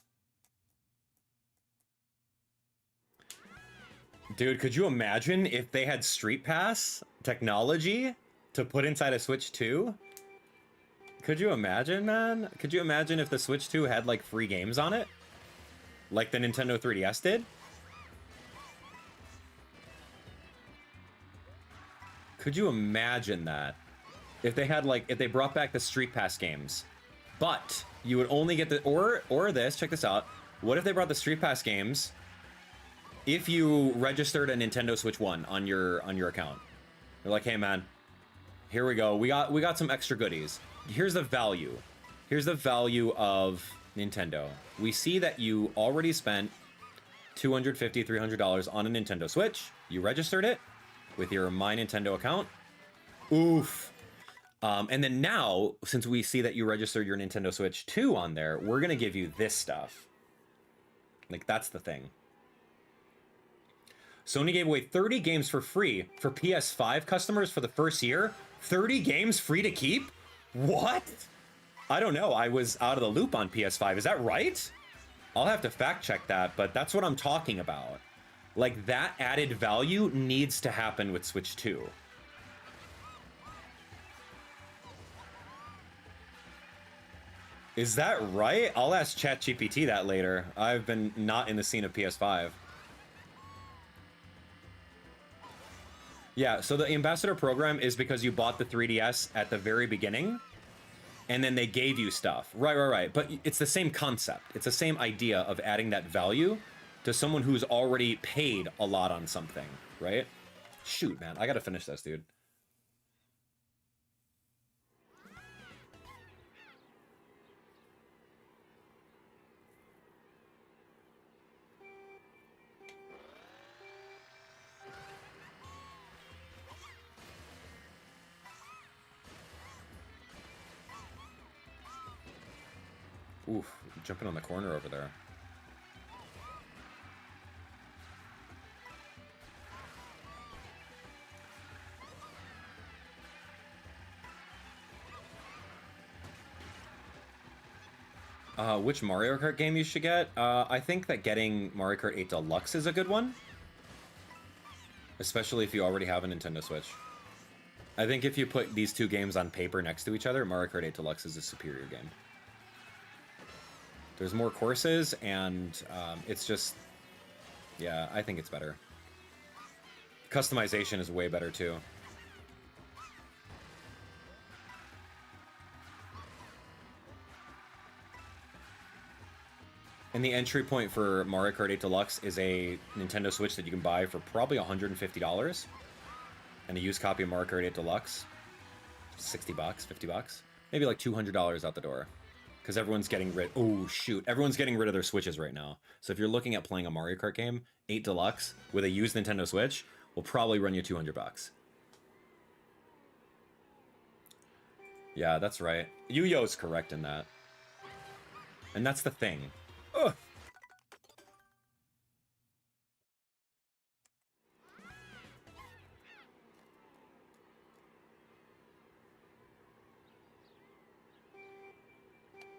Dude, could you imagine if they had Street Pass technology to put inside a Switch 2? Could you imagine, man? Could you imagine if the Switch 2 had, like, free games on it? Like the Nintendo 3DS did? Could you imagine that? If they had, like, if they brought back the Street Pass games, but you would only get the, or this, check this out. What if they brought the Street Pass games if you registered a Nintendo Switch 1 on your account? They're like, hey man, here we go. We got some extra goodies. Here's the value. Here's the value of Nintendo. We see that you already spent $250, $300 on a Nintendo Switch. You registered it with your My Nintendo account. Oof. And then now, since we see that you registered your Nintendo Switch 2 on there, we're going to give you this stuff. Like, that's the thing. Sony gave away 30 games for free for PS5 customers for the first year. 30 games free to keep? What? I don't know. I was out of the loop on PS5. Is that right? I'll have to fact check that, but that's what I'm talking about. Like, that added value needs to happen with Switch 2. Is that right? I'll ask ChatGPT that later. I've been not in the scene of PS5. Yeah, so the Ambassador program is because you bought the 3DS at the very beginning, and then they gave you stuff. Right. But it's the same concept. It's the same idea of adding that value to someone who's already paid a lot on something, right? Shoot, man, I gotta finish this, dude. Oof, jumping on the corner over there. Which Mario Kart game you should get? I think that getting Mario Kart 8 Deluxe is a good one. Especially if you already have a Nintendo Switch. I think if you put these two games on paper next to each other, Mario Kart 8 Deluxe is a superior game. There's more courses, and it's just... Yeah, I think it's better. Customization is way better, too. And the entry point for Mario Kart 8 Deluxe is a Nintendo Switch that you can buy for probably $150. And a used copy of Mario Kart 8 Deluxe, 60 bucks, 50 bucks. Maybe like $200 out the door. Because everyone's getting rid... Oh, shoot. Everyone's getting rid of their Switches right now. So if you're looking at playing a Mario Kart game, 8 Deluxe, with a used Nintendo Switch, will probably run you 200 bucks. Yeah, that's right. Yu-Yo's correct in that. And that's the thing. Ugh.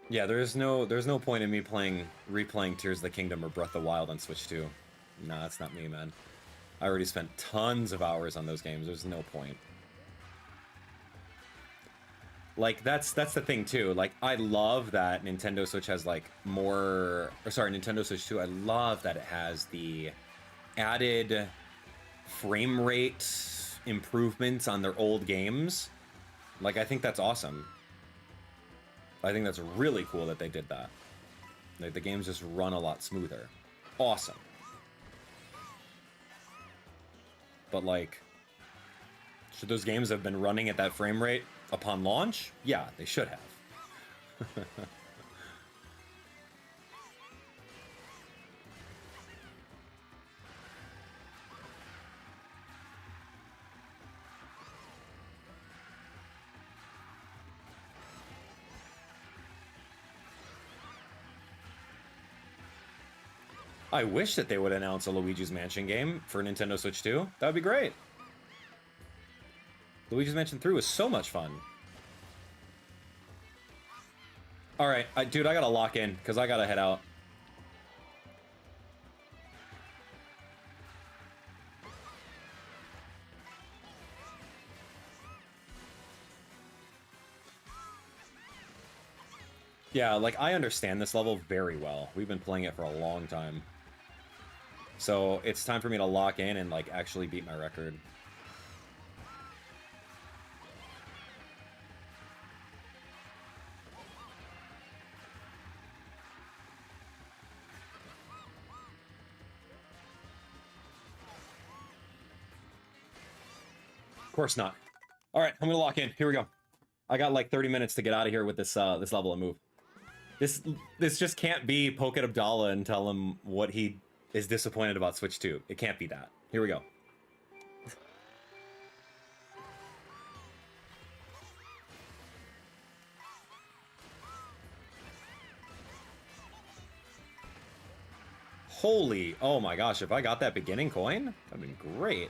Yeah, there's no point in me replaying Tears of the Kingdom or Breath of the Wild on Switch 2. Nah, that's not me, man. I already spent tons of hours on those games. There's no point. Like, that's the thing, too. Like, I love that Nintendo Switch has, like, more... Or, sorry, Nintendo Switch 2, I love that it has the added frame rate improvements on their old games. Like, I think that's awesome. I think that's really cool that they did that. Like, the games just run a lot smoother. Awesome. But, like, should those games have been running at that frame rate upon launch? Yeah, they should have. I wish that they would announce a Luigi's Mansion game for Nintendo Switch 2. That would be great. Luigi's Mansion 3 was so much fun. Alright, dude, I gotta lock in, because I gotta head out. Yeah, like, I understand this level very well. We've been playing it for a long time. So, it's time for me to lock in and, like, actually beat my record. Of course not. Alright, I'm gonna lock in. Here we go. I got, like, 30 minutes to get out of here with this this level and move. This just can't be poke at Abdallah and tell him what he is disappointed about Switch 2. It can't be that. Here we go. Holy, oh my gosh, if I got that beginning coin, that'd been great.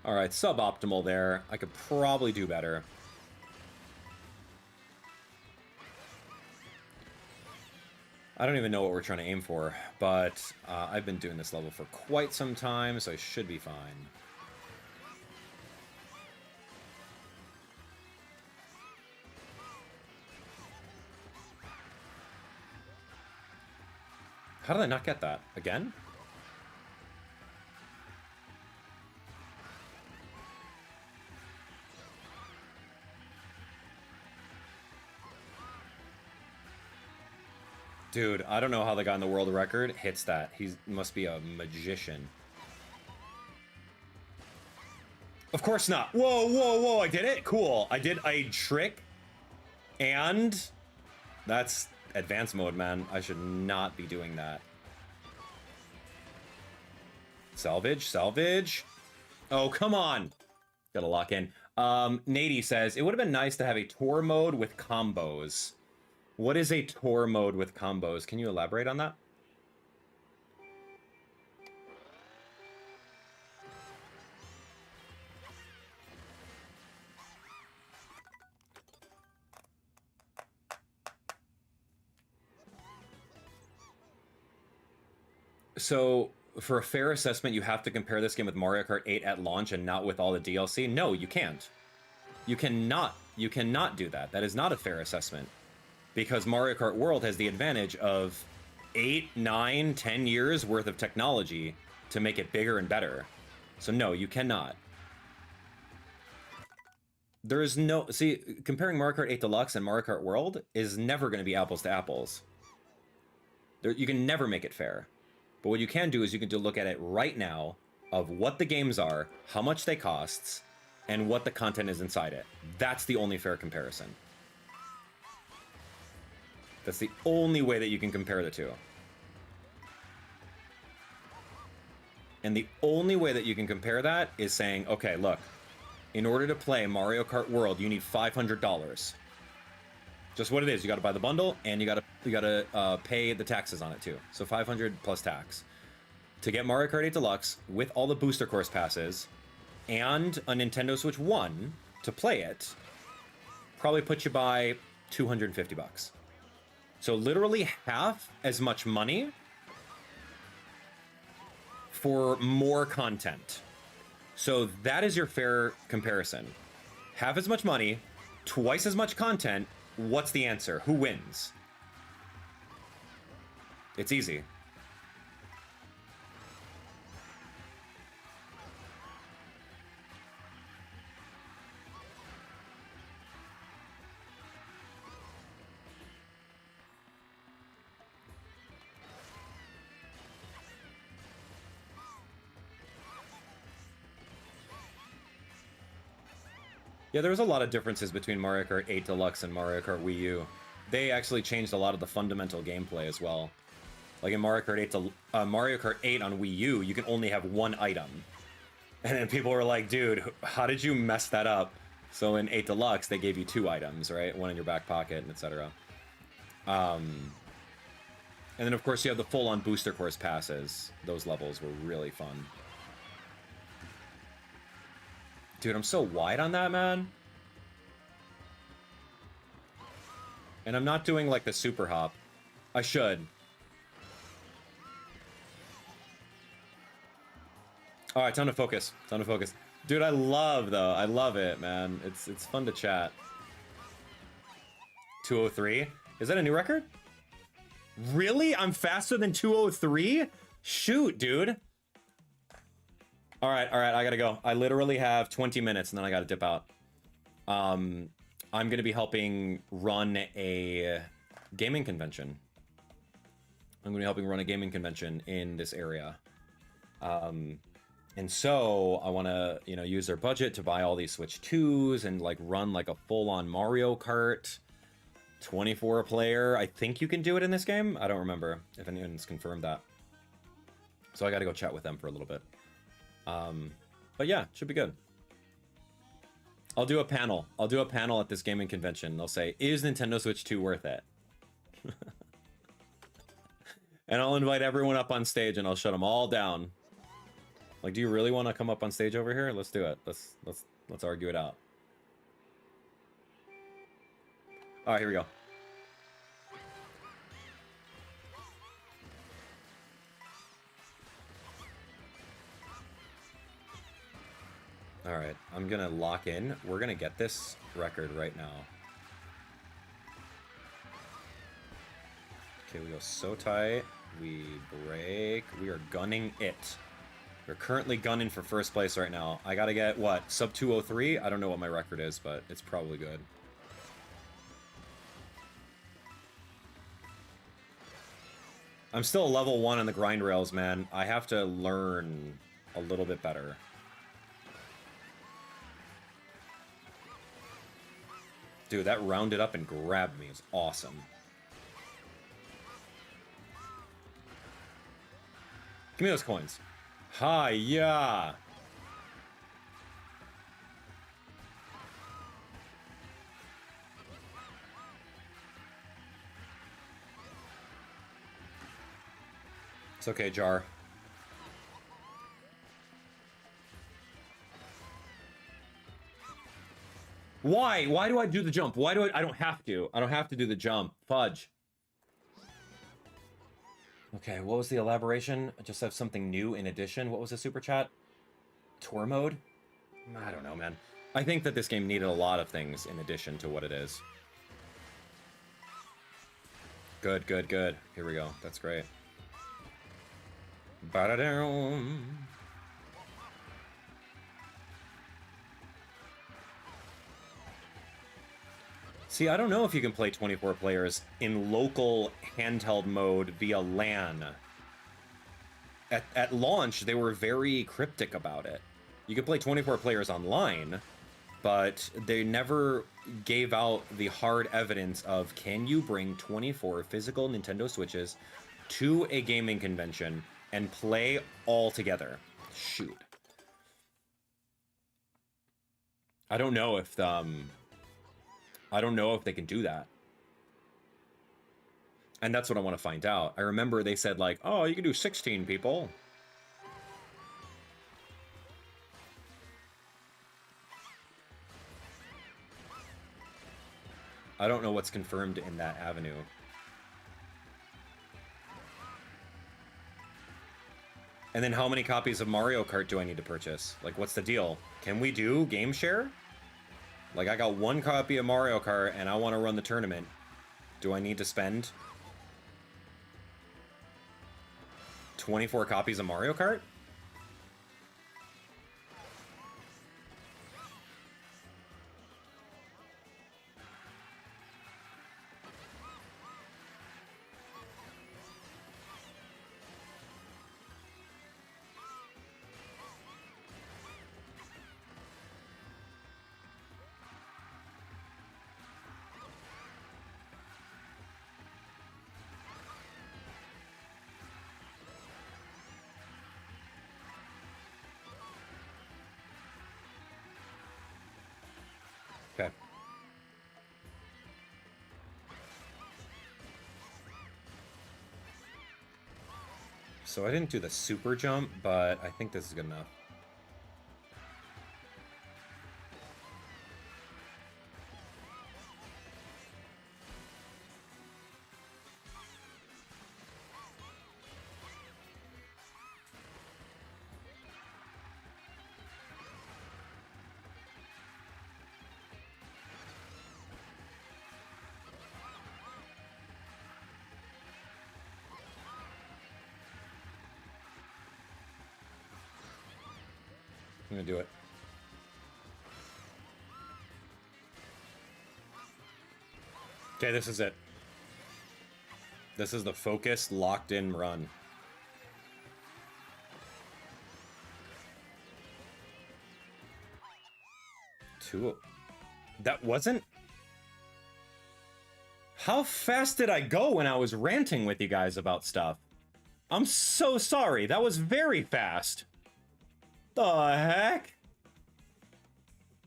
Alright, suboptimal there. I could probably do better. I don't even know what we're trying to aim for, but I've been doing this level for quite some time, so I should be fine. How did I not get that? Again? Dude, I don't know how the guy in the world record hits that. He must be a magician. Of course not. Whoa, whoa, whoa, I did it? Cool. I did a trick. And that's advanced mode, man. I should not be doing that. Salvage, salvage. Oh, come on. Gotta lock in. Nady says, it would have been nice to have a tour mode with combos. What is a tour mode with combos? Can you elaborate on that? So for a fair assessment, you have to compare this game with Mario Kart 8 at launch and not with all the DLC. No, you can't. You cannot. You cannot do that. That is not a fair assessment. Because Mario Kart World has the advantage of 8, 9, 10 years worth of technology to make it bigger and better. So no, you cannot. There is no... See, comparing Mario Kart 8 Deluxe and Mario Kart World is never going to be apples to apples. You can never make it fair. But what you can do is you can look at it right now of what the games are, how much they cost, and what the content is inside it. That's the only fair comparison. That's the only way that you can compare the two. And the only way that you can compare that is saying, okay, look, in order to play Mario Kart World, you need $500. Just what it is. You got to buy the bundle, and you got to pay the taxes on it too. So 500 plus tax to get Mario Kart 8 Deluxe with all the booster course passes and a Nintendo Switch 1 to play it. Probably put you by $250. So literally half as much money for more content. So that is your fair comparison. Half as much money, twice as much content. What's the answer? Who wins? It's easy. Yeah, there was a lot of differences between Mario Kart 8 Deluxe and Mario Kart Wii U. They actually changed a lot of the fundamental gameplay as well. Like in Mario Kart 8 on Wii U, you can only have one item. And then people were like, dude, how did you mess that up? So in 8 Deluxe, they gave you 2 items, right? One in your back pocket, and etc. And then, of course, you have the full-on booster course passes. Those levels were really fun. Dude, I'm so wide on that, man. And I'm not doing, like, the super hop. I should. Alright, time to focus. Time to focus. Dude, I love it, man. It's fun to chat. 203? Is that a new record? Really? I'm faster than 203? Shoot, dude. Alright, I gotta go. I literally have 20 minutes and then I gotta dip out. I'm gonna be helping run a gaming convention. I'm gonna be helping run a gaming convention in this area. And so I wanna, you know, use their budget to buy all these Switch 2s and like run like a full-on Mario Kart 24 player. I think you can do it in this game. I don't remember if anyone's confirmed that. So I gotta go chat with them for a little bit. But yeah, should be good. I'll do a panel. I'll do a panel at this gaming convention. They'll say, is Nintendo Switch 2 worth it? And I'll invite everyone up on stage and I'll shut them all down. Like, do you really want to come up on stage over here? Let's do it. Let's argue it out. All right, here we go. All right, I'm gonna lock in. We're gonna get this record right now. Okay, we go so tight. We break. We are gunning it. We're currently gunning for first place right now. I gotta get, what, sub 203? I don't know what my record is, but it's probably good. I'm still level 1 on the grind rails, man. I have to learn a little bit better. Dude, that rounded up and grabbed me. It's awesome. Give me those coins. Hi-ya! It's okay, Jar. Why? Why do I do the jump? Why do I don't have to. I don't have to do the jump. Fudge. Okay, what was the elaboration? I just have something new in addition. What was the super chat? Tour mode? I don't know, man. I think that this game needed a lot of things in addition to what it is. Good, good, good. Here we go. That's great. Ba-da-down. See, I don't know if you can play 24 players in local handheld mode via LAN. At launch, they were very cryptic about it. You could play 24 players online, but they never gave out the hard evidence of, can you bring 24 physical Nintendo Switches to a gaming convention and play all together? Shoot. I don't know if I don't know if they can do that. And that's what I want to find out. I remember they said, like, oh, you can do 16 people. I don't know what's confirmed in that avenue. And then how many copies of Mario Kart do I need to purchase? Like, what's the deal? Can we do game share? Like, I got one copy of Mario Kart and I want to run the tournament. Do I need to spend 24 copies of Mario Kart? Okay. So I didn't do the super jump, but I think this is good enough. I'm gonna do it. Okay, this is it. This is the focused, locked-in run. That wasn't... How fast did I go when I was ranting with you guys about stuff? I'm so sorry. That was very fast. The heck?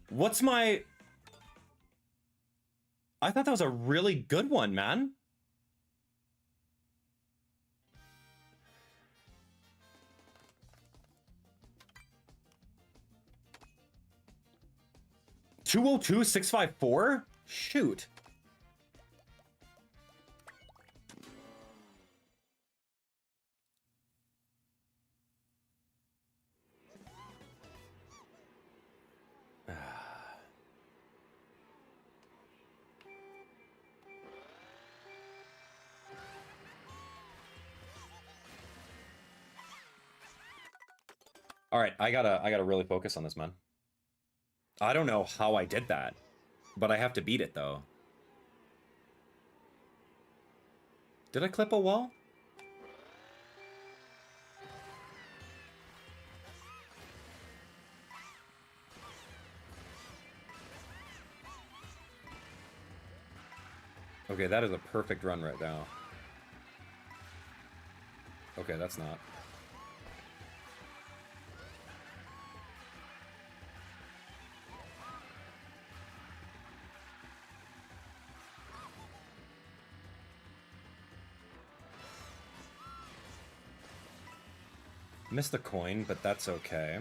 What's my... I thought that was a really good one, man. $202,654? Shoot. All right, I gotta really focus on this, man. I don't know how I did that, but I have to beat it, though. Did I clip a wall? Okay, that is a perfect run right now. Okay, that's not. Missed the coin, but that's okay.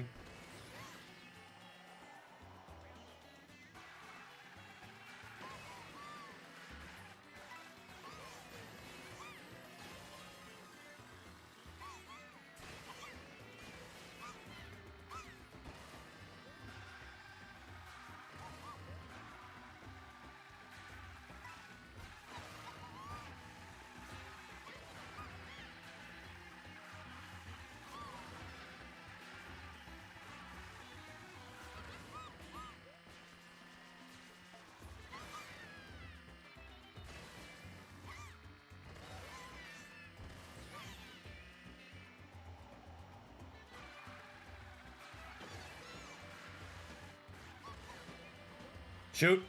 Shoot.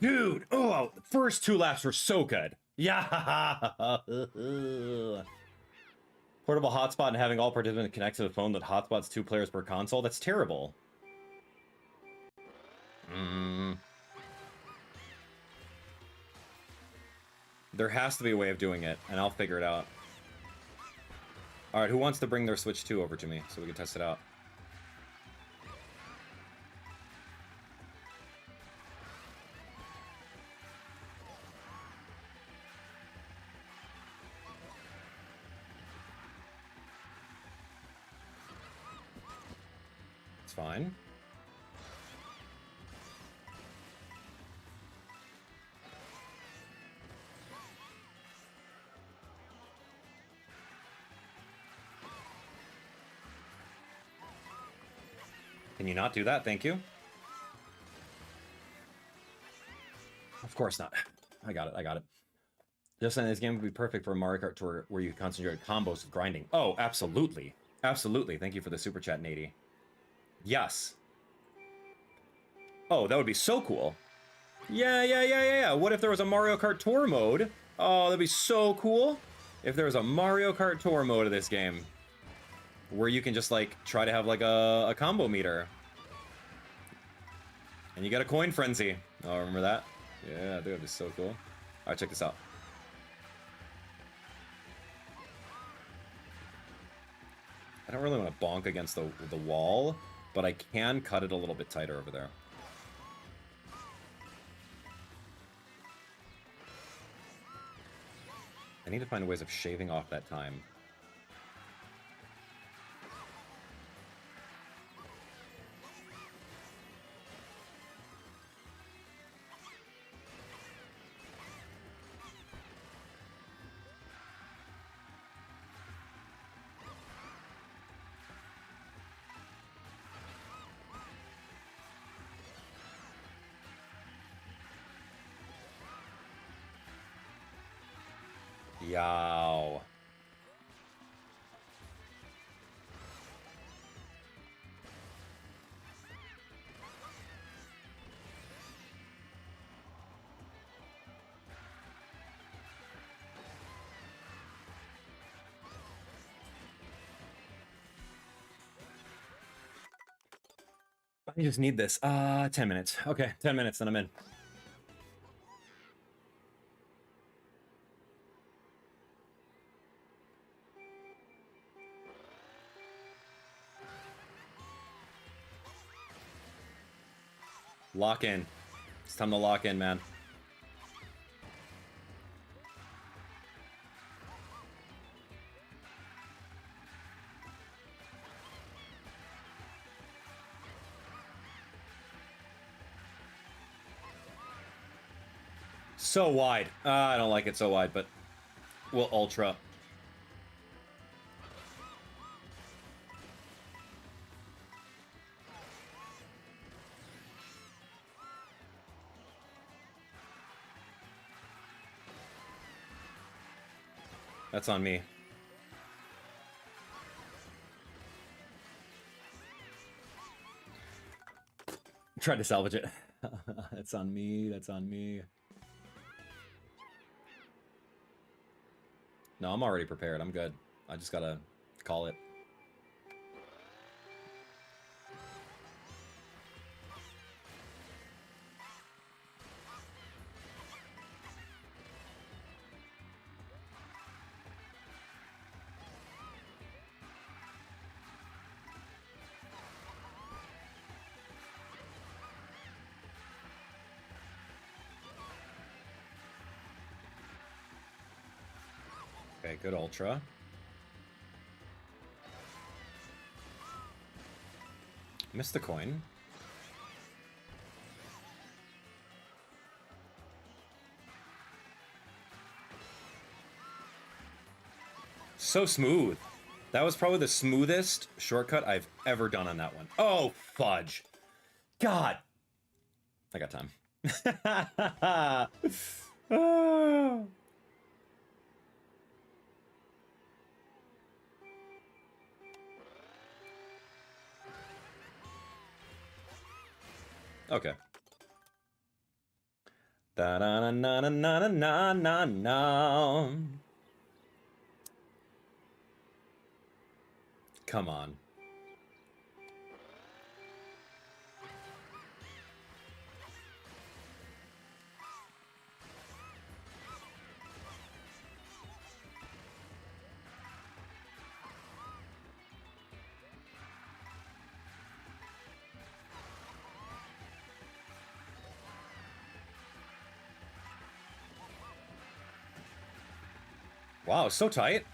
Dude, oh, the first 2 laps were so good. Yeah. Portable hotspot and having all participants connect to the phone that hotspots 2 players per console. That's terrible. There has to be a way of doing it, and I'll figure it out. Alright, who wants to bring their Switch 2 over to me so we can test it out? It's fine. Can you not do that? Thank you. Of course not. I got it. I got it. Just saying, this game would be perfect for a Mario Kart Tour where you concentrate on combos with grinding. Oh, absolutely. Absolutely. Thank you for the super chat, Nady. Yes. Oh, that would be so cool. Yeah. What if there was a Mario Kart Tour mode? Oh, that'd be so cool. If there was a Mario Kart Tour mode of this game, where you can just, like, try to have, like, a combo meter. And you get a coin frenzy. Oh, remember that? Yeah, dude, that'd be so cool. Alright, check this out. I don't really want to bonk against the wall, but I can cut it a little bit tighter over there. I need to find ways of shaving off that time. Yow. I just need this. 10 minutes. Okay, 10 minutes, then I'm in. Lock in. It's time to lock in, man. So wide. I don't like it so wide, but we'll ultra. That's on me. Tried to salvage it. That's on me. That's on me. No, I'm already prepared. I'm good. I just gotta call it. Okay, good ultra. Missed the coin. So smooth. That was probably the smoothest shortcut I've ever done on that one. Oh, fudge. God. I got time. Oh. Okay. Da na na na na na na na na. Come on. Wow, so tight.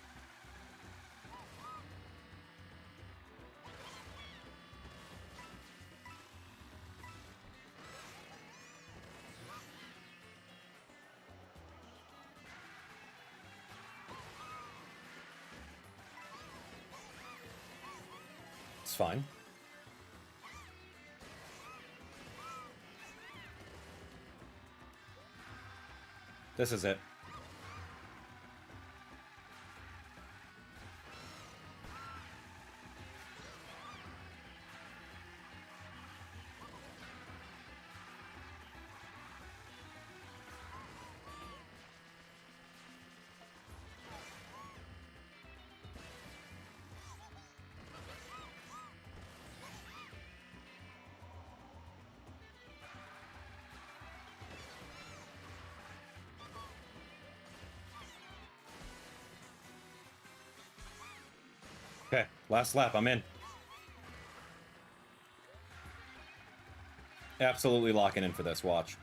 It's fine. This is it. Okay, last lap, I'm in. Absolutely locking in for this, watch.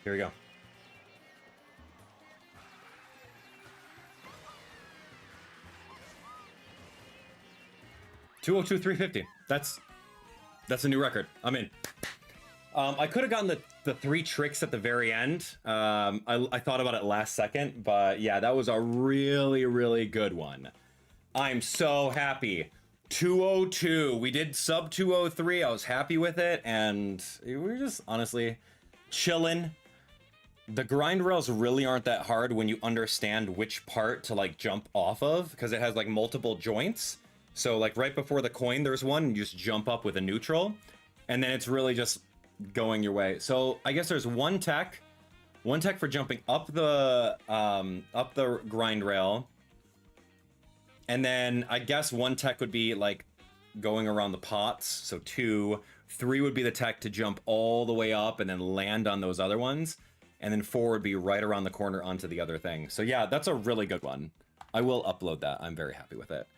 Here we go. $202,350. That's a new record. I'm in. I could have gotten the 3 tricks at the very end. I thought about it last second, but yeah, that was a really, really good one. I'm so happy. 202. We did sub 203. I was happy with it, and we were just honestly chilling. The grind rails really aren't that hard when you understand which part to like jump off of, because it has like multiple joints. So like right before the coin, there's one, you just jump up with a neutral, and then it's really just going your way. So I guess there's one tech for jumping up the grind rail, and then I guess one tech would be like going around the pots. So 2, 3 would be the tech to jump all the way up and then land on those other ones, and then 4 would be right around the corner onto the other thing. So yeah, that's a really good one. I will upload that. I'm very happy with it.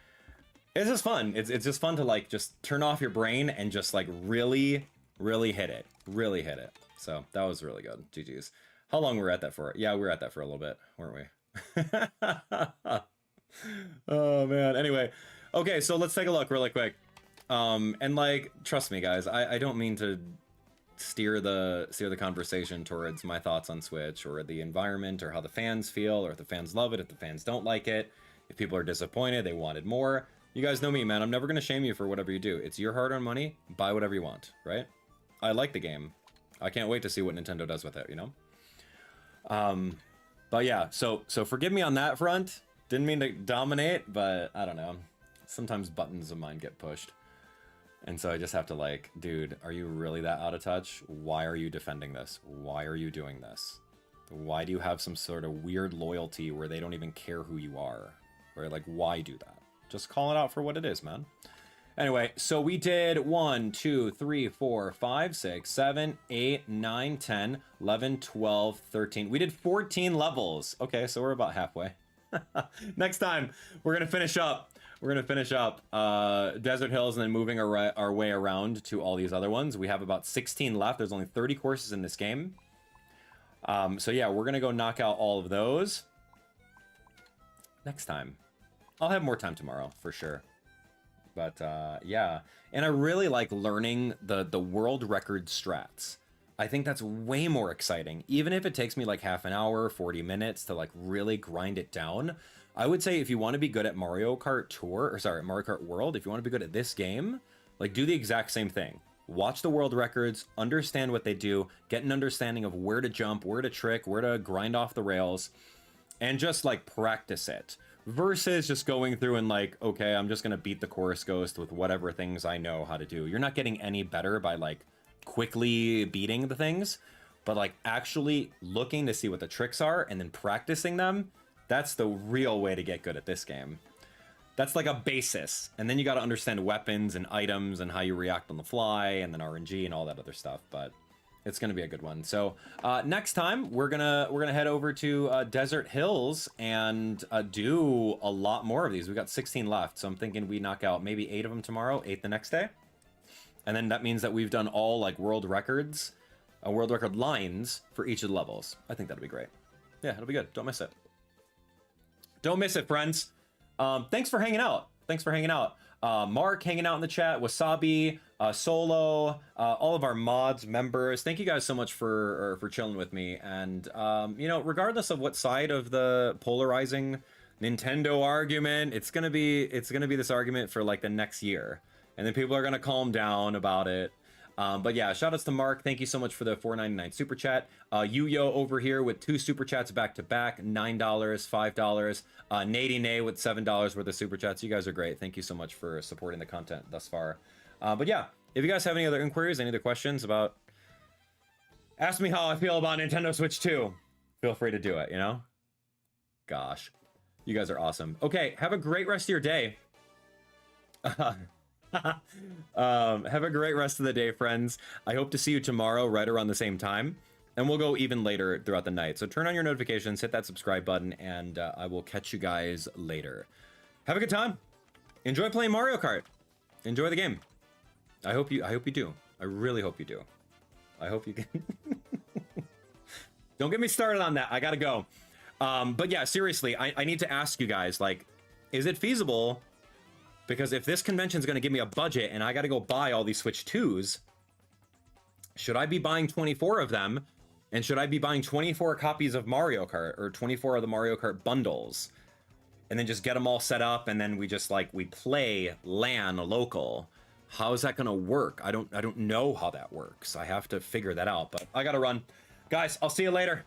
It's just fun. It's just fun to like just turn off your brain and just like really hit it. Really hit it. So that was really good. GG's. How long were we at that for? Yeah, we were at that for a little bit, weren't we? Oh man. Anyway, okay, so let's take a look really quick. And like, trust me, guys, I don't mean to steer the conversation towards my thoughts on Switch or the environment or how the fans feel, or if the fans love it, if the fans don't like it, if people are disappointed, they wanted more. You guys know me, man. I'm never going to shame you for whatever you do. It's your hard-earned money. Buy whatever you want, right? I like the game. I can't wait to see what Nintendo does with it, you know? But yeah, so forgive me on that front. Didn't mean to dominate, but I don't know. Sometimes buttons of mine get pushed. And so I just have to like, dude, are you really that out of touch? Why are you defending this? Why are you doing this? Why do you have some sort of weird loyalty where they don't even care who you are? Or like, why do that? Just call it out for what it is, man. Anyway, so we did 1, 2, 3, 4, 5, 6, 7, 8, 9, 10, 11, 12, 13. We did 14 levels. Okay, so we're about halfway. Next time, we're going to finish up. We're going to finish up Desert Hills and then moving our way around to all these other ones. We have about 16 left. There's only 30 courses in this game. So yeah, we're going to go knock out all of those next time. I'll have more time tomorrow, for sure. But yeah, and I really like learning the world record strats. I think that's way more exciting. Even if it takes me like half an hour, 40 minutes to like really grind it down, I would say if you want to be good at Mario Kart Tour, or sorry, Mario Kart World, if you want to be good at this game, like do the exact same thing. Watch the world records, understand what they do, get an understanding of where to jump, where to trick, where to grind off the rails, and just like practice it. Versus just going through and like, okay, I'm just gonna beat the chorus ghost with whatever things I know how to do. You're not getting any better by like quickly beating the things, but like actually looking to see what the tricks are and then practicing them. That's the real way to get good at this game. That's like a basis. And then you got to understand weapons and items and how you react on the fly and then RNG and all that other stuff. But it's going to be a good one. So next time we're gonna head over to Desert Hills and do a lot more of these. We got 16 left. So I'm thinking we knock out maybe 8 of them tomorrow, 8 the next day. And then that means that we've done all like world records, world record lines for each of the levels. I think that'll be great. Yeah, it'll be good. Don't miss it. Don't miss it, friends. Thanks for hanging out. Thanks for hanging out. Mark hanging out in the chat, Wasabi, Solo, all of our mods, members. Thank you guys so much for chilling with me. And you know, regardless of what side of the polarizing Nintendo argument, it's gonna be this argument for like the next year, and then people are gonna calm down about it. But yeah, shout outs to Mark. Thank you so much for the $4.99 super chat. Yuyo over here with 2 super chats back to back, $9, $5. Nady Nay with $7 worth of super chats. You guys are great. Thank you so much for supporting the content thus far. But yeah, if you guys have any other inquiries, any other questions about, ask me how I feel about Nintendo Switch 2. Feel free to do it, you know? Gosh, you guys are awesome. Okay, have a great rest of your day. Have a great rest of the day, friends. I hope to see you tomorrow right around the same time, and we'll go even later throughout the night. So turn on your notifications, hit that subscribe button, and I will catch you guys later. Have a good time. Enjoy playing Mario Kart. Enjoy the game. I hope you do. I really hope you do. I hope you can. Don't get me started on that. I gotta go. But yeah, seriously, I need to ask you guys, like, is it feasible? Because if this convention is going to give me a budget and I got to go buy all these Switch 2s, should I be buying 24 of them? And should I be buying 24 copies of Mario Kart or 24 of the Mario Kart bundles? And then just get them all set up and then we just like, we play LAN local. How is that going to work? I don't know how that works. I have to figure that out, but I got to run. Guys, I'll see you later.